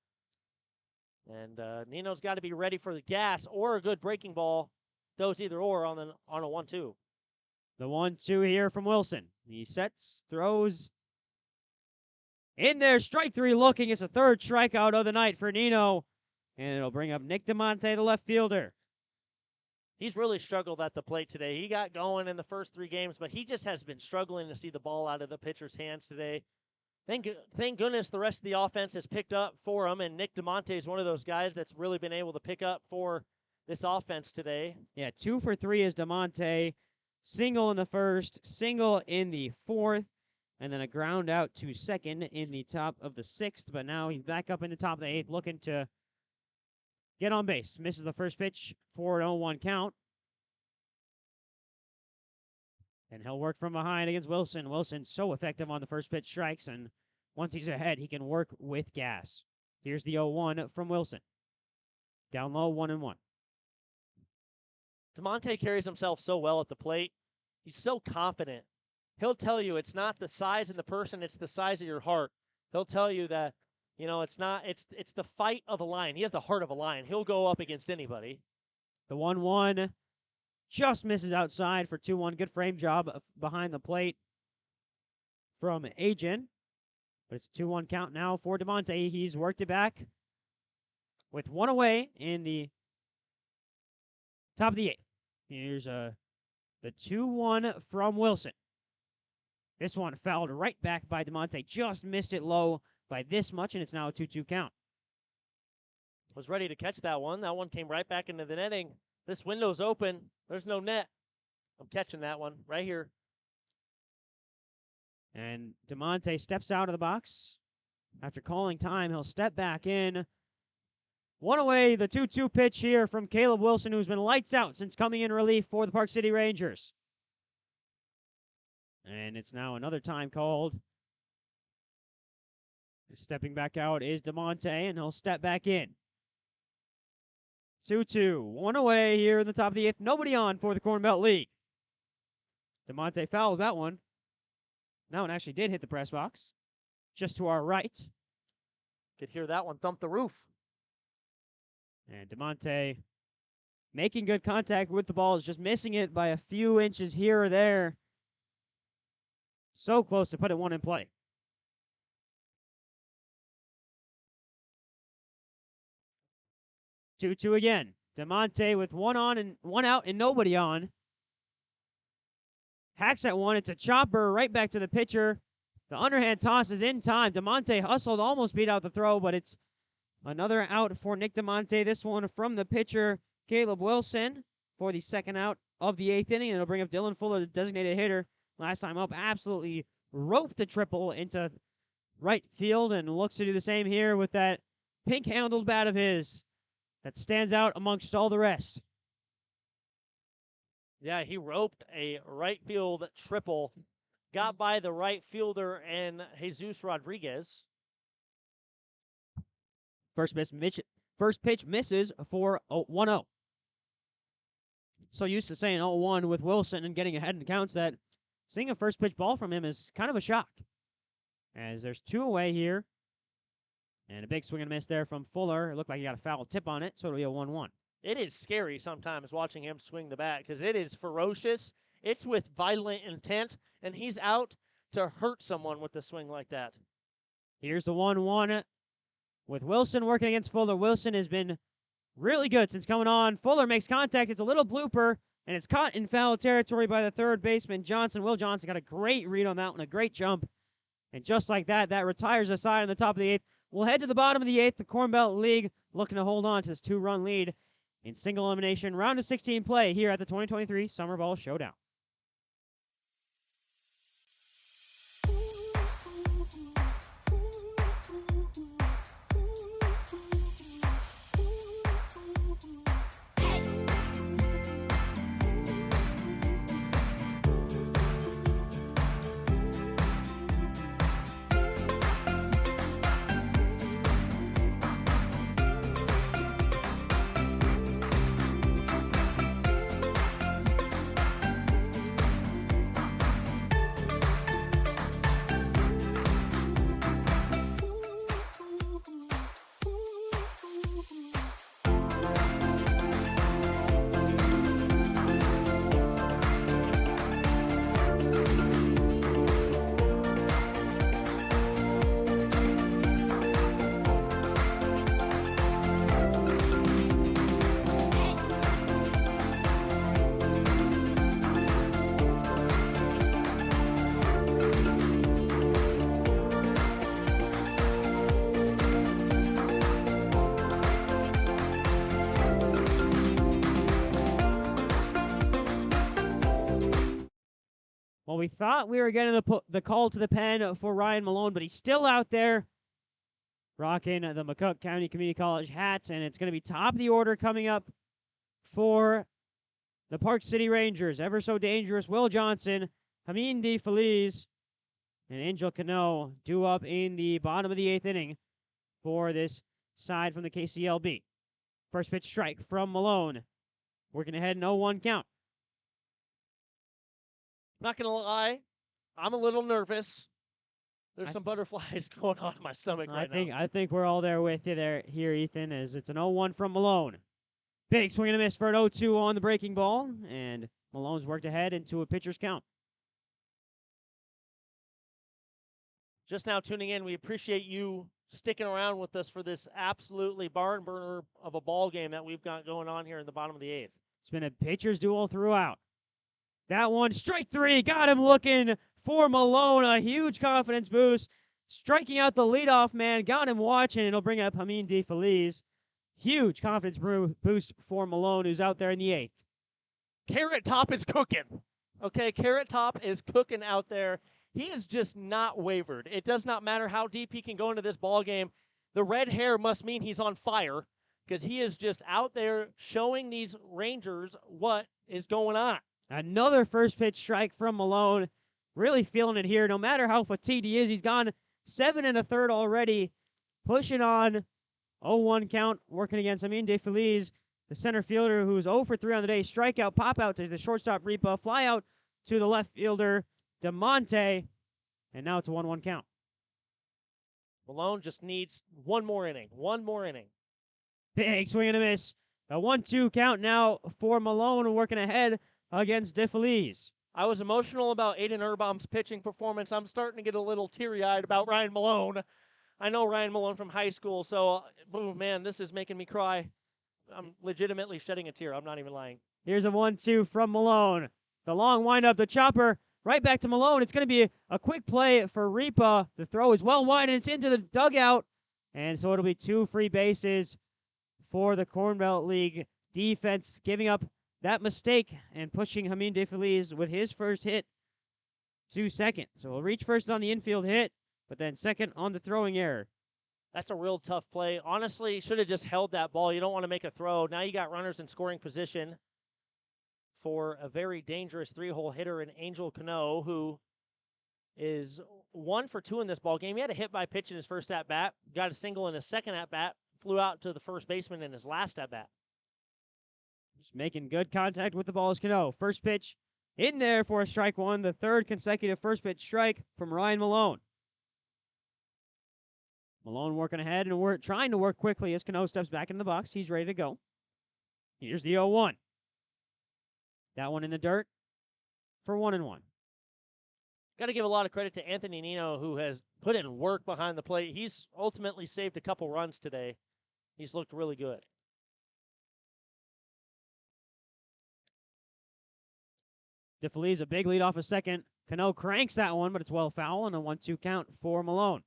And Nino's got to be ready for the gas or a good breaking ball. Those either or on a 1-2. The 1-2 here from Wilson. He sets, throws. In there, strike three looking. It's a third strikeout of the night for Nino. And it'll bring up Nick DeMonte, the left fielder. He's really struggled at the plate today. He got going in the first 3 games, but he just has been struggling to see the ball out of the pitcher's hands today. Thank goodness the rest of the offense has picked up for him, and Nick DeMonte is one of those guys that's really been able to pick up for this offense today. Yeah, 2 for 3 is DeMonte. Single in the first, single in the fourth, and then a ground out to second in the top of the sixth. But now he's back up in the top of the eighth looking to get on base. Misses the first pitch for an 0-1 count. And he'll work from behind against Wilson. Wilson's so effective on the first pitch strikes, and once he's ahead, he can work with gas. Here's the 0-1 from Wilson. Down low, 1-1. DeMonte carries himself so well at the plate. He's so confident. He'll tell you it's not the size of the person, it's the size of your heart. He'll tell you that, it's the fight of a lion. He has the heart of a lion. He'll go up against anybody. The 1-1 just misses outside for 2-1. Good frame job behind the plate from Agin. But it's a 2-1 count now for DeMonte. He's worked it back with 1 away in the top of the eighth. Here's the 2-1 from Wilson. This one fouled right back by DeMonte. Just missed it low by this much, and it's now a 2-2 count. Was ready to catch that one. That one came right back into the netting. This window's open. There's no net. I'm catching that one right here. And DeMonte steps out of the box. After calling time, he'll step back in. 1 away, the 2-2 pitch here from Caleb Wilson, who's been lights out since coming in relief for the Park City Rangers. And it's now another time called. Stepping back out is DeMonte, and he'll step back in. 2-2, 1 away here in the top of the eighth. Nobody on for the Corn Belt League. DeMonte fouls that one. That one actually did hit the press box, just to our right. Could hear that one thump the roof. And DeMonte making good contact with the ball, is just missing it by a few inches here or there. So close to put it one in play. Two again. DeMonte with 1 on and 1 out and nobody on. Hacks at one. It's a chopper right back to the pitcher. The underhand toss is in time. DeMonte hustled, almost beat out the throw, but it's another out for Nick DeMonte. This one from the pitcher, Caleb Wilson, for the second out of the eighth inning. And it'll bring up Dylan Fuller, the designated hitter. Last time up, absolutely roped a triple into right field and looks to do the same here with that pink-handled bat of his that stands out amongst all the rest. Yeah, he roped a right field triple. Got by the right fielder and Jesus Rodriguez. First pitch misses for 1-0. So used to saying 0-1 with Wilson and getting ahead in the counts that seeing a first pitch ball from him is kind of a shock. As there's 2 away here. And a big swing and miss there from Fuller. It looked like he got a foul tip on it, so it'll be a 1-1. It is scary sometimes watching him swing the bat because it is ferocious. It's with violent intent, and he's out to hurt someone with the swing like that. Here's the 1-1 with Wilson working against Fuller. Wilson has been really good since coming on. Fuller makes contact. It's a little blooper, and it's caught in foul territory by the third baseman, Johnson. Will Johnson got a great read on that one, a great jump. And just like that, that retires a side on the top of the eighth. We'll head to the bottom of the eighth. The Corn Belt League looking to hold on to this 2-run lead in single elimination. Round of 16 play here at the 2023 Summer Ball Showdown. Well, we thought we were getting the call to the pen for Ryan Malone, but he's still out there rocking the McCook County Community College hats, and it's going to be top of the order coming up for the Park City Rangers. Ever so dangerous, Will Johnson, Hameen D. Feliz, and Angel Cano due up in the bottom of the 8th inning for this side from the KCLB. First pitch strike from Malone. Working ahead, 0-1 count. Not going to lie, I'm a little nervous. There's some butterflies going on in my stomach right now. I think we're all there with you here, Ethan, as it's an 0-1 from Malone. Big swing and a miss for an 0-2 on the breaking ball, and Malone's worked ahead into a pitcher's count. Just now tuning in, we appreciate you sticking around with us for this absolutely barn burner of a ball game that we've got going on here in the bottom of the 8th. It's been a pitcher's duel throughout. That one, strike 3, got him looking for Malone, a huge confidence boost. Striking out the leadoff man, got him watching. It'll bring up Hameen D. Feliz. Huge confidence boost for Malone, who's out there in the 8th. Carrot Top is cooking. Okay, Carrot Top is cooking out there. He is just not wavered. It does not matter how deep he can go into this ball game. The red hair must mean he's on fire because he is just out there showing these Rangers what is going on. Another first pitch strike from Malone. Really feeling it here. No matter how fatigued he is, he's gone 7 1/3 already. Pushing on. 0-1 count. Working against Amin De Feliz, the center fielder who's 0 for 3 on the day. Strikeout, pop out to the shortstop Ripa. Fly out to the left fielder DeMonte. And now it's a 1-1 count. Malone just needs one more inning. One more inning. Big swing and a miss. A 1-2 count now for Malone, working ahead against DeFeliz. I was emotional about Aiden Erbaum's pitching performance. I'm starting to get a little teary-eyed about Ryan Malone. I know Ryan Malone from high school, so, oh, man, this is making me cry. I'm legitimately shedding a tear. I'm not even lying. Here's a 1-2 from Malone. The long windup, the chopper, right back to Malone. It's going to be a quick play for Ripa. The throw is well wide, and it's into the dugout. And so it'll be 2 free bases for the Corn Belt League defense, giving up that mistake and pushing Hameen De Feliz with his first hit to second. So he'll reach first on the infield hit, but then second on the throwing error. That's a real tough play. Honestly, should have just held that ball. You don't want to make a throw. Now you got runners in scoring position for a very dangerous 3-hole hitter in Angel Cano, who is 1 for 2 in this ball game. He had a hit by pitch in his first at-bat, got a single in his second at-bat, flew out to the first baseman in his last at-bat. Just making good contact with the ball is Cano. First pitch in there for a strike 1, the 3rd consecutive first pitch strike from Ryan Malone. Malone working ahead, and we're trying to work quickly as Cano steps back in the box. He's ready to go. Here's the 0-1. That one in the dirt for 1-1. Got to give a lot of credit to Anthony Nino, who has put in work behind the plate. He's ultimately saved a couple runs today. He's looked really good. DeFeliz, a big lead off a second. Cano cranks that one, but it's well foul, and a 1-2 count for Malone.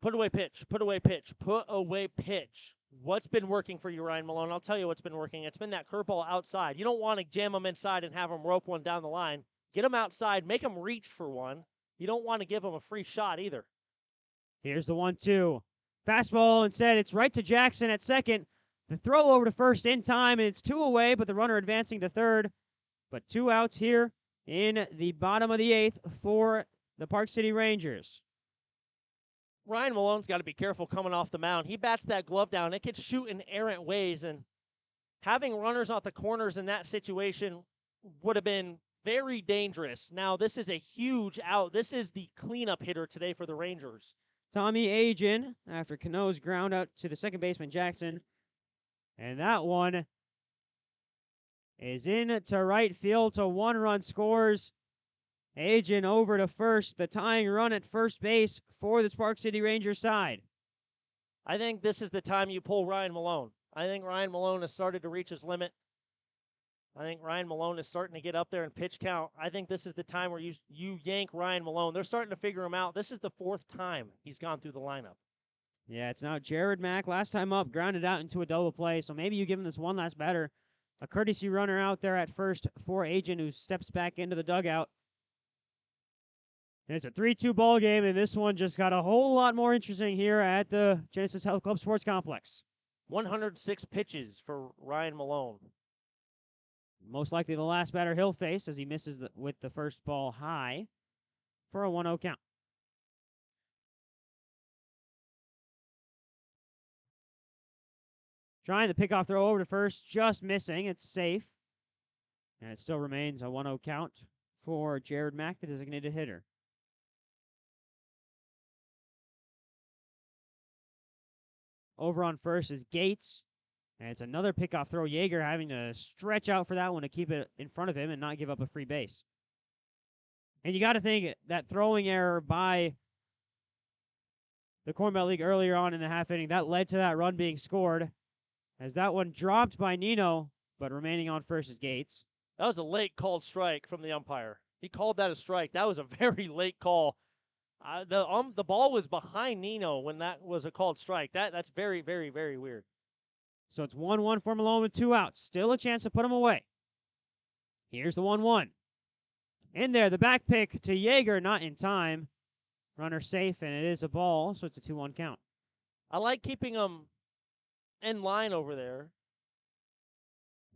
Put away pitch, put away pitch, put away pitch. What's been working for you, Ryan Malone? I'll tell you what's been working. It's been that curveball outside. You don't want to jam them inside and have them rope one down the line. Get them outside, make them reach for one. You don't want to give them a free shot either. Here's the 1-2. Fastball instead. It's right to Jackson at second. The throw over to first in time, and it's 2 away, but the runner advancing to third. But 2 outs here in the bottom of the 8th for the Park City Rangers. Ryan Malone's got to be careful coming off the mound. He bats that glove down. It could shoot in errant ways, and having runners off the corners in that situation would have been very dangerous. Now, this is a huge out. This is the cleanup hitter today for the Rangers. Tommy Agin after Cano's ground out to the second baseman Jackson. And that one is in to right field, so 1 run scores. Agin over to first, the tying run at first base for the Park City Rangers side. I think this is the time you pull Ryan Malone. I think Ryan Malone has started to reach his limit. I think Ryan Malone is starting to get up there in pitch count. I think this is the time where you yank Ryan Malone. They're starting to figure him out. This is the 4th time he's gone through the lineup. Yeah, it's now Jared Mack. Last time up, grounded out into a double play, so maybe you give him this one last batter. A courtesy runner out there at first for Agin, who steps back into the dugout. And it's a 3-2 ball game, and this one just got a whole lot more interesting here at the Genesis Health Club Sports Complex. 106 pitches for Ryan Malone. Most likely the last batter he'll face as he misses with the first ball high for a 1-0 count. Trying the pickoff throw over to first, just missing. It's safe. And it still remains a 1-0 count for Jared Mack, the designated hitter. Over on first is Gates. And it's another pickoff throw. Yeager having to stretch out for that one to keep it in front of him and not give up a free base. And you got to think that throwing error by the Corn Belt League earlier on in the half inning, that led to that run being scored. As that one dropped by Nino, but remaining on first is Gates. That was a late called strike from the umpire. He called that a strike. That was a very late call. The ball was behind Nino when that was a called strike. That's very, very, very weird. So it's 1-1 for Malone with 2 outs. Still a chance to put him away. Here's the 1-1. In there, the back pick to Yeager, not in time. Runner safe, and it is a ball, so it's a 2-1 count. I like keeping him in line over there,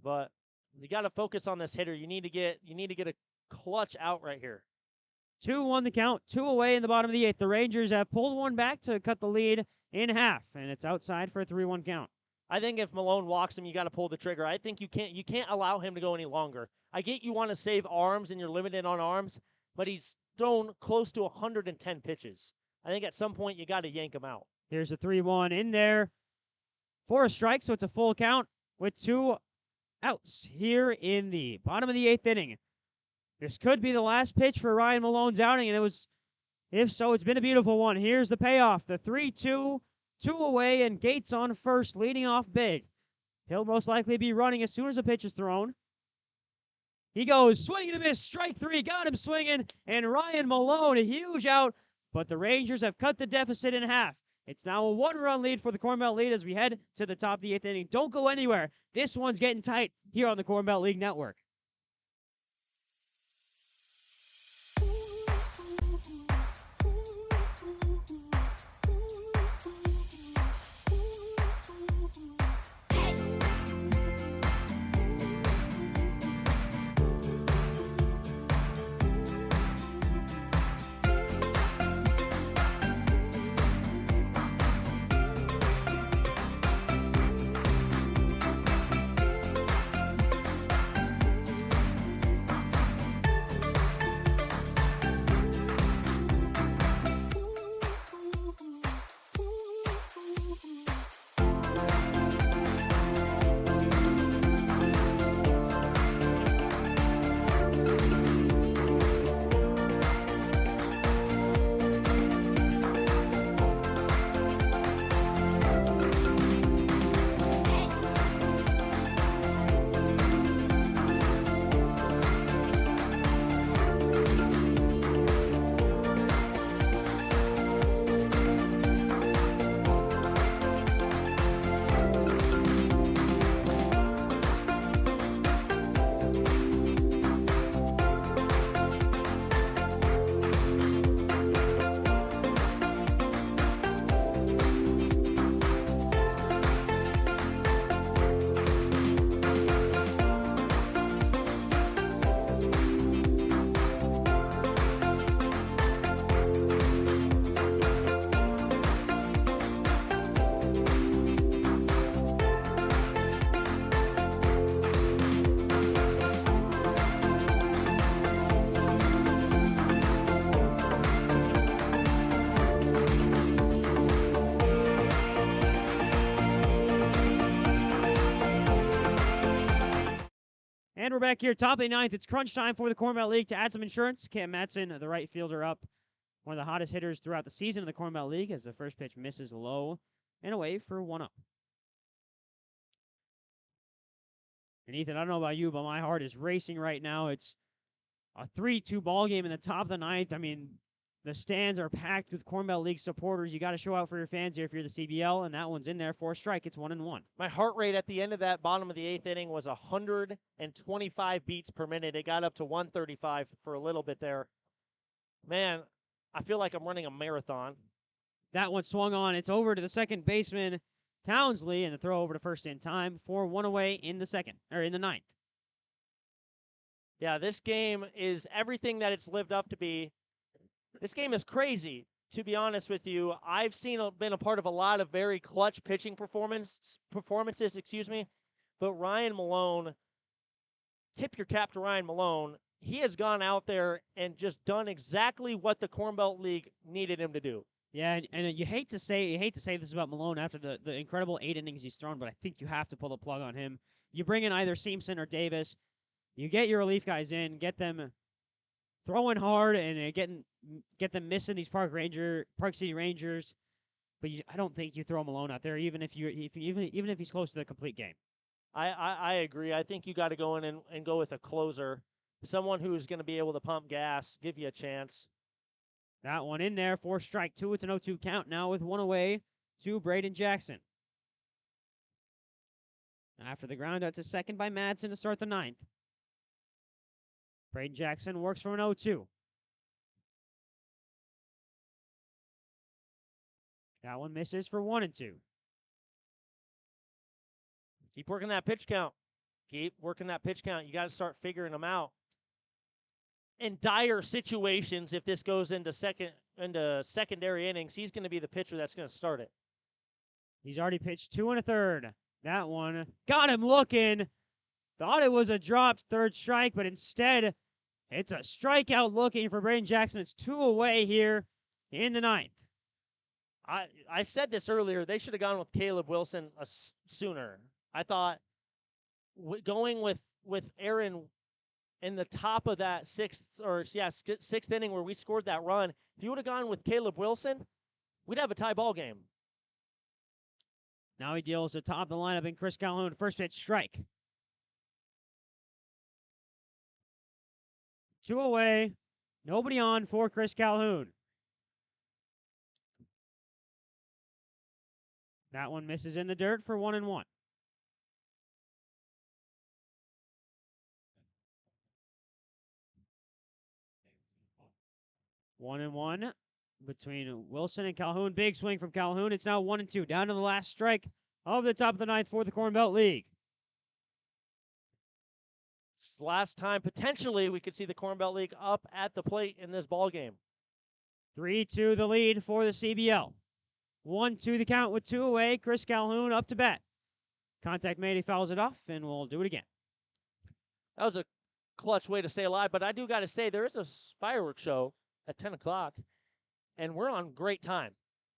but you got to focus on this hitter. You need to get a clutch out right here. 2-1 the count, 2 away in the bottom of the 8th. The Rangers have pulled one back to cut the lead in half, and it's outside for a 3-1 count. I think if Malone walks him, you got to pull the trigger. I think you can't allow him to go any longer. I get you want to save arms and you're limited on arms, but he's thrown close to 110 pitches. I think at some point you got to yank him out. Here's a 3-1 in there for a strike, so it's a full count with 2 outs here in the bottom of the 8th inning. This could be the last pitch for Ryan Malone's outing, and it was. If so, it's been a beautiful one. Here's the payoff, the 3-2. 2 away, and Gates on first, leading off big. He'll most likely be running as soon as the pitch is thrown. He goes, swing and a miss, strike 3, got him swinging, and Ryan Malone, a huge out, but the Rangers have cut the deficit in half. It's now a 1-run lead for the Corn Belt League as we head to the top of the 8th inning. Don't go anywhere. This one's getting tight here on the Corn Belt League Network. And we're back here, top of the 9th. It's crunch time for the Corn Belt League to add some insurance. Cam Matson, the right fielder, up. One of the hottest hitters throughout the season of the Corn Belt League as the first pitch misses low and away for 1-0. And Ethan, I don't know about you, but my heart is racing right now. It's a 3-2 ball game in the top of the 9th. I mean, the stands are packed with Corn Belt League supporters. You got to show out for your fans here if you're the CBL, and that one's in there for a strike. It's 1-1. My heart rate at the end of that bottom of the 8th inning was 125 beats per minute. It got up to 135 for a little bit there. Man, I feel like I'm running a marathon. That one swung on. It's over to the second baseman, Townsley, and the throw over to first in time for 1 away in the ninth. Yeah, this game is everything that it's lived up to be. This game is crazy, to be honest with you. I've been a part of a lot of very clutch pitching performances, but Ryan Malone, tip your cap to Ryan Malone. He has gone out there and just done exactly what the Corn Belt League needed him to do. Yeah, and you hate to say this about Malone after the incredible 8 innings he's thrown, but I think you have to pull the plug on him. You bring in either Simpson or Davis. You get your relief guys in, get them throwing hard, and get them missing these Park City Rangers. But I don't think you throw Malone out there, even if he's close to the complete game. I agree. I think you got to go in and go with a closer, someone who's going to be able to pump gas, give you a chance. That one in there for strike 2. It's an 0-2 count now with 1 away to Braden Jackson. After the ground out to second by Madsen to start the ninth. Braden Jackson works for an 0-2. That one misses for 1-2. Keep working that pitch count. You got to start figuring them out. In dire situations, if this goes into secondary innings, he's going to be the pitcher that's going to start it. He's already pitched 2 1/3. That one got him looking. Thought it was a dropped third strike, but instead it's a strikeout looking for Braden Jackson. It's 2 away here in the ninth. I said this earlier. They should have gone with Caleb Wilson sooner. I thought going with Aaron in the top of that sixth inning where we scored that run, if you would have gone with Caleb Wilson, we'd have a tie ball game. Now he deals the top of the lineup in Chris Calhoun. First pitch strike. 2 away. Nobody on for Chris Calhoun. That one misses in the dirt for 1-1. 1-1 between Wilson and Calhoun. Big swing from Calhoun. It's now 1-2. Down to the last strike of the top of the ninth for the Corn Belt League. It's the last time potentially we could see the Corn Belt League up at the plate in this ball game. 3-2 the lead for the CBL. 1-2 the count with 2 away. Chris Calhoun up to bat. Contact made. He fouls it off, and we'll do it again. That was a clutch way to stay alive, but I do got to say there is a fireworks show at 10 o'clock, and we're on great time.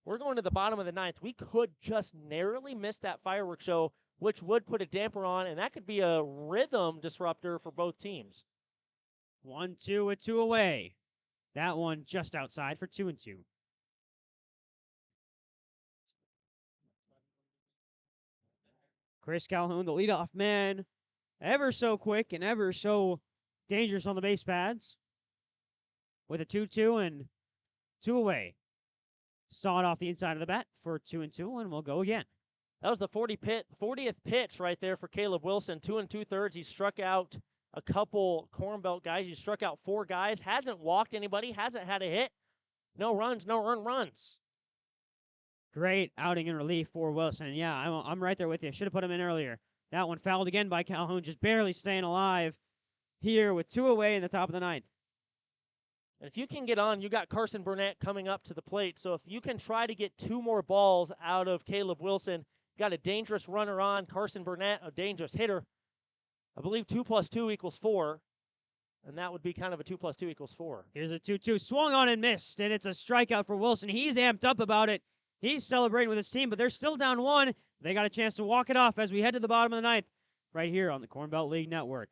We're going to the bottom of the ninth. We could just narrowly miss that fireworks show, which would put a damper on, and that could be a rhythm disruptor for both teams. 1-2 with 2 away. That one just outside for 2-2. Chris Calhoun, the leadoff man, ever so quick and ever so dangerous on the base pads. With a 2-2 and 2 away. Saw it off the inside of the bat for 2-2, and we'll go again. That was the 40th pitch right there for Caleb Wilson. 2 2/3. He struck out a couple Corn Belt guys. He struck out 4 guys. Hasn't walked anybody. Hasn't had a hit. No runs. No earned runs. Great outing in relief for Wilson. Yeah, I'm right there with you. Should have put him in earlier. That one fouled again by Calhoun, just barely staying alive here with 2 away in the top of the ninth. And if you can get on, you got Carson Burnett coming up to the plate. So if you can try to get 2 more balls out of Caleb Wilson, got a dangerous runner on. Carson Burnett, a dangerous hitter. I believe 2 + 2 = 4. And that would be kind of a 2 + 2 = 4. Here's a 2-2. Swung on and missed, and it's a strikeout for Wilson. He's amped up about it. He's celebrating with his team, but they're still down 1. They got a chance to walk it off as we head to the bottom of the ninth right here on the Corn Belt League Network.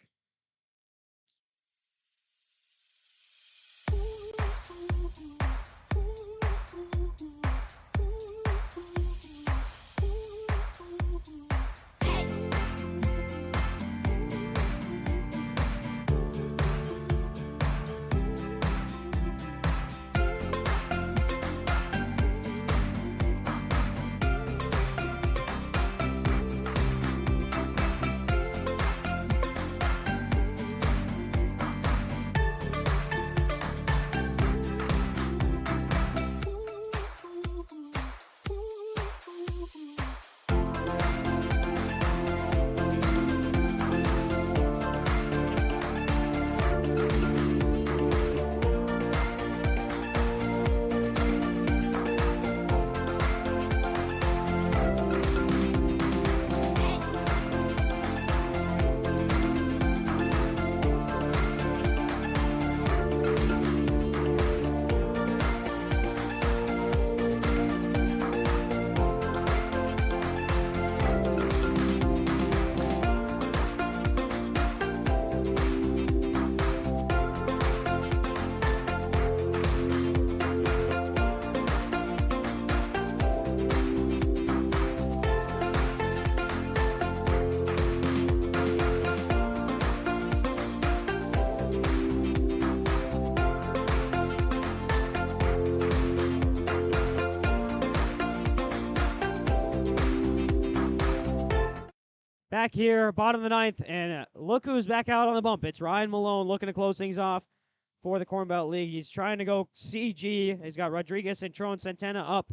Back here, bottom of the ninth, and look who's back out on the bump. It's Ryan Malone looking to close things off for the Corn Belt League. He's trying to go CG. He's got Rodriguez and Tron Santana up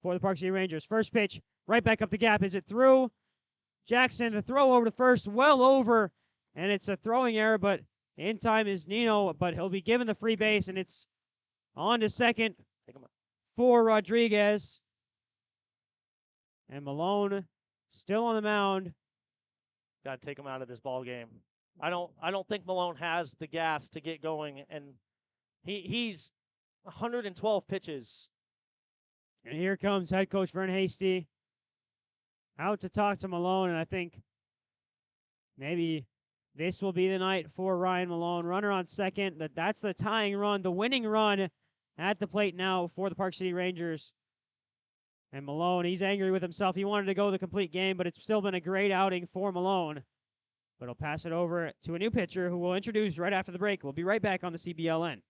for the Park City Rangers. First pitch, right back up the gap. Is it through? Jackson, the throw over to first, well over, and it's a throwing error, but in time is Nino, but he'll be given the free base, and it's on to second for Rodriguez. And Malone still on the mound. Got to take him out of this ball game. I don't think Malone has the gas to get going, and he's 112 pitches. And here comes head coach Vern Hasty out to talk to Malone, and I think maybe this will be the night for Ryan Malone. Runner on second. That's the tying run, the winning run at the plate now for the Park City Rangers. And Malone, he's angry with himself. He wanted to go the complete game, but it's still been a great outing for Malone. But he'll pass it over to a new pitcher who we'll introduce right after the break. We'll be right back on the CBLN.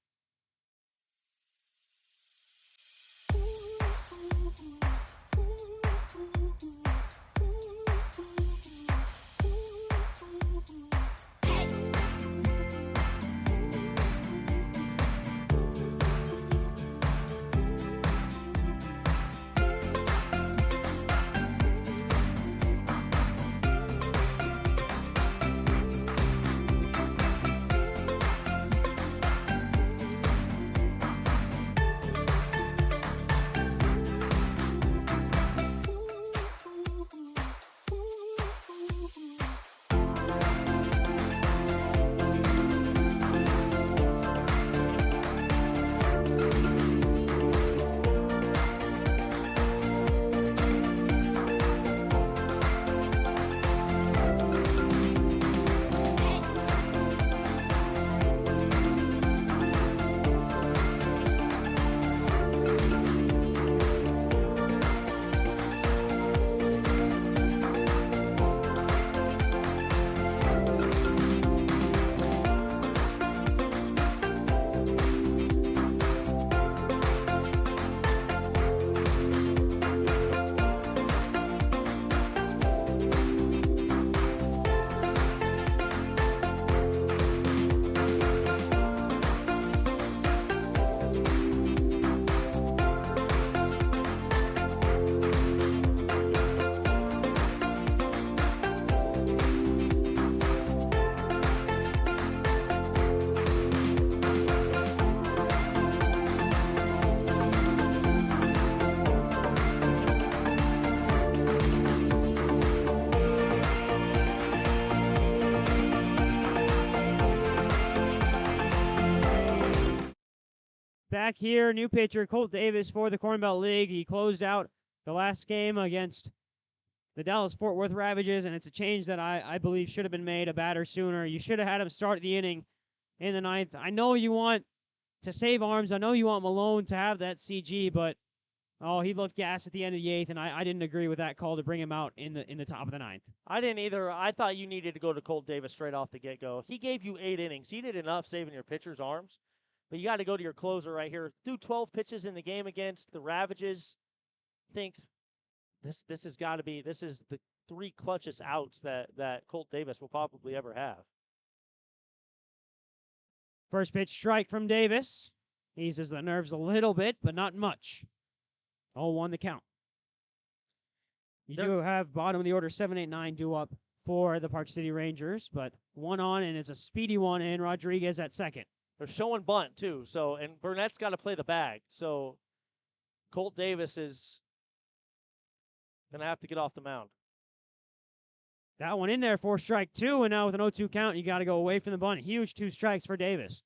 Back here, new pitcher Colt Davis for the Corn Belt League. He closed out the last game against the Dallas-Fort Worth Ravages, and it's a change that I believe should have been made a batter sooner. You should have had him start the inning in the ninth. I know you want to save arms. I know you want Malone to have that CG, but he looked gas at the end of the eighth, and I didn't agree with that call to bring him out in the top of the ninth. I didn't either. I thought you needed to go to Colt Davis straight off the get-go. He gave you 8 innings. He did enough saving your pitcher's arms. But you got to go to your closer right here. Do 12 pitches in the game against the Ravages. Think this has got to be, this is the 3 clutchest outs that Colt Davis will probably ever have. First pitch strike from Davis. Eases the nerves a little bit, but not much. 0-1 the count. You do have bottom of the order 7, 8, 9 due up for the Park City Rangers, but one on, and it's a speedy one, and Rodriguez at second. They're showing bunt, too. So, and Burnett's got to play the bag. So, Colt Davis is going to have to get off the mound. That one in there for strike 2, and now with an 0-2 count, you got to go away from the bunt. Huge 2 strikes for Davis.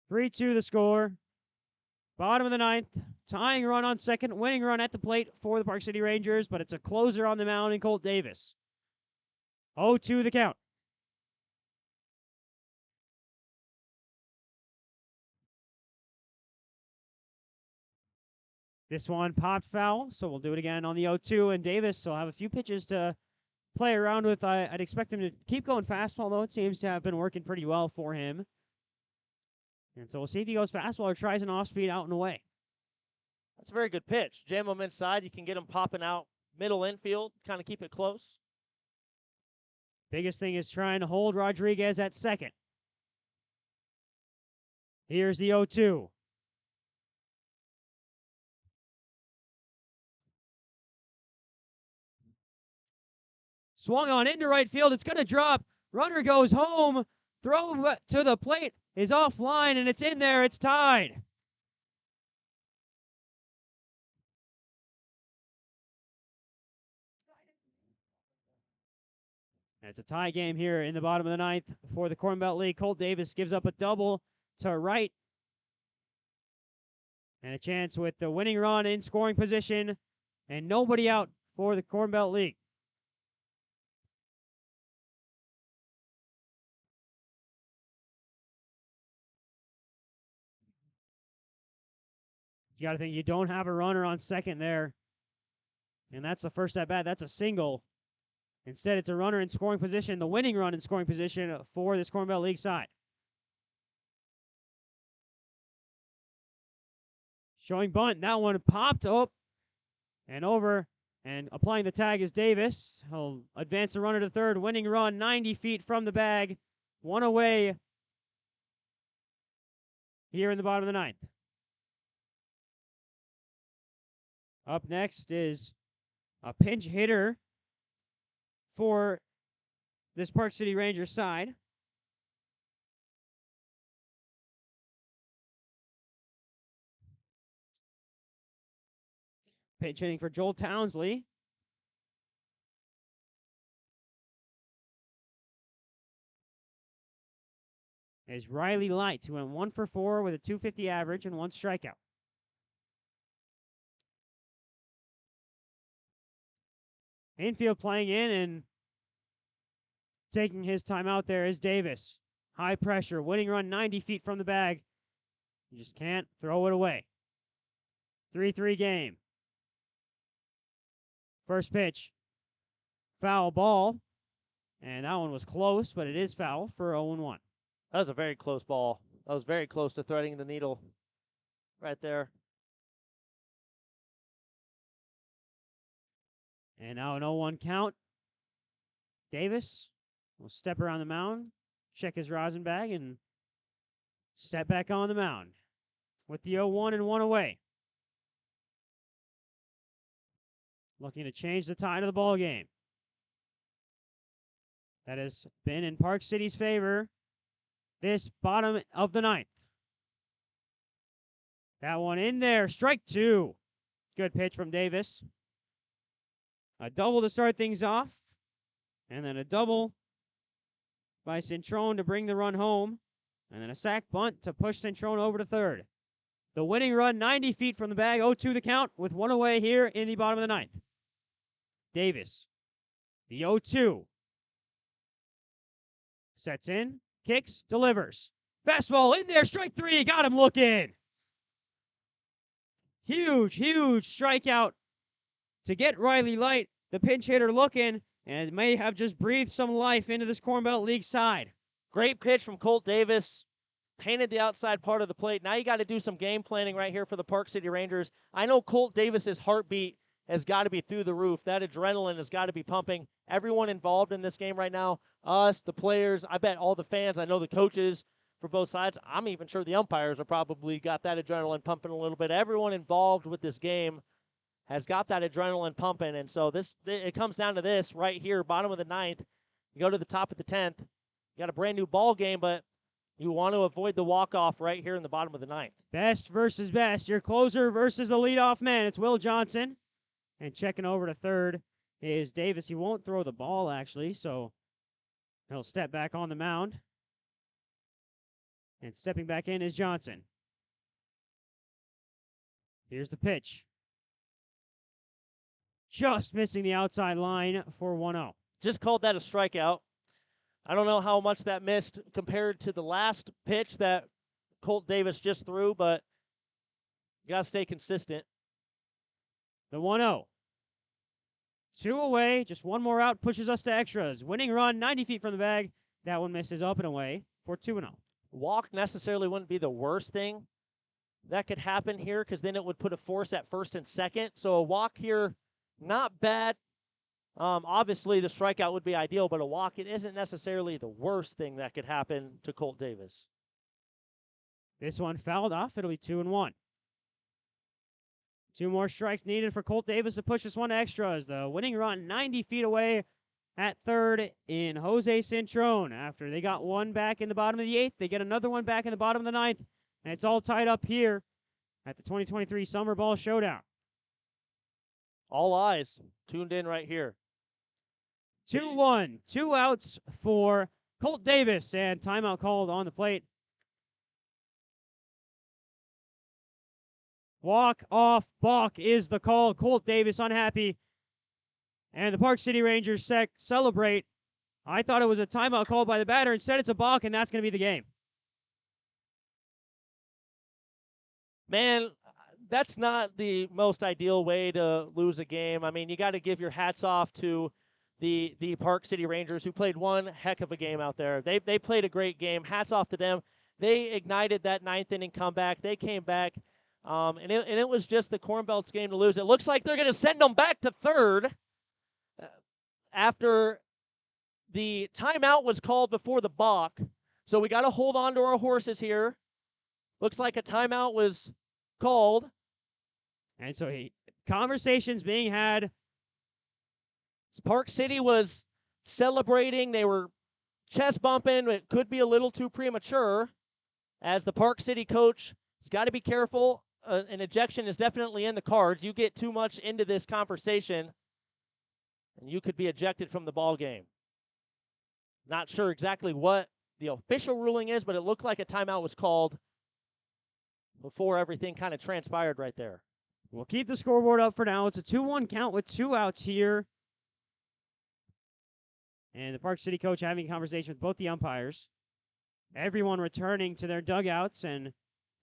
Three-2 the score. Bottom of the ninth. Tying run on second, winning run at the plate for the Park City Rangers, but it's a closer on the mound in Colt Davis. 0-2 the count. This one popped foul, so we'll do it again on the 0-2, and Davis will have a few pitches to play around with. I'd expect him to keep going fastball, though. It seems to have been working pretty well for him. And so we'll see if he goes fastball or tries an off-speed out and away. That's a very good pitch. Jam them inside. You can get them popping out middle infield, kind of keep it close. Biggest thing is trying to hold Rodriguez at second. Here's the 0-2. Swung on into right field. It's going to drop. Runner goes home. Throw to the plate is offline, and it's in there. It's tied. And it's a tie game here in the bottom of the ninth for the Corn Belt League. Colt Davis gives up a double to right. And a chance with the winning run in scoring position. And nobody out for the Corn Belt League. You got to think you don't have a runner on second there. And that's the first at bat. That's a single. Instead, it's a runner in scoring position, the winning run in scoring position for this Corn Belt League side. Showing bunt. That one popped up and over. And applying the tag is Davis. He'll advance the runner to third. Winning run 90 feet from the bag. One away here in the bottom of the ninth. Up next is a pinch hitter for this Park City Rangers side. Pinch hitting for Joel Townsley. Is Riley Light, who went 1 for 4 with a .250 average and 1 strikeout. Infield playing in and taking his time out there is Davis. High pressure, winning run 90 feet from the bag. You just can't throw it away. 3-3 game. First pitch, foul ball. And that one was close, but it is foul for 0-1. That was a very close ball. That was very close to threading the needle right there. And now an 0-1 count. Davis will step around the mound, check his rosin bag, and step back on the mound with the 0-1 and 1 away. Looking to change the tide of the ball game. That has been in Park City's favor this bottom of the ninth. That one in there, strike 2. Good pitch from Davis. A double to start things off, and then a double by Centrone to bring the run home, and then a sac bunt to push Centrone over to third. The winning run 90 feet from the bag, 0-2 the count, with 1 away here in the bottom of the ninth. Davis, the 0-2. Sets in, kicks, delivers. Fastball in there, strike 3, got him looking. Huge strikeout to get Riley Light, the pinch hitter, looking, and may have just breathed some life into this Corn Belt League side. Great pitch from Colt Davis. Painted the outside part of the plate. Now you got to do some game planning right here for the Park City Rangers. I know Colt Davis's heartbeat has got to be through the roof. That adrenaline has got to be pumping. Everyone involved in this game right now, us, the players, I bet all the fans, I know the coaches for both sides. I'm even sure the umpires have probably got that adrenaline pumping a little bit. Everyone involved with this game has got that adrenaline pumping, and so it comes down to this right here, bottom of the ninth. You go to the top of the 10th. You got a brand new ball game, but you want to avoid the walk-off right here in the bottom of the ninth. Best versus best. Your closer versus the leadoff man. It's Will Johnson. And checking over to third is Davis. He won't throw the ball, actually, so he'll step back on the mound. And stepping back in is Johnson. Here's the pitch. Just missing the outside line for 1-0. Just called that a strikeout. I don't know how much that missed compared to the last pitch that Colt Davis just threw, but you got to stay consistent. The 1-0. 2 away, just one more out, pushes us to extras. Winning run, 90 feet from the bag. That one misses up and away for 2-0. Walk necessarily wouldn't be the worst thing that could happen here because then it would put a force at first and second. So a walk here, not bad. Obviously, the strikeout would be ideal, but a walk, it isn't necessarily the worst thing that could happen to Colt Davis. This one fouled off. It'll be 2-1. 2 more strikes needed for Colt Davis to push this one to extras. The winning run 90 feet away at third in Jose Cintrone. After they got one back in the bottom of the 8th, they get another one back in the bottom of the 9th, and it's all tied up here at the 2023 Summer Ball Showdown. All eyes tuned in right here. 2-1, 2 outs for Colt Davis, and timeout called on the plate. Walk off balk is the call. Colt Davis unhappy. And the Park City Rangers celebrate. I thought it was a timeout called by the batter. Instead, it's a balk, and that's going to be the game. Man, that's not the most ideal way to lose a game. I mean, you got to give your hats off to the Park City Rangers, who played one heck of a game out there. They played a great game. Hats off to them. They ignited that 9th inning comeback. They came back. And it was just the Corn Belts game to lose. It looks like they're going to send them back to third after the timeout was called before the balk. So we got to hold on to our horses here. Looks like a timeout was called. And so conversations being had. Park City was celebrating. They were chest bumping. It could be a little too premature, as the Park City coach has got to be careful. An ejection is definitely in the cards. You get too much into this conversation, and you could be ejected from the ball game. Not sure exactly what the official ruling is, but it looked like a timeout was called before everything kind of transpired right there. We'll keep the scoreboard up for now. It's a 2-1 count with 2 outs here. And the Park City coach having a conversation with both the umpires. Everyone returning to their dugouts, and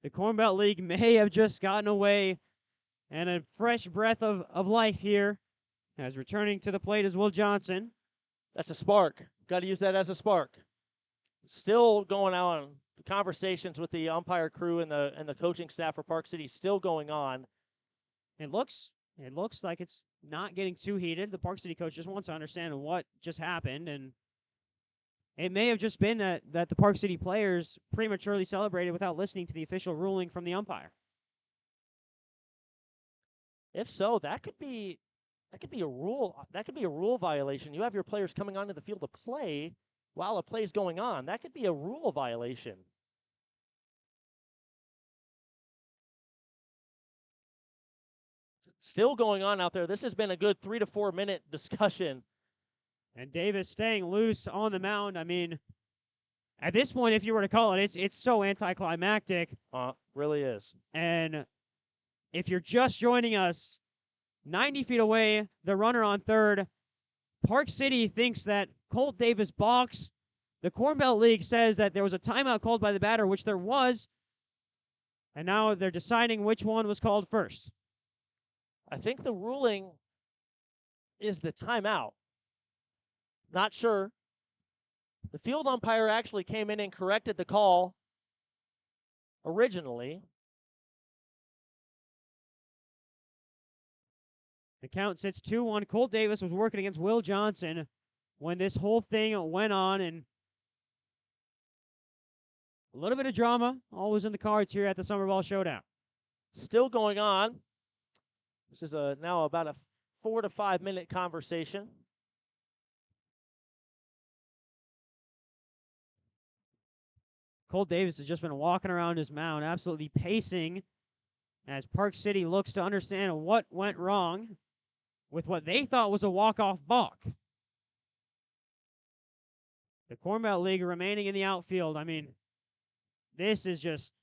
the Corn Belt League may have just gotten away, and a fresh breath of life here. As returning to the plate is Will Johnson. That's a spark. Got to use that as a spark. Still going on. The conversations with the umpire crew and the coaching staff for Park City still going on. It looks like it's not getting too heated. The Park City coach just wants to understand what just happened, and it may have just been that the Park City players prematurely celebrated without listening to the official ruling from the umpire. If so, that could be a rule. That could be a rule violation. You have your players coming onto the field to play while a play is going on. That could be a rule violation. Still going on out there. This has been a good 3 to 4 minute discussion. And Davis staying loose on the mound. I mean, at this point, if you were to call it, it's so anticlimactic. Really is. And if you're just joining us, 90 feet away, the runner on third, Park City thinks that Colt Davis balks. The Corn Belt League says that there was a timeout called by the batter, which there was. And now they're deciding which one was called first. I think the ruling is the timeout. Not sure. The field umpire actually came in and corrected the call originally. The count sits 2-1. Colt Davis was working against Will Johnson when this whole thing went on, and a little bit of drama always in the cards here at the Summer Ball Showdown. Still going on. This is now about a 4 to 5 minute conversation. Colt Davis has just been walking around his mound, absolutely pacing, as Park City looks to understand what went wrong with what they thought was a walk-off balk. The Corn Belt League remaining in the outfield. I mean, this is just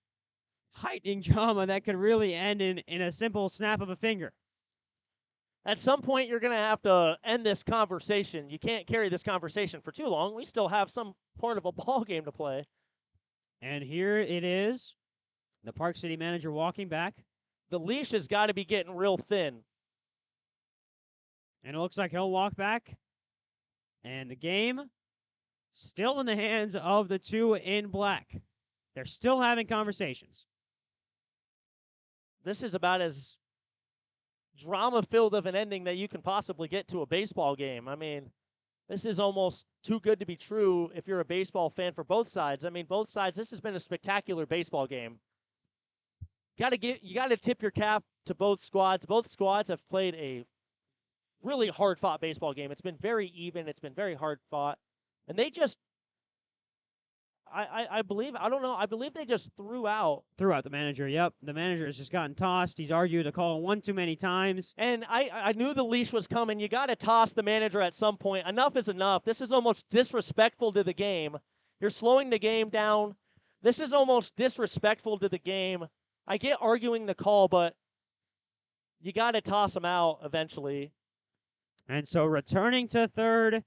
heightening drama that could really end in a simple snap of a finger. At some point, you're going to have to end this conversation. You can't carry this conversation for too long. We still have some part of a ball game to play. And here it is. The Park City manager walking back. The leash has got to be getting real thin. And it looks like he'll walk back. And the game still in the hands of the two in black. They're still having conversations. this is about as drama-filled of an ending that you can possibly get to a baseball game. I mean, this is almost too good to be true if you're a baseball fan for both sides. I mean, both sides, this has been a spectacular baseball game. You got to tip your cap to both squads. Both squads have played a really hard-fought baseball game. It's been very even. It's been very hard-fought. And they just I believe they just threw out the manager. Yep, the manager has just gotten tossed. He's argued a call one too many times. And I knew the leash was coming. You got to toss the manager at some point. Enough is enough. This is almost disrespectful to the game. You're slowing the game down. This is almost disrespectful to the game. I get arguing the call, but you got to toss him out eventually. And so returning to third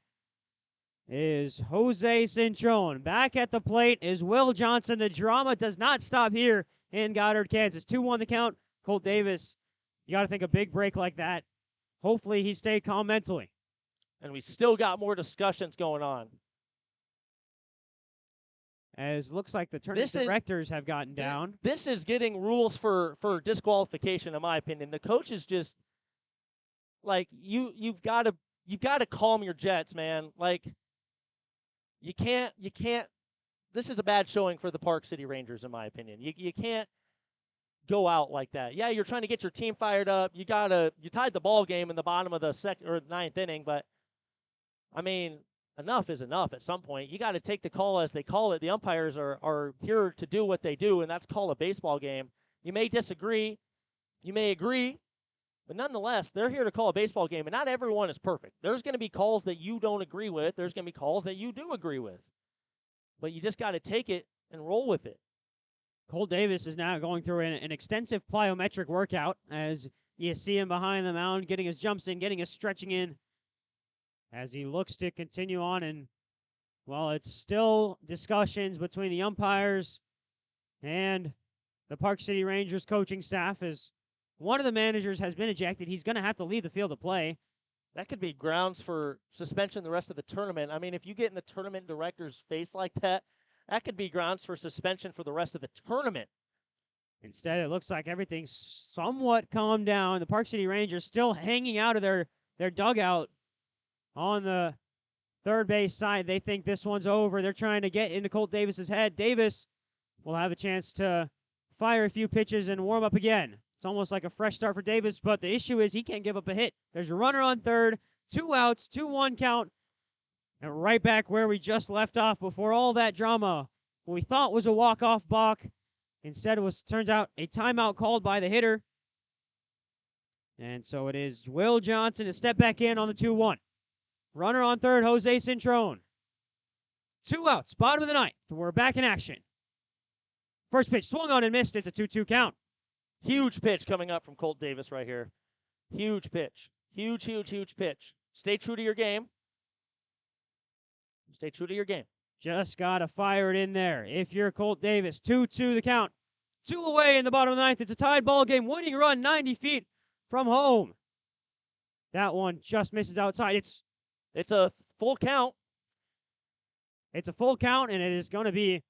is Jose Cintron. Back at the plate is Will Johnson. The drama does not stop here in Goddard, Kansas. 2-1 the count. Colt Davis, you got to think a big break like that. Hopefully he stayed calm mentally. And we still got more discussions going on. As looks like the tournament directors have gotten down. This is getting rules for disqualification, in my opinion. The coach is just like you've got to calm your jets, man. Like you can't. This is a bad showing for the Park City Rangers, in my opinion. You can't go out like that. Yeah, you're trying to get your team fired up. You tied the ball game in the bottom of the second or ninth inning, but I mean, enough is enough at some point. You got to take the call as they call it. The umpires are here to do what they do, and that's call a baseball game. You may disagree. You may agree. But nonetheless, they're here to call a baseball game, and not everyone is perfect. There's going to be calls that you don't agree with. There's going to be calls that you do agree with. But you just got to take it and roll with it. Colt Davis is now going through an extensive plyometric workout as you see him behind the mound, getting his jumps in, getting his stretching in, as he looks to continue on. And, well, it's still discussions between the umpires and the Park City Rangers coaching staff as one of the managers has been ejected. He's going to have to leave the field of play. That could be grounds for suspension the rest of the tournament. I mean, if you get in the tournament director's face like that, that could be grounds for suspension for the rest of the tournament. Instead, it looks like everything's somewhat calmed down. The Park City Rangers still hanging out of their dugout on the third base side. They think this one's over. They're trying to get into Colt Davis's head. Davis will have a chance to fire a few pitches and warm up again. It's almost like a fresh start for Davis, but the issue is he can't give up a hit. There's a runner on third, 2 outs, 2-1 count, and right back where we just left off before all that drama. What we thought was a walk-off balk, instead it turns out a timeout called by the hitter. And so it is Will Johnson to step back in on the 2-1. Runner on third, Jose Cintron. 2 outs, bottom of the ninth. We're back in action. First pitch swung on and missed. It's a 2-2 count. Huge pitch coming up from Colt Davis right here. Huge pitch. Huge pitch. Stay true to your game. Stay true to your game. Just got to fire it in there. If you're Colt Davis, 2-2 the count. 2 away in the bottom of the ninth. It's a tied ball game. Winning run 90 feet from home. That one just misses outside. It's a full count. It's a full count, and it is going to be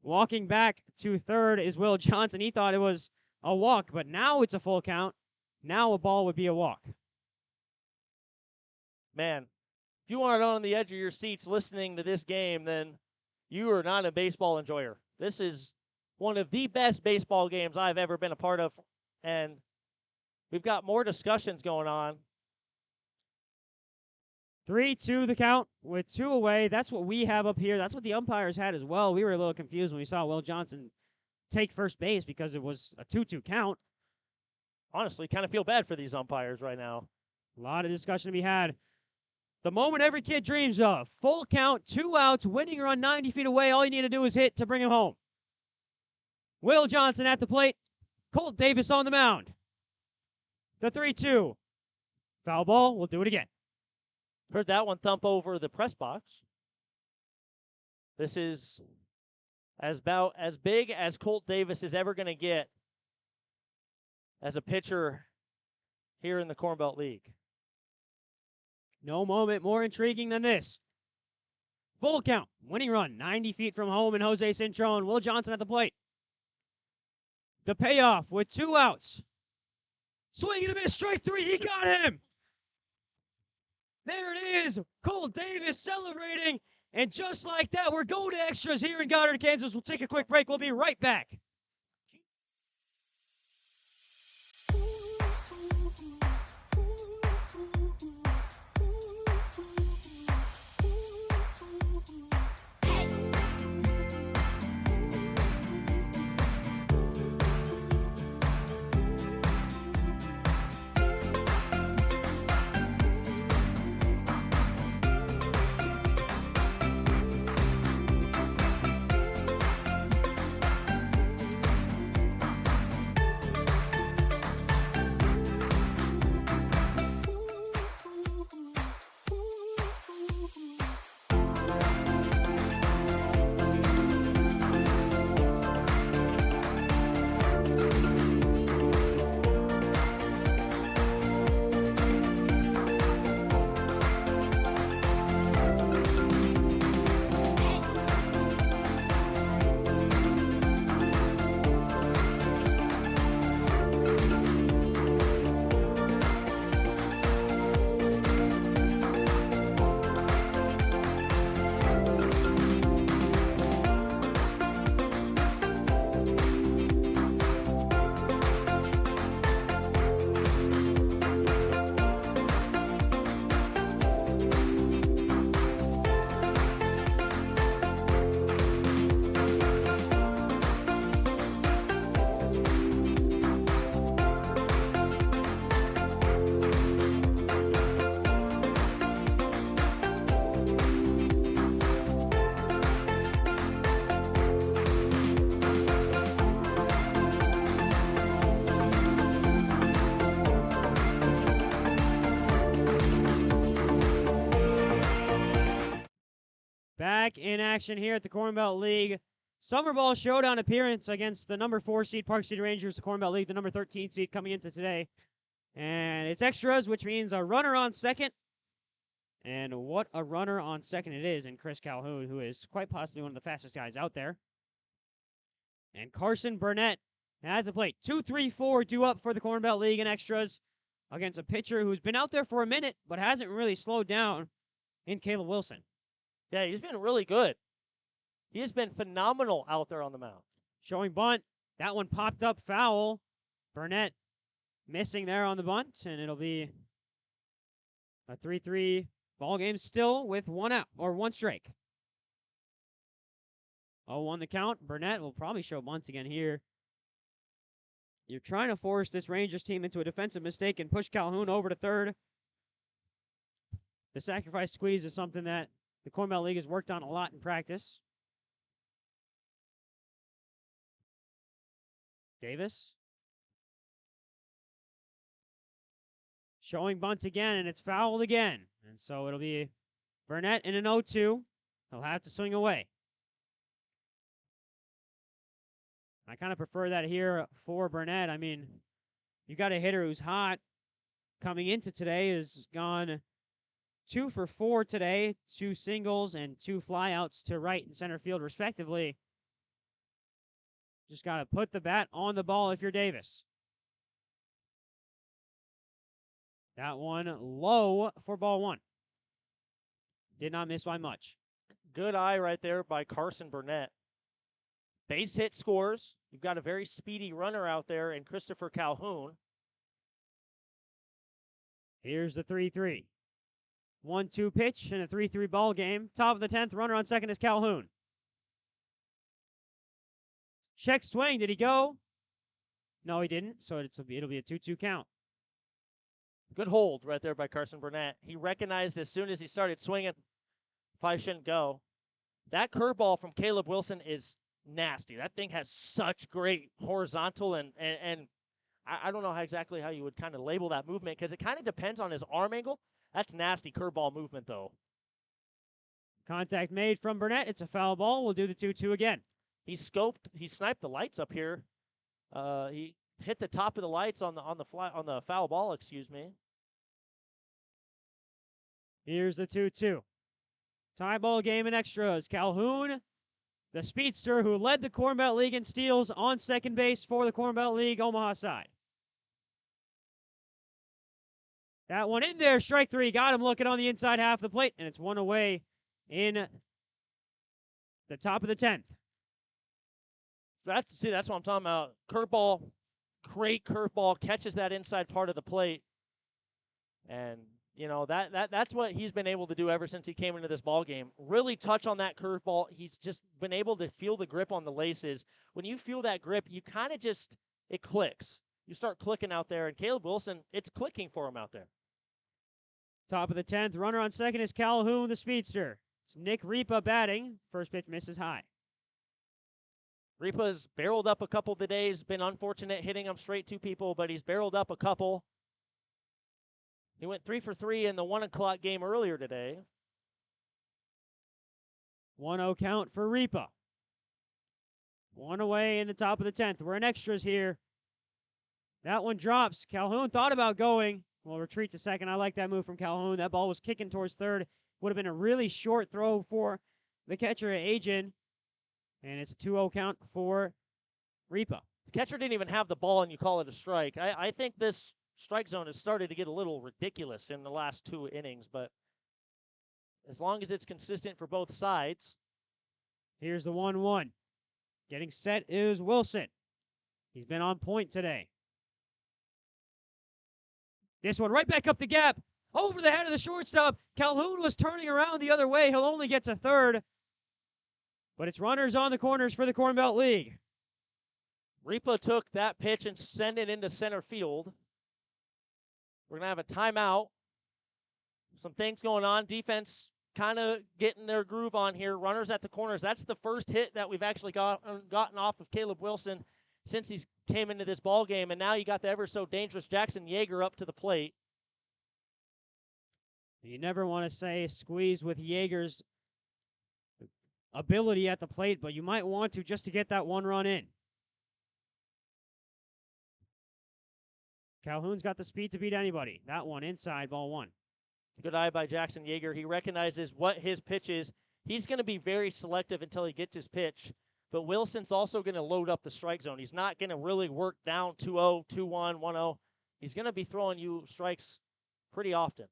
walking back to third is Will Johnson. He thought it was a walk, but now it's a full count. Now a ball would be a walk. Man, if you aren't on the edge of your seats listening to this game, then you are not a baseball enjoyer. This is one of the best baseball games I've ever been a part of, and we've got more discussions going on. 3-2 the count with 2 away. That's what we have up here. That's what the umpires had as well. We were a little confused when we saw Will Johnson take first base because it was a 2-2 count. Honestly, kind of feel bad for these umpires right now. A lot of discussion to be had. The moment every kid dreams of. Full count, 2 outs, winning run 90 feet away. All you need to do is hit to bring him home. Will Johnson at the plate. Colt Davis on the mound. The 3-2. Foul ball. We'll do it again. Heard that one thump over the press box. This is about as big as Colt Davis is ever going to get as a pitcher here in the Corn Belt League. No moment more intriguing than this. Full count, winning run, 90 feet from home, and Jose Cintron. Will Johnson at the plate. The payoff with 2 outs. Swing and a miss, strike 3. He got him. There it is. Cole Davis celebrating. And just like that, we're going to extras here in Goddard, Kansas. We'll take a quick break. We'll be right back. Back in action here at the Corn Belt League. Summer Ball Showdown appearance against the number 4 seed Park City Rangers, the Corn Belt League, the number 13 seed coming into today. And it's extras, which means a runner on second. And what a runner on second it is in Chris Calhoun, who is quite possibly one of the fastest guys out there. And Carson Burnett at the plate. 2-3-4 due up for the Corn Belt League in extras against a pitcher who's been out there for a minute but hasn't really slowed down in Caleb Wilson. Yeah, he's been really good. He has been phenomenal out there on the mound. Showing bunt. That one popped up foul. Burnett missing there on the bunt, and it'll be a 3-3 ball game still with 1 out or 1 strike. 0-1 the count. Burnett will probably show bunts again here. You're trying to force this Rangers team into a defensive mistake and push Calhoun over to third. The sacrifice squeeze is something that the Corn Belt League has worked on a lot in practice. Davis. Showing bunts again, and it's fouled again. And so it'll be Burnett in an 0-2. He'll have to swing away. I kind of prefer that here for Burnett. I mean, you got a hitter who's hot. Coming into today has gone 2 for 4 today, 2 singles and 2 flyouts to right and center field respectively. Just got to put the bat on the ball if you're Davis. That one low for ball 1. Did not miss by much. Good eye right there by Carson Burnett. Base hit scores. You've got a very speedy runner out there in Christopher Calhoun. Here's the 3-3. 1-2 pitch and a 3-3 ball game. Top of the 10th, runner on second is Calhoun. Check swing. Did he go? No, he didn't. So it'll be a 2-2 count. Good hold right there by Carson Burnett. He recognized as soon as he started swinging, if I shouldn't go. That curveball from Caleb Wilson is nasty. That thing has such great horizontal and I don't know exactly how you would kind of label that movement because it kind of depends on his arm angle. That's nasty curveball movement, though. Contact made from Burnett. It's a foul ball. We'll do the 2-2 again. He sniped the lights up here. He hit the top of the lights on the foul ball, excuse me. Here's the 2-2. Tie ball game in extras. Calhoun, the speedster who led the Corn Belt League in steals, on second base for the Corn Belt League Omaha side. That one in there, strike three. Got him looking on the inside half of the plate, and it's one away in the top of the 10th. That's what I'm talking about. Curveball, great curveball, catches that inside part of the plate. And, you know, that's what he's been able to do ever since he came into this ball game. Really touch on that curveball. He's just been able to feel the grip on the laces. When you feel that grip, you kind of just, it clicks. You start clicking out there, and Caleb Wilson, it's clicking for him out there. Top of the 10th, runner on second is Calhoun, the speedster. It's Nick Ripa batting. First pitch misses high. Ripa's barreled up a couple of the days, been unfortunate hitting him straight to people, but he's barreled up a couple. He went 3 for 3 in the 1 o'clock game earlier today. 1-0 count for Ripa. One away in the top of the 10th. We're in extras here. That one drops. Calhoun thought about going. Well, retreat to second. I like that move from Calhoun. That ball was kicking towards third. Would have been a really short throw for the catcher, Ajin. And it's a 2-0 count for Ripa. The catcher didn't even have the ball, and you call it a strike. I think this strike zone has started to get a little ridiculous in the last 2 innings, but as long as it's consistent for both sides. Here's the 1-1. Getting set is Wilson. He's been on point today. This one right back up the gap. Over the head of the shortstop. Calhoun was turning around the other way. He'll only get to third. But it's runners on the corners for the Corn Belt League. Ripa took that pitch and sent it into center field. We're going to have a timeout. Some things going on. Defense kind of getting their groove on here. Runners at the corners. That's the first hit that we've actually gotten off of Caleb Wilson since he came into this ball game. And now you got the ever so dangerous Jackson Yeager up to the plate. You never want to say squeeze with Yeager's ability at the plate, but you might want to just to get that one run in. Calhoun's got the speed to beat anybody. That one inside, ball one. Good eye by Jackson Yeager. He recognizes what his pitch is. He's going to be very selective until he gets his pitch, but Wilson's also going to load up the strike zone. He's not going to really work down 2-0, 2-1, 1-0. He's going to be throwing you strikes pretty often.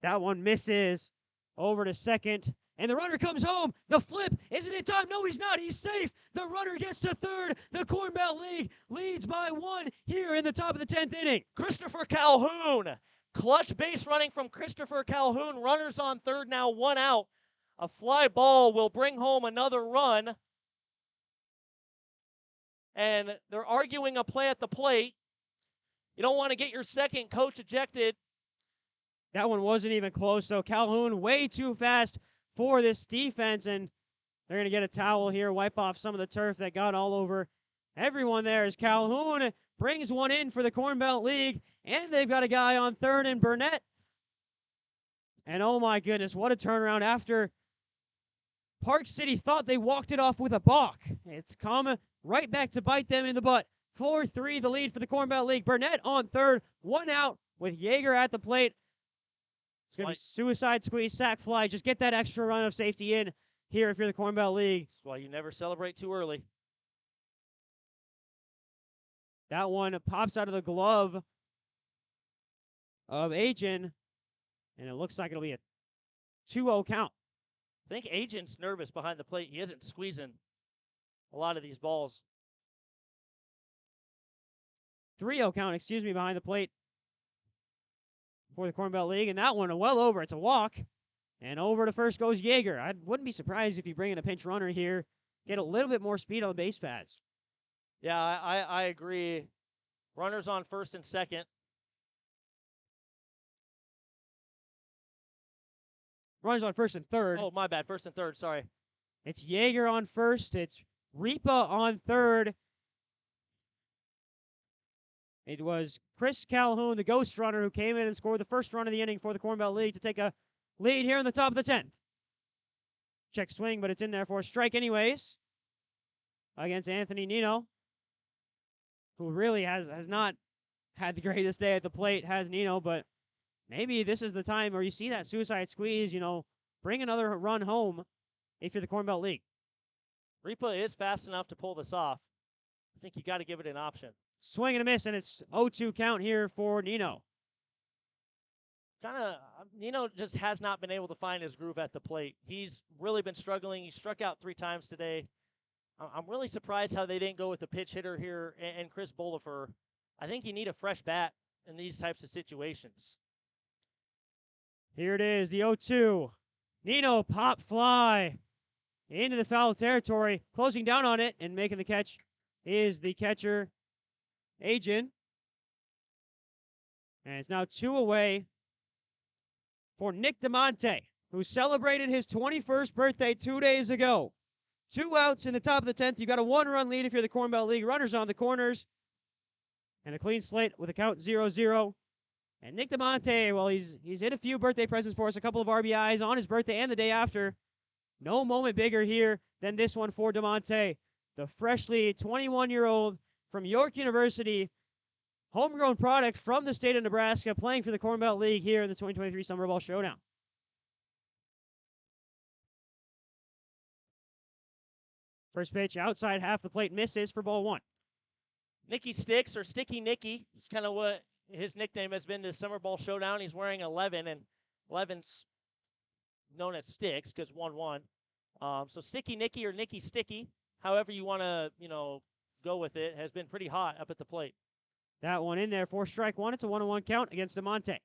That one misses over to second. And the runner comes home. The flip. Isn't it time? No, he's not. He's safe. The runner gets to third. The Corn Belt League leads by 1 here in the top of the 10th inning. Christopher Calhoun. Clutch base running from Christopher Calhoun. Runners on third now, 1 out. A fly ball will bring home another run. And they're arguing a play at the plate. You don't want to get your second coach ejected. That one wasn't even close, though. Calhoun way too fast for this defense, and they're going to get a towel here, wipe off some of the turf that got all over everyone there as Calhoun brings one in for the Corn Belt League, and they've got a guy on third in Burnett. And oh my goodness, what a turnaround after Park City thought they walked it off with a balk. It's come right back to bite them in the butt. 4-3 the lead for the Corn Belt League. Burnett on third, 1 out with Yeager at the plate. It's going to be suicide squeeze, sack fly. Just get that extra run of safety in here if you're the Corn Belt League. That's why you never celebrate too early. That one pops out of the glove of Ajin, and it looks like it'll be a 2-0 count. I think Ajin's nervous behind the plate. He isn't squeezing a lot of these balls. 3-0 count, behind the plate for the Corn Belt League, and that one well over. It's a walk, and over to first goes Yeager. I wouldn't be surprised if you bring in a pinch runner here, get a little bit more speed on the base paths. Yeah, I agree. Runners on first and second. Runners on first and third. Oh, my bad. First and third, sorry. It's Yeager on first. It's Ripa on third. It was Chris Calhoun, the ghost runner, who came in and scored the first run of the inning for the Corn Belt League to take a lead here in the top of the 10th. Check swing, but it's in there for a strike anyways against Anthony Nino, who really has not had the greatest day at the plate, has Nino, but maybe this is the time where you see that suicide squeeze, bring another run home if you're the Corn Belt League. Ripa is fast enough to pull this off. I think you got to give it an option. Swing and a miss, and it's 0-2 count here for Nino. Nino just has not been able to find his groove at the plate. He's really been struggling. He struck out 3 times today. I'm really surprised how they didn't go with the pitch hitter here and Chris Bolifer. I think you need a fresh bat in these types of situations. Here it is, the 0-2. Nino pop fly into the foul territory. Closing down on it and making the catch is the catcher, Ajin. And it's now 2 away for Nick DeMonte, who celebrated his 21st birthday 2 days ago. 2 outs in the top of the 10th. You've got a 1-run lead if you're the Corn Belt League. Runners on the corners. And a clean slate with a count 0-0. And Nick DeMonte, well, he's hit a few birthday presents for us, a couple of RBIs on his birthday and the day after. No moment bigger here than this one for DeMonte, the freshly 21-year-old from York University, homegrown product from the state of Nebraska, playing for the Corn Belt League here in the 2023 Summer Ball Showdown. First pitch outside half the plate, misses for ball 1. Nicky Sticks, or Sticky Nicky, is kind of what his nickname has been this Summer Ball Showdown. He's wearing 11, and 11's known as Sticks because 1-1. So Sticky Nicky or Nicky Sticky, however you want to, go with it, has been pretty hot up at the plate. That one in there for strike 1. It's a 1-1 count against DeMonte.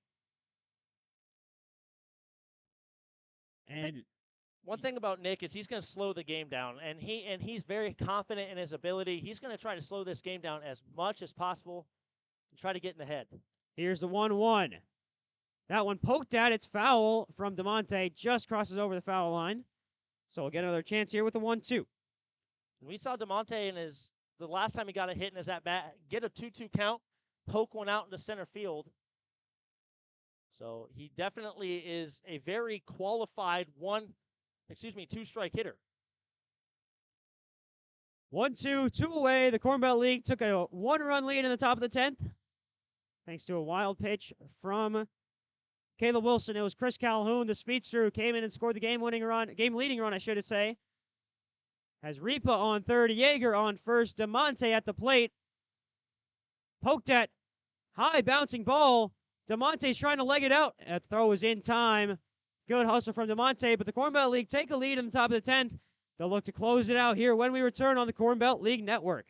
And one thing about Nick is he's going to slow the game down, and he's very confident in his ability. He's going to try to slow this game down as much as possible and try to get in the head. Here's the 1-1. That one poked at. It's foul from DeMonte. Just crosses over the foul line. So we'll get another chance here with the 1-2. We saw DeMonte in the last time he got a hit in his at-bat, get a 2-2 count, poke one out into center field. So he definitely is a very qualified 2-strike hitter. 1-2, 2 away. The Corn Belt League took a 1-run lead in the top of the 10th. Thanks to a wild pitch from Caleb Wilson. It was Chris Calhoun, the speedster, who came in and scored the game-leading run, I should say. Has Ripa on third, Yeager on first, DeMonte at the plate. Poked at, high bouncing ball. DeMonte's trying to leg it out. That throw is in time. Good hustle from DeMonte, but the Corn Belt League take a lead in the top of the 10th. They'll look to close it out here when we return on the Corn Belt League Network.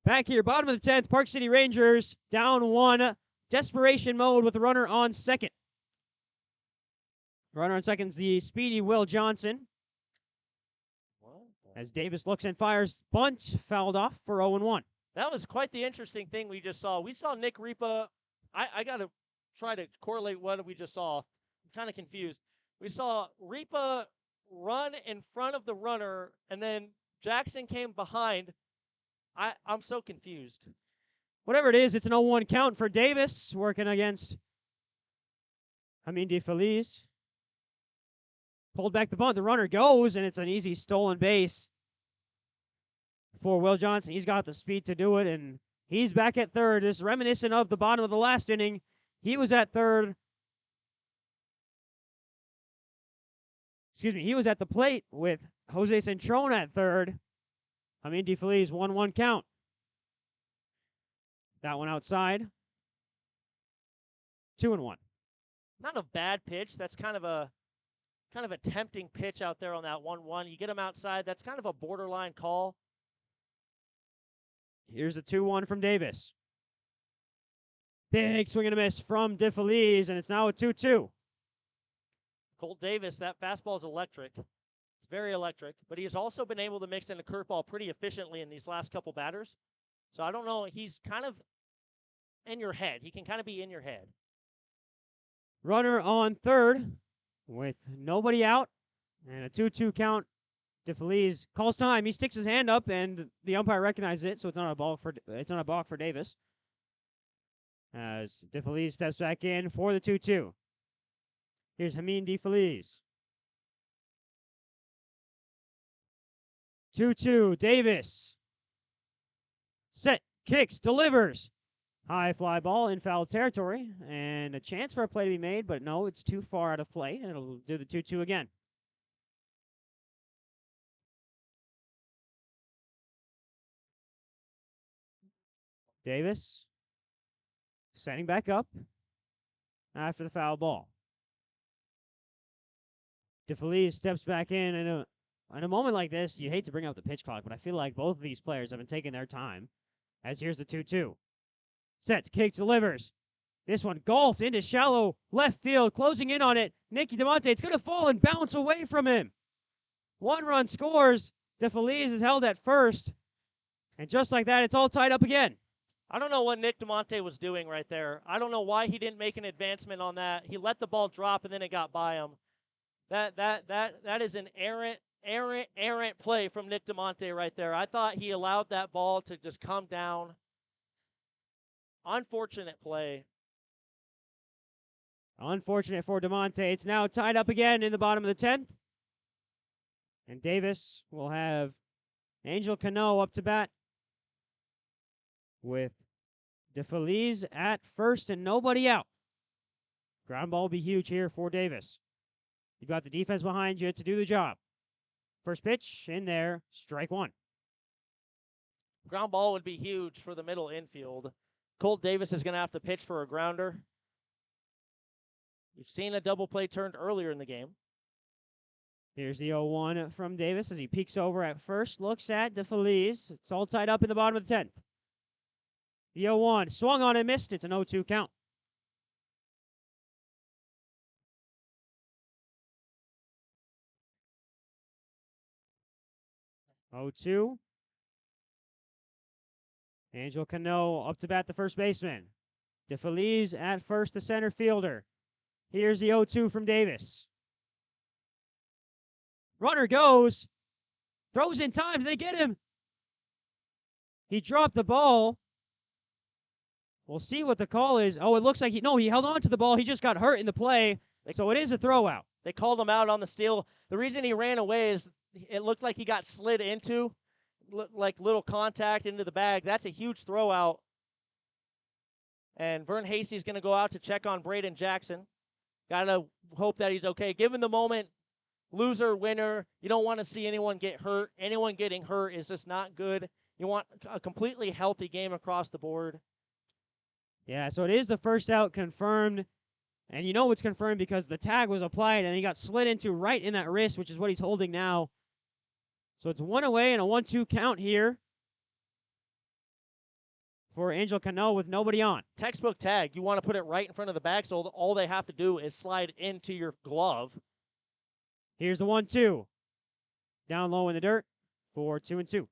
Back here, bottom of the 10th, Park City Rangers down 1. Desperation mode with a runner on second. Runner on second is the speedy Will Johnson. As Davis looks and fires, bunt fouled off for 0-1. That was quite the interesting thing we just saw. We saw Nick Ripa. I got to try to correlate what we just saw. I'm kind of confused. We saw Ripa run in front of the runner, and then Jackson came behind. I'm so confused. Whatever it is, it's an 0-1 count for Davis, working against Amin DeFeliz. Pulled back the bunt. The runner goes, and it's an easy stolen base for Will Johnson. He's got the speed to do it, and he's back at third. It's reminiscent of the bottom of the last inning. He was at third. He was at the plate with Jose Centron at third. Amin DeFeliz, 1-1 count. That one outside. 2-1. Not a bad pitch. That's kind of a tempting pitch out there on that 1-1. You get him outside. That's kind of a borderline call. Here's a 2-1 from Davis. Big swing and a miss from DeFeliz, and it's now a 2-2. Colt Davis, that fastball is electric. It's very electric, but he has also been able to mix in a curveball pretty efficiently in these last couple batters. So I don't know. He's kind of in your head. He can kind of be in your head. Runner on third with nobody out and a 2-2 count. DeFeliz calls time. He sticks his hand up, and the umpire recognizes it, so it's not a balk for Davis. As DeFeliz steps back in for the 2-2. Here's Amin DeFeliz. 2-2. Davis. Set. Kicks. Delivers. High fly ball in foul territory. And a chance for a play to be made, but no, it's too far out of play, and it'll do the 2-2 again. Davis setting back up after the foul ball. DeFeliz steps back in a moment like this, you hate to bring up the pitch clock, but I feel like both of these players have been taking their time. As here's the 2-2. Sets, kicks, delivers. This one golfed into shallow left field, closing in on it. Nicky DeMonte, it's going to fall and bounce away from him. 1 run scores. DeFeliz is held at first. And just like that, it's all tied up again. I don't know what Nick DeMonte was doing right there. I don't know why he didn't make an advancement on that. He let the ball drop, and then it got by him. That is an errant play from Nick DeMonte right there. I thought he allowed that ball to just come down. Unfortunate play. Unfortunate for DeMonte. It's now tied up again in the bottom of the 10th. And Davis will have Angel Cano up to bat with DeFeliz at first and nobody out. Ground ball will be huge here for Davis. You've got the defense behind you to do the job. First pitch in there, strike 1. Ground ball would be huge for the middle infield. Colt Davis is going to have to pitch for a grounder. You've seen a double play turned earlier in the game. Here's the 0-1 from Davis as he peeks over at first, looks at DeFeliz. It's all tied up in the bottom of the 10th. The 0-1 swung on and missed. It's an 0-2 count. Oh, 2. Angel Cano up to bat the first baseman. DeFeliz at first, the center fielder. Here's the 0-2 from Davis. Runner goes. Throws in time. They get him. He dropped the ball. We'll see what the call is. Oh, it looks like he held on to the ball. He just got hurt in the play. So it is a throw out. They called him out on the steal. The reason he ran away is it looked like he got slid into, like little contact into the bag. That's a huge throw out. And Vern Hasty's going to go out to check on Braden Jackson. Got to hope that he's okay. Given the moment, loser, winner, you don't want to see anyone get hurt. Anyone getting hurt is just not good. You want a completely healthy game across the board. Yeah, so it is the first out confirmed. And you know it's confirmed because the tag was applied and he got slid into right in that wrist, which is what he's holding now. So it's 1 away and a 1-2 count here. for Angel Cano with nobody on. Textbook tag. You want to put it right in front of the bag, so all they have to do is slide into your glove. Here's the 1-2. Down low in the dirt for 2-2.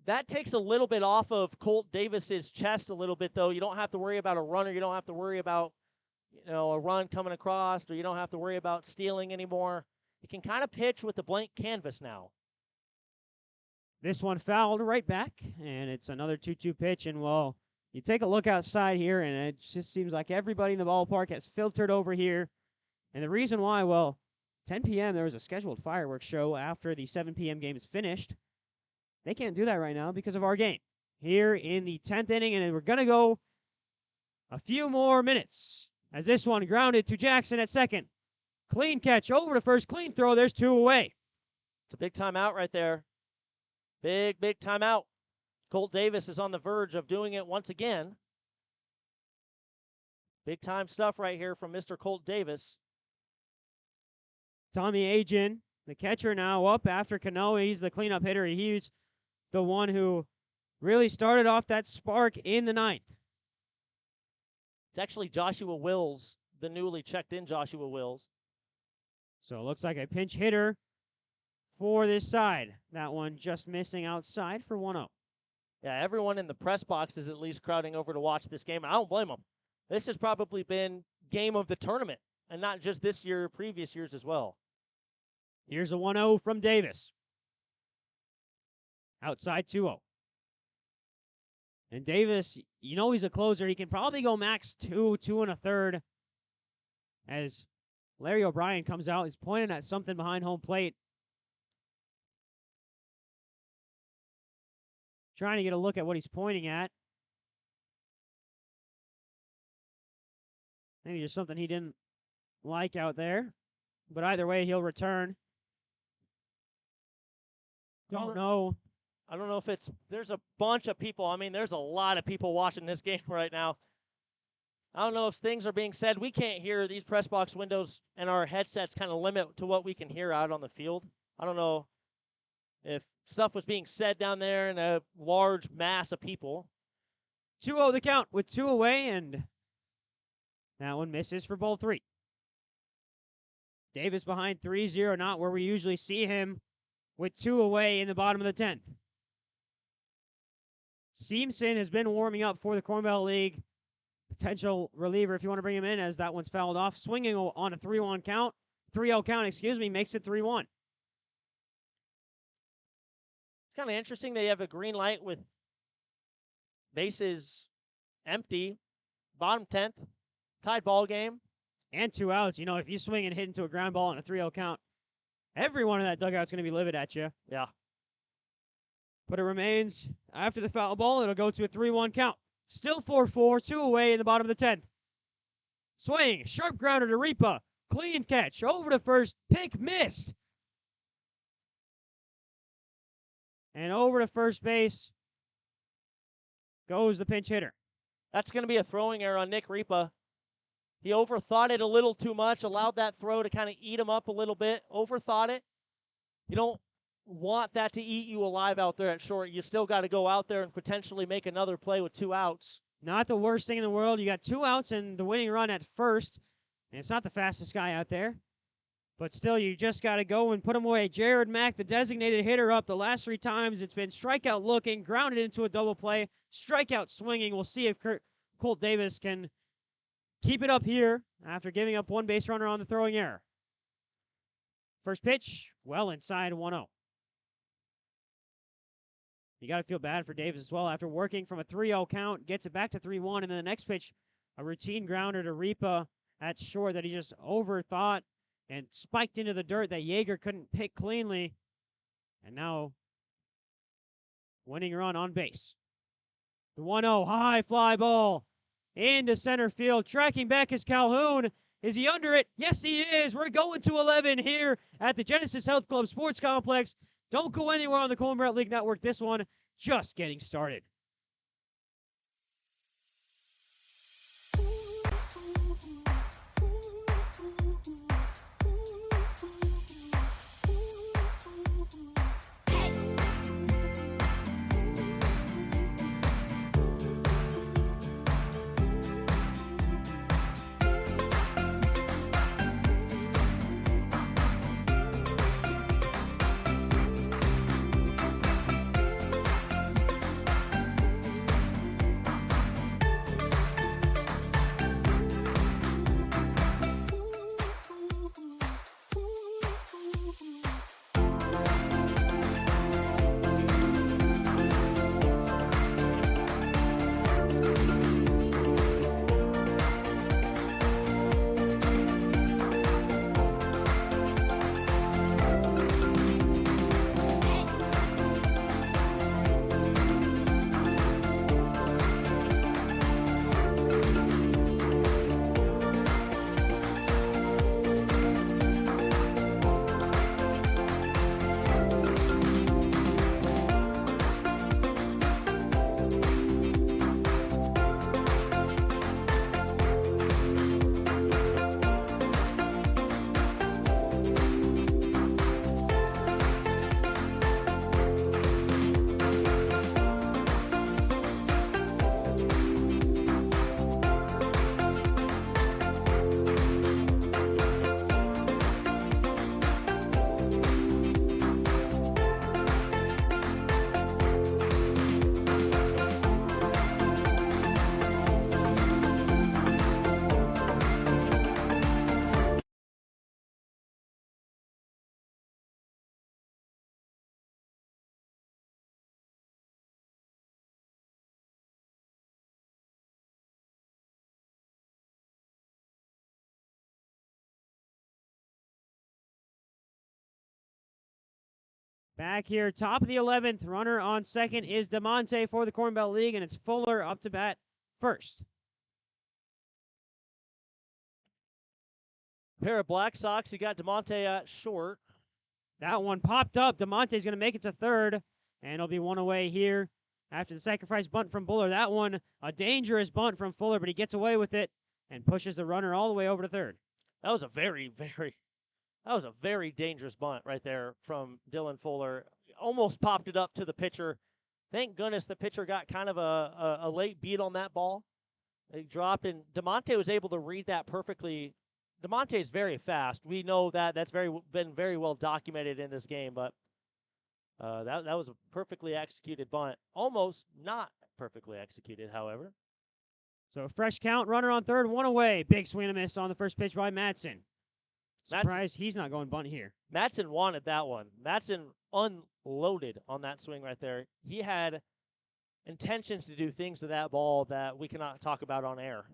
That takes a little bit off of Colt Davis's chest a little bit, though. You don't have to worry about a runner. You don't have to worry about, a run coming across, or you don't have to worry about stealing anymore. You can kind of pitch with the blank canvas now. This one fouled right back, and it's another 2-2 pitch. And, well, you take a look outside here, and it just seems like everybody in the ballpark has filtered over here. And the reason why, well, 10 p.m. there was a scheduled fireworks show after the 7 p.m. game is finished. They can't do that right now because of our game. Here in the 10th inning, and we're going to go a few more minutes as this one grounded to Jackson at second. Clean catch over to first, clean throw. There's 2 away. It's a big timeout right there. Big timeout. Colt Davis is on the verge of doing it once again. Big time stuff right here from Mr. Colt Davis. Tommy Agin, the catcher, now up after Cano. He's the cleanup hitter. He's the one who really started off that spark in the 9th. It's actually Joshua Wills, the newly checked-in Joshua Wills. So it looks like a pinch hitter for this side. That one just missing outside for 1-0. Yeah, everyone in the press box is at least crowding over to watch this game, and I don't blame them. This has probably been game of the tournament, and not just this year, previous years as well. Here's a 1-0 from Davis. Outside 2-0. And Davis, he's a closer. He can probably go max 2 1/3. As Larry O'Brien comes out, he's pointing at something behind home plate. Trying to get a look at what he's pointing at. Maybe just something he didn't like out there. But either way, he'll return. Don't know. I don't know if there's a bunch of people. I mean, there's a lot of people watching this game right now. I don't know if things are being said. We can't hear. These press box windows and our headsets kind of limit to what we can hear out on the field. I don't know if stuff was being said down there in a large mass of people. 2-0 the count with 2 away, and that one misses for ball 3. Davis behind 3-0, not where we usually see him, with 2 away in the bottom of the 10th. Seamson has been warming up for the Corn Belt League. Potential reliever if you want to bring him in, as that one's fouled off. Swinging on a 3-0 count, makes it 3-1. It's kind of interesting. They have a green light with bases empty, bottom 10th, tied ball game. And 2 outs. If you swing and hit into a ground ball on a 3-0 count, everyone in that dugout's going to be livid at you. Yeah. But it remains, after the foul ball, it'll go to a 3-1 count. Still 4-4, 2 away in the bottom of the 10th. Swing, sharp grounder to Ripa. Clean catch, over to first, pick missed. And over to first base goes the pinch hitter. That's going to be a throwing error on Nick Ripa. He overthought it a little too much, allowed that throw to kind of eat him up a little bit, overthought it. You don't want that to eat you alive out there at short. You still got to go out there and potentially make another play with 2 outs. Not the worst thing in the world. You got 2 outs and the winning run at first. And it's not the fastest guy out there. But still, you just got to go and put him away. Jared Mack, the designated hitter, up the last 3 times. It's been strikeout looking, grounded into a double play, strikeout swinging. We'll see if Colt Davis can keep it up here after giving up 1 base runner on the throwing error. First pitch, well inside 1-0. You got to feel bad for Davis as well. After working from a 3-0 count, gets it back to 3-1, and then the next pitch, a routine grounder to Ripa at short that he just overthought and spiked into the dirt that Yeager couldn't pick cleanly. And now, winning run on base. The 1-0 high fly ball into center field. Tracking back is Calhoun. Is he under it? Yes, he is. We're going to 11 here at the Genesis Health Club Sports Complex. Don't go anywhere on the Corn Belt League Network. This one just getting started. Back here, top of the 11th, runner on second is DeMonte for the Corn Belt League, and it's Fuller up to bat first. Pair of Black Sox. You got DeMonte at short. That one popped up. DeMonte's going to make it to third, and it'll be one away here after the sacrifice bunt from Buller. That one, a dangerous bunt from Fuller, but he gets away with it and pushes the runner all the way over to third. That was a very dangerous bunt right there from Dylan Fuller. Almost popped it up to the pitcher. Thank goodness the pitcher got kind of a late beat on that ball. They dropped, and DeMonte was able to read that perfectly. DeMonte is very fast. We know that. That's been very well documented in this game, but that was a perfectly executed bunt. Almost not perfectly executed, however. So fresh count, runner on third, one away. Big swing and a miss on the first pitch by Madsen. Surprised he's not going bunt here. Madsen wanted that one. Madsen unloaded on that swing right there. He had intentions to do things to that ball that we cannot talk about on air.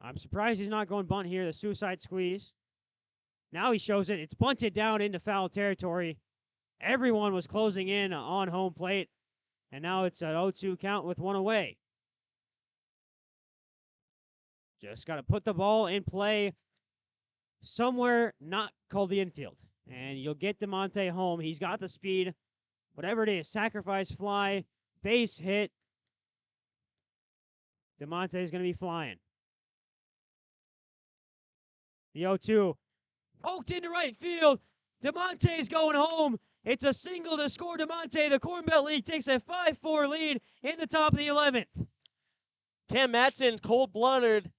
I'm surprised he's not going bunt here. The suicide squeeze. Now he shows it. It's bunted down into foul territory. Everyone was closing in on home plate. And now it's an 0-2 count with one away. Just got to put the ball in play somewhere not called the infield. And you'll get DeMonte home. He's got the speed. Whatever it is, sacrifice fly, base hit. DeMonte is going to be flying. The 0-2 poked into right field. DeMonte is going home. It's a single to score DeMonte. The Corn Belt League takes a 5-4 lead in the top of the 11th. Cam Madsen, cold-blooded.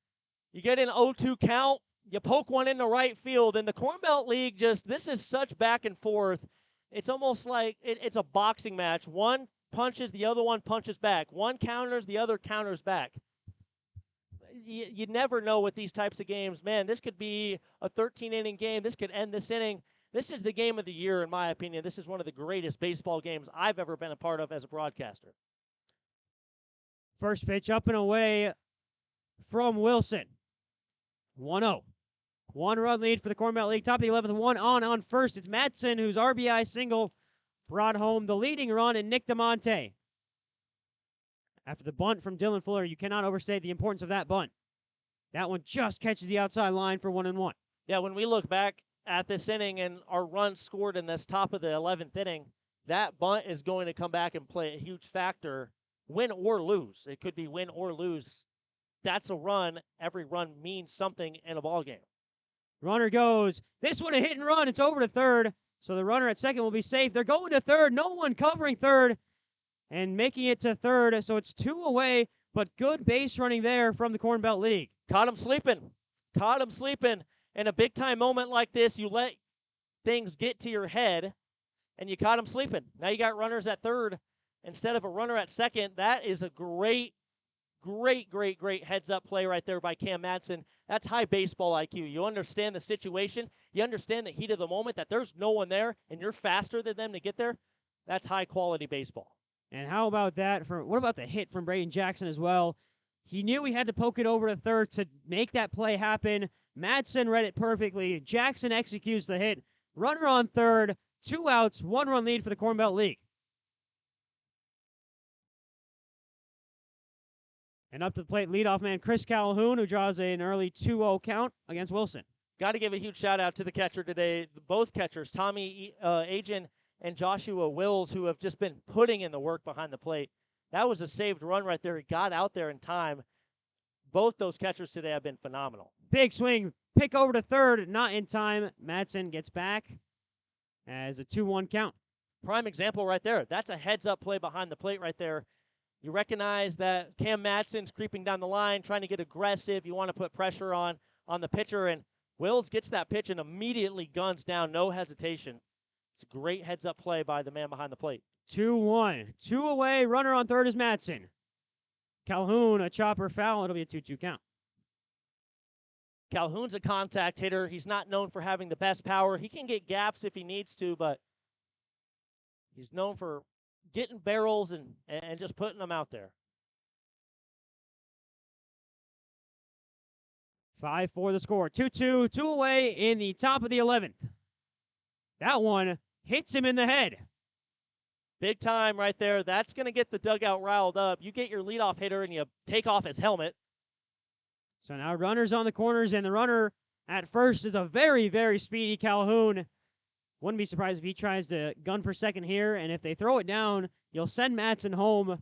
You get an 0-2 count. You poke one into right field. And the Corn Belt League this is such back and forth. It's almost like it's a boxing match. One punches, the other one punches back. One counters, the other counters back. You never know with these types of games. Man, this could be a 13-inning game. This could end this inning. This is the game of the year, in my opinion. This is one of the greatest baseball games I've ever been a part of as a broadcaster. First pitch up and away from Wilson. 1-0. One-run lead for the Corn Belt League. Top of the 11th, one on first. It's Madsen, whose RBI single brought home the leading run, and Nick DeMonte. After the bunt from Dylan Fuller, you cannot overstate the importance of that bunt. That one just catches the outside line for 1-1. Yeah, when we look back at this inning and our runs scored in this top of the 11th inning, that bunt is going to come back and play a huge factor, win or lose. It could be win or lose. That's a run. Every run means something in a ball game. Runner goes. This one a hit and run. It's over to third. So the runner at second will be safe. They're going to third. No one covering third and making it to third. So it's two away, but good base running there from the Corn Belt League. Caught him sleeping. Caught him sleeping. In a big-time moment like this, you let things get to your head, and you caught him sleeping. Now you got runners at third instead of a runner at second. That is a great heads-up play right there by Cam Madsen. That's high baseball IQ. You understand the situation. You understand the heat of the moment, that there's no one there, and you're faster than them to get there. That's high-quality baseball. And how about that? What about the hit from Braden Jackson as well? He knew he had to poke it over to third to make that play happen. Madsen read it perfectly. Jackson executes the hit. Runner on third. 2 outs. 1-run lead for the Corn Belt League. And up to the plate, leadoff man Chris Calhoun, who draws an early 2-0 count against Wilson. Got to give a huge shout-out to the catcher today. Both catchers, Tommy Agen and Joshua Wills, who have just been putting in the work behind the plate. That was a saved run right there. He got out there in time. Both those catchers today have been phenomenal. Big swing. Pick over to third. Not in time. Madsen gets back as a 2-1 count. Prime example right there. That's a heads-up play behind the plate right there. You recognize that Cam Madsen's creeping down the line, trying to get aggressive. You want to put pressure on the pitcher, and Wills gets that pitch and immediately guns down, no hesitation. It's a great heads-up play by the man behind the plate. 2-1. 2 away. Runner on third is Madsen. Calhoun, a chopper foul. It'll be a 2-2 count. Calhoun's a contact hitter. He's not known for having the best power. He can get gaps if he needs to, but he's known for getting barrels and just putting them out there. 5-4 the score. 2-2. 2 away in the top of the 11th. That one hits him in the head. Big time right there. That's going to get the dugout riled up. You get your leadoff hitter and you take off his helmet. So now runners on the corners, and the runner at first is a very, very speedy Calhoun. Wouldn't be surprised if he tries to gun for second here, and if they throw it down, you'll send Matson home.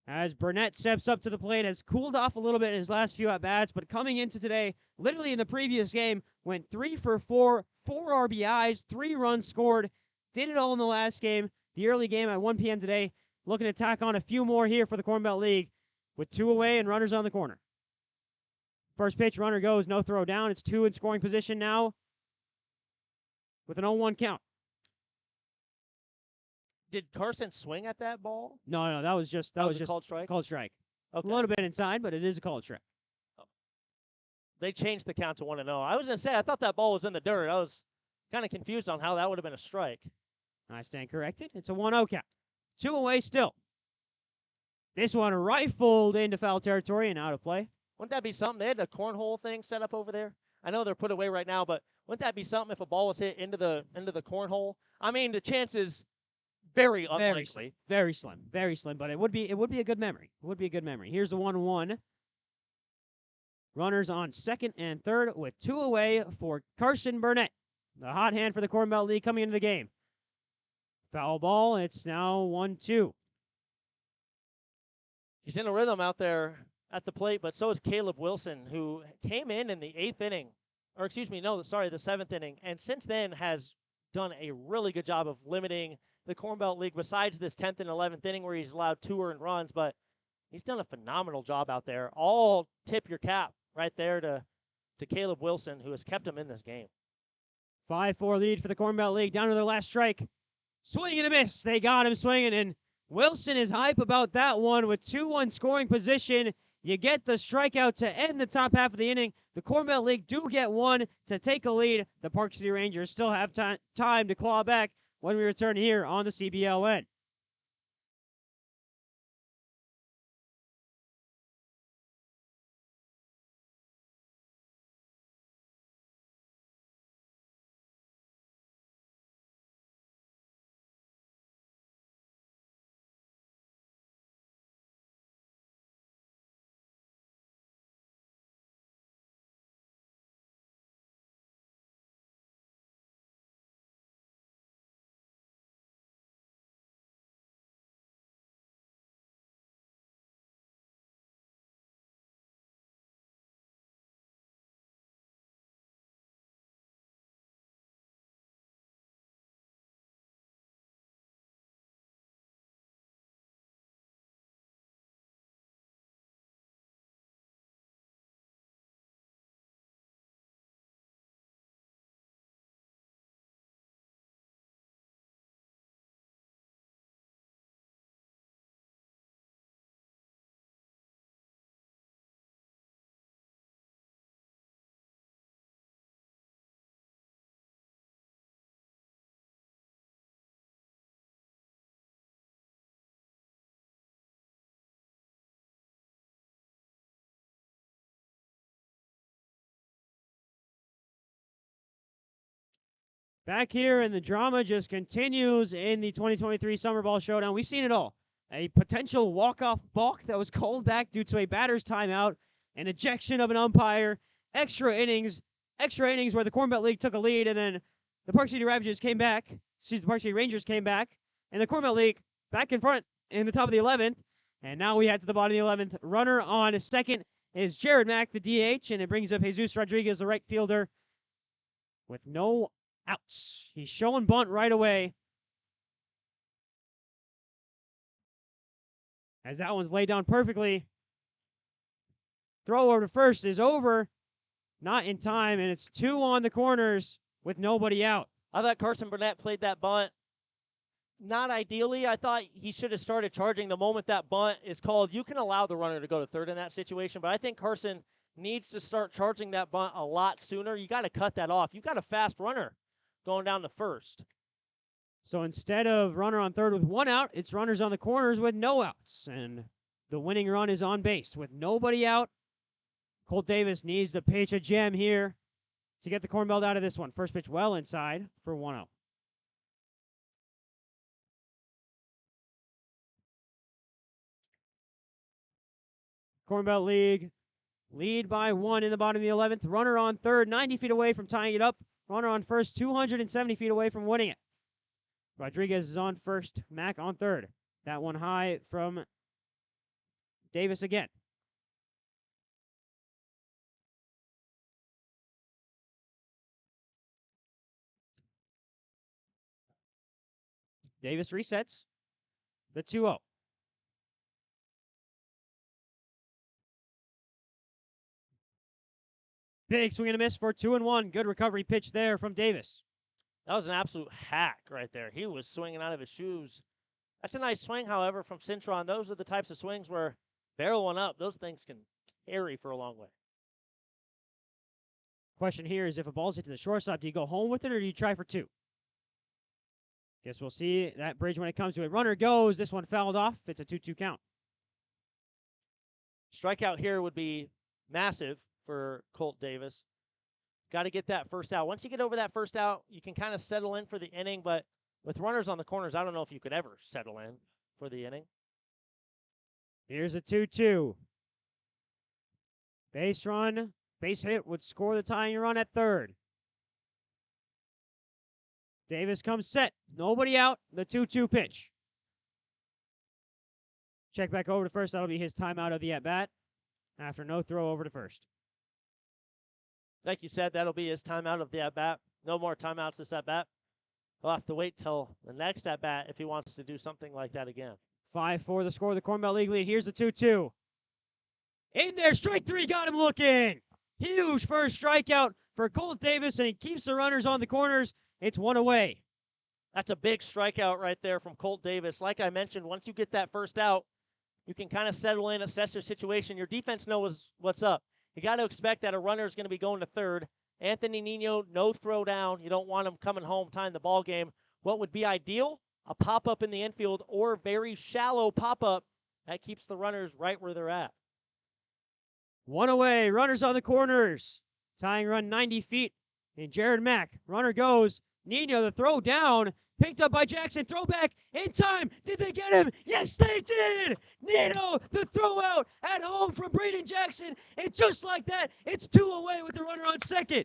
As Burnett steps up to the plate, has cooled off a little bit in his last few at-bats, but coming into today, literally in the previous game, went 3 for 4, 4 RBIs, 3 runs scored, did it all in the last game. The early game at 1 p.m. today, looking to tack on a few more here for the Corn Belt League with 2 away and runners on the corner. First pitch, runner goes, no throw down. It's 2 in scoring position now with an 0-1 count. Did Carson swing at that ball? No, that was just called strike. Called strike. Okay. A little bit inside, but it is a called strike. They changed the count to 1-0. I was going to say, I thought that ball was in the dirt. I was kind of confused on how that would have been a strike. I stand corrected. It's a 1-0 count. 2 away still. This one rifled into foul territory and out of play. Wouldn't that be something? They had the cornhole thing set up over there. I know they're put away right now, but wouldn't that be something if a ball was hit into the cornhole? I mean, the chances very unlikely. Very slim, but it would be a good memory. It would be a good memory. Here's the 1-1. Runners on second and third with 2 away for Carson Burnett, the hot hand for the Corn Belt League coming into the game. Foul ball. It's now 1-2. He's in a rhythm out there at the plate, but so is Caleb Wilson, who came in the 8th inning, or excuse me, no, sorry, the 7th inning, and since then has done a really good job of limiting the Corn Belt League besides this 10th and 11th inning where he's allowed 2 earned runs, but he's done a phenomenal job out there. All tip your cap right there to Caleb Wilson, who has kept him in this game. 5-4 lead for the Corn Belt League, down to their last strike. Swing and a miss. They got him swinging, and Wilson is hype about that one with 2-1 scoring position. You get the strikeout to end the top half of the inning. The Corn Belt League do get 1 to take a lead. The Park City Rangers still have time to claw back when we return here on the CBLN. Back here, and the drama just continues in the 2023 Summer Ball Showdown. We've seen it all. A potential walk-off balk that was called back due to a batter's timeout, an ejection of an umpire, extra innings where the Corn Belt League took a lead, and then the Park City Rangers came back, and the Corn Belt League back in front in the top of the 11th, and now we head to the bottom of the 11th. Runner on second is Jared Mack, the DH, and it brings up Jesus Rodriguez, the right fielder, with no outs. He's showing bunt right away. As that one's laid down perfectly. Throw over to first is over. Not in time, and it's 2 on the corners with nobody out. I thought Carson Burnett played that bunt not ideally. I thought he should have started charging the moment that bunt is called. You can allow the runner to go to third in that situation, but I think Carson needs to start charging that bunt a lot sooner. You got to cut that off. You got a fast runner going down to first. So instead of runner on third with 1 out, it's runners on the corners with no outs. And the winning run is on base with nobody out. Colt Davis needs to pitch a gem here to get the Corn Belt out of this one. First pitch well inside for 1-0. Corn Belt League lead by 1 in the bottom of the 11th. Runner on third, 90 feet away from tying it up. Runner on first, 270 feet away from winning it. Rodriguez is on first, Mack on third. That one high from Davis again. Davis resets the 2-0. Big swing and a miss for 2-1. Good recovery pitch there from Davis. That was an absolute hack right there. He was swinging out of his shoes. That's a nice swing, however, from Cintron. Those are the types of swings where barrel one up, those things can carry for a long way. Question here is if a ball's hit to the shortstop, do you go home with it or do you try for 2? Guess we'll see that bridge when it comes to it. Runner goes. This one fouled off. It's a 2-2 count. Strikeout here would be massive for Colt Davis. Got to get that first out. Once you get over that first out, you can kind of settle in for the inning, but with runners on the corners, I don't know if you could ever settle in for the inning. Here's a 2-2. Base run, base hit would score the tying run at third. Davis comes set. Nobody out. The 2-2 pitch. Check back over to first. That'll be his timeout of the at-bat after no throw over to first. Like you said, that'll be his timeout of the at-bat. No more timeouts this at-bat. He'll have to wait till the next at-bat if he wants to do something like that again. 5-4 the score of the Corn Belt League lead. Here's the 2-2. In there, strike 3, got him looking. Huge first strikeout for Colt Davis, and he keeps the runners on the corners. It's 1 away. That's a big strikeout right there from Colt Davis. Like I mentioned, once you get that first out, you can kind of settle in, assess your situation. Your defense knows what's up. You got to expect that a runner is going to be going to third. Anthony Nino, no throw down. You don't want him coming home tying the ball game. What would be ideal? A pop-up in the infield or very shallow pop-up. That keeps the runners right where they're at. 1 away. Runners on the corners. Tying run 90 feet. And Jared Mack. Runner goes. Nino, the throw down. Picked up by Jackson. Throw back in time. Did they get him? Yes, they did. Nino, the throw out at home from Braden Jackson. And just like that, it's 2 away with the runner on second.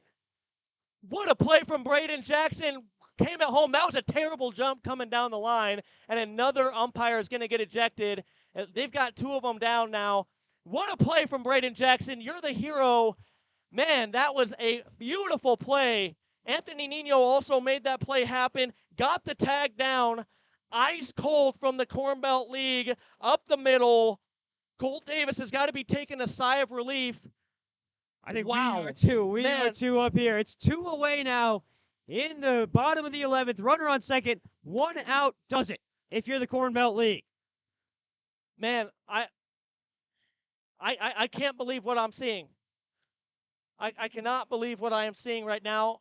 What a play from Braden Jackson. Came at home. That was a terrible jump coming down the line. And another umpire is going to get ejected. They've got 2 of them down now. What a play from Braden Jackson. You're the hero. Man, that was a beautiful play. Anthony Nino also made that play happen. Got the tag down. Ice cold from the Corn Belt League. Up the middle. Colt Davis has got to be taking a sigh of relief. I think wow. we are too. We are too up here. It's 2 away now in the bottom of the 11th. Runner on second. 1 out does it if you're the Corn Belt League. Man, I can't believe what I'm seeing. I cannot believe what I am seeing right now.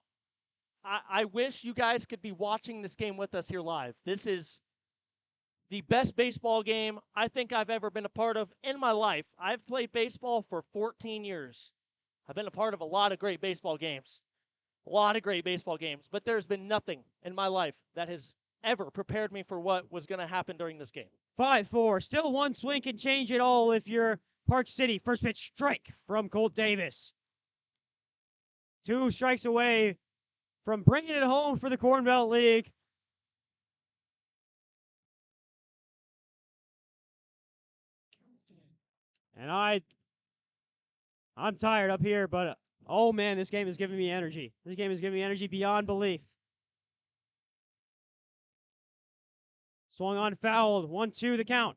I wish you guys could be watching this game with us here live. This is the best baseball game I think I've ever been a part of in my life. I've played baseball for 14 years. I've been a part of a lot of great baseball games. But there's been nothing in my life that has ever prepared me for what was going to happen during this game. 5-4. Still 1 swing can change it all if you're Park City. First pitch strike from Colt Davis. 2 strikes away from bringing it home for the Corn Belt League. And I'm tired up here, but oh man, this game is giving me energy. This game is giving me energy beyond belief. Swung on, fouled. 1-2 the count.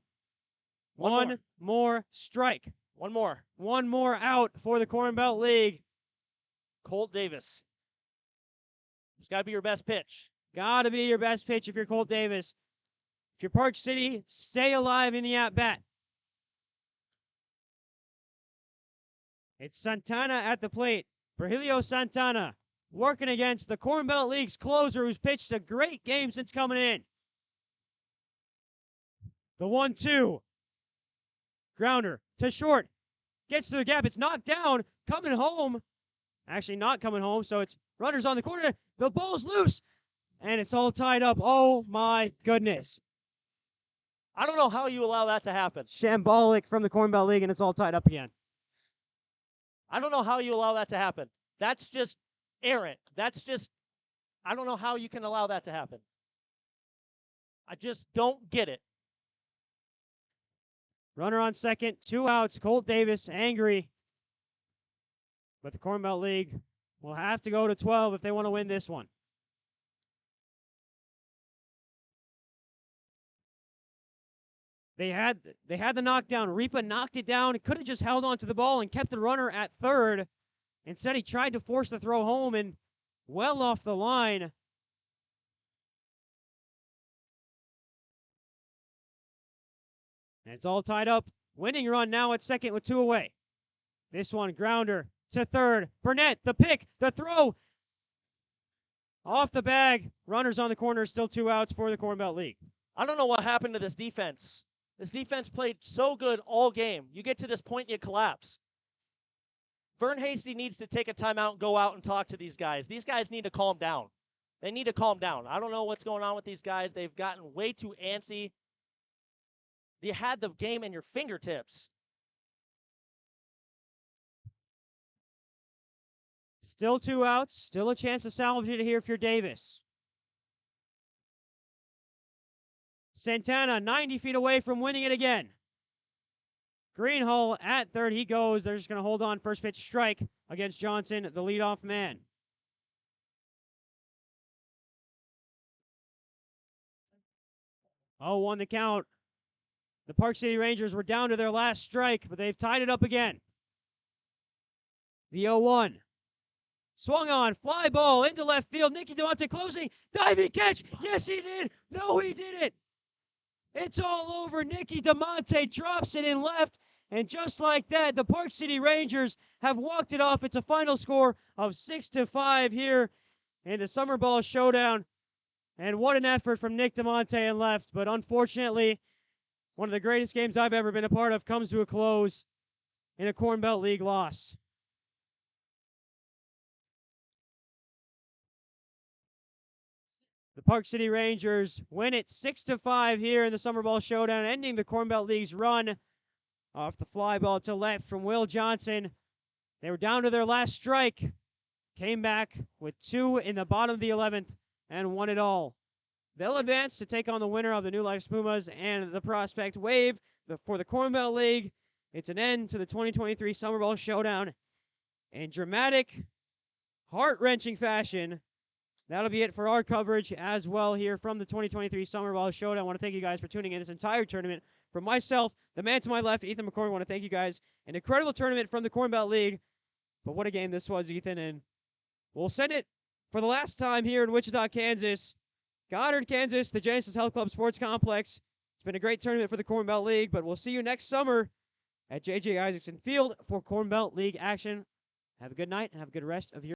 One more strike. One more out for the Corn Belt League. Colt Davis. It's got to be your best pitch. Got to be your best pitch if you're Colt Davis. If you're Park City, stay alive in the at-bat. It's Santana at the plate. Virgilio Santana working against the Corn Belt League's closer who's pitched a great game since coming in. The 1-2. Grounder to short. Gets to the gap. It's knocked down. Coming home. Actually not coming home, so it's runners on the corner. The ball's loose. And it's all tied up. Oh, my goodness. I don't know how you allow that to happen. Shambolic from the Corn Belt League, and it's all tied up again. I don't know how you allow that to happen. That's just errant. I don't know how you can allow that to happen. I just don't get it. Runner on second, 2 outs. Colt Davis angry. But the Corn Belt League will have to go to 12 if they want to win this one. They had the knockdown. Ripa knocked it down. He could have just held on to the ball and kept the runner at third. Instead, he tried to force the throw home and well off the line. And it's all tied up. Winning run now at second with 2 away. This one, grounder to third. Burnett, the pick, the throw. Off the bag. Runners on the corner, still 2 outs for the Corn Belt League. I don't know what happened to this defense. This defense played so good all game. You get to this point, you collapse. Vern Hasty needs to take a timeout and go out and talk to these guys. These guys need to calm down. They need to calm down. I don't know what's going on with these guys. They've gotten way too antsy. You had the game in your fingertips. Still 2 outs. Still a chance to salvage it here if you're Davis. Santana 90 feet away from winning it again. Greenhull at third. He goes. They're just going to hold on. First pitch strike against Johnson, the leadoff man. Oh, 1 the count. The Park City Rangers were down to their last strike, but they've tied it up again. The 0-1. Swung on, fly ball into left field. Nicky DeMonte closing, diving catch. Yes, he did. No, he didn't. It's all over. Nicky DeMonte drops it in left, and just like that, the Park City Rangers have walked it off. It's a final score of 6-5 here in the Summer Ball Showdown. And what an effort from Nick DeMonte in left, but unfortunately, one of the greatest games I've ever been a part of comes to a close in a Corn Belt League loss. The Park City Rangers win it 6-5 here in the Summer Ball Showdown, ending the Corn Belt League's run off the fly ball to left from Will Johnson. They were down to their last strike, came back with 2 in the bottom of the 11th, and won it all. They'll advance to take on the winner of the New Life Pumas and the Prospect Wave for the Corn Belt League. It's an end to the 2023 Summer Ball Showdown in dramatic, heart-wrenching fashion. That'll be it for our coverage as well here from the 2023 Summer Ball Showdown. I want to thank you guys for tuning in this entire tournament. From myself, the man to my left, Ethan McCormick, I want to thank you guys. An incredible tournament from the Corn Belt League. But what a game this was, Ethan. And we'll send it for the last time here in Wichita, Kansas. Goddard, Kansas, the Genesis Health Club Sports Complex. It's been a great tournament for the Corn Belt League, but we'll see you next summer at J.J. Isaacson Field for Corn Belt League action. Have a good night and have a good rest of your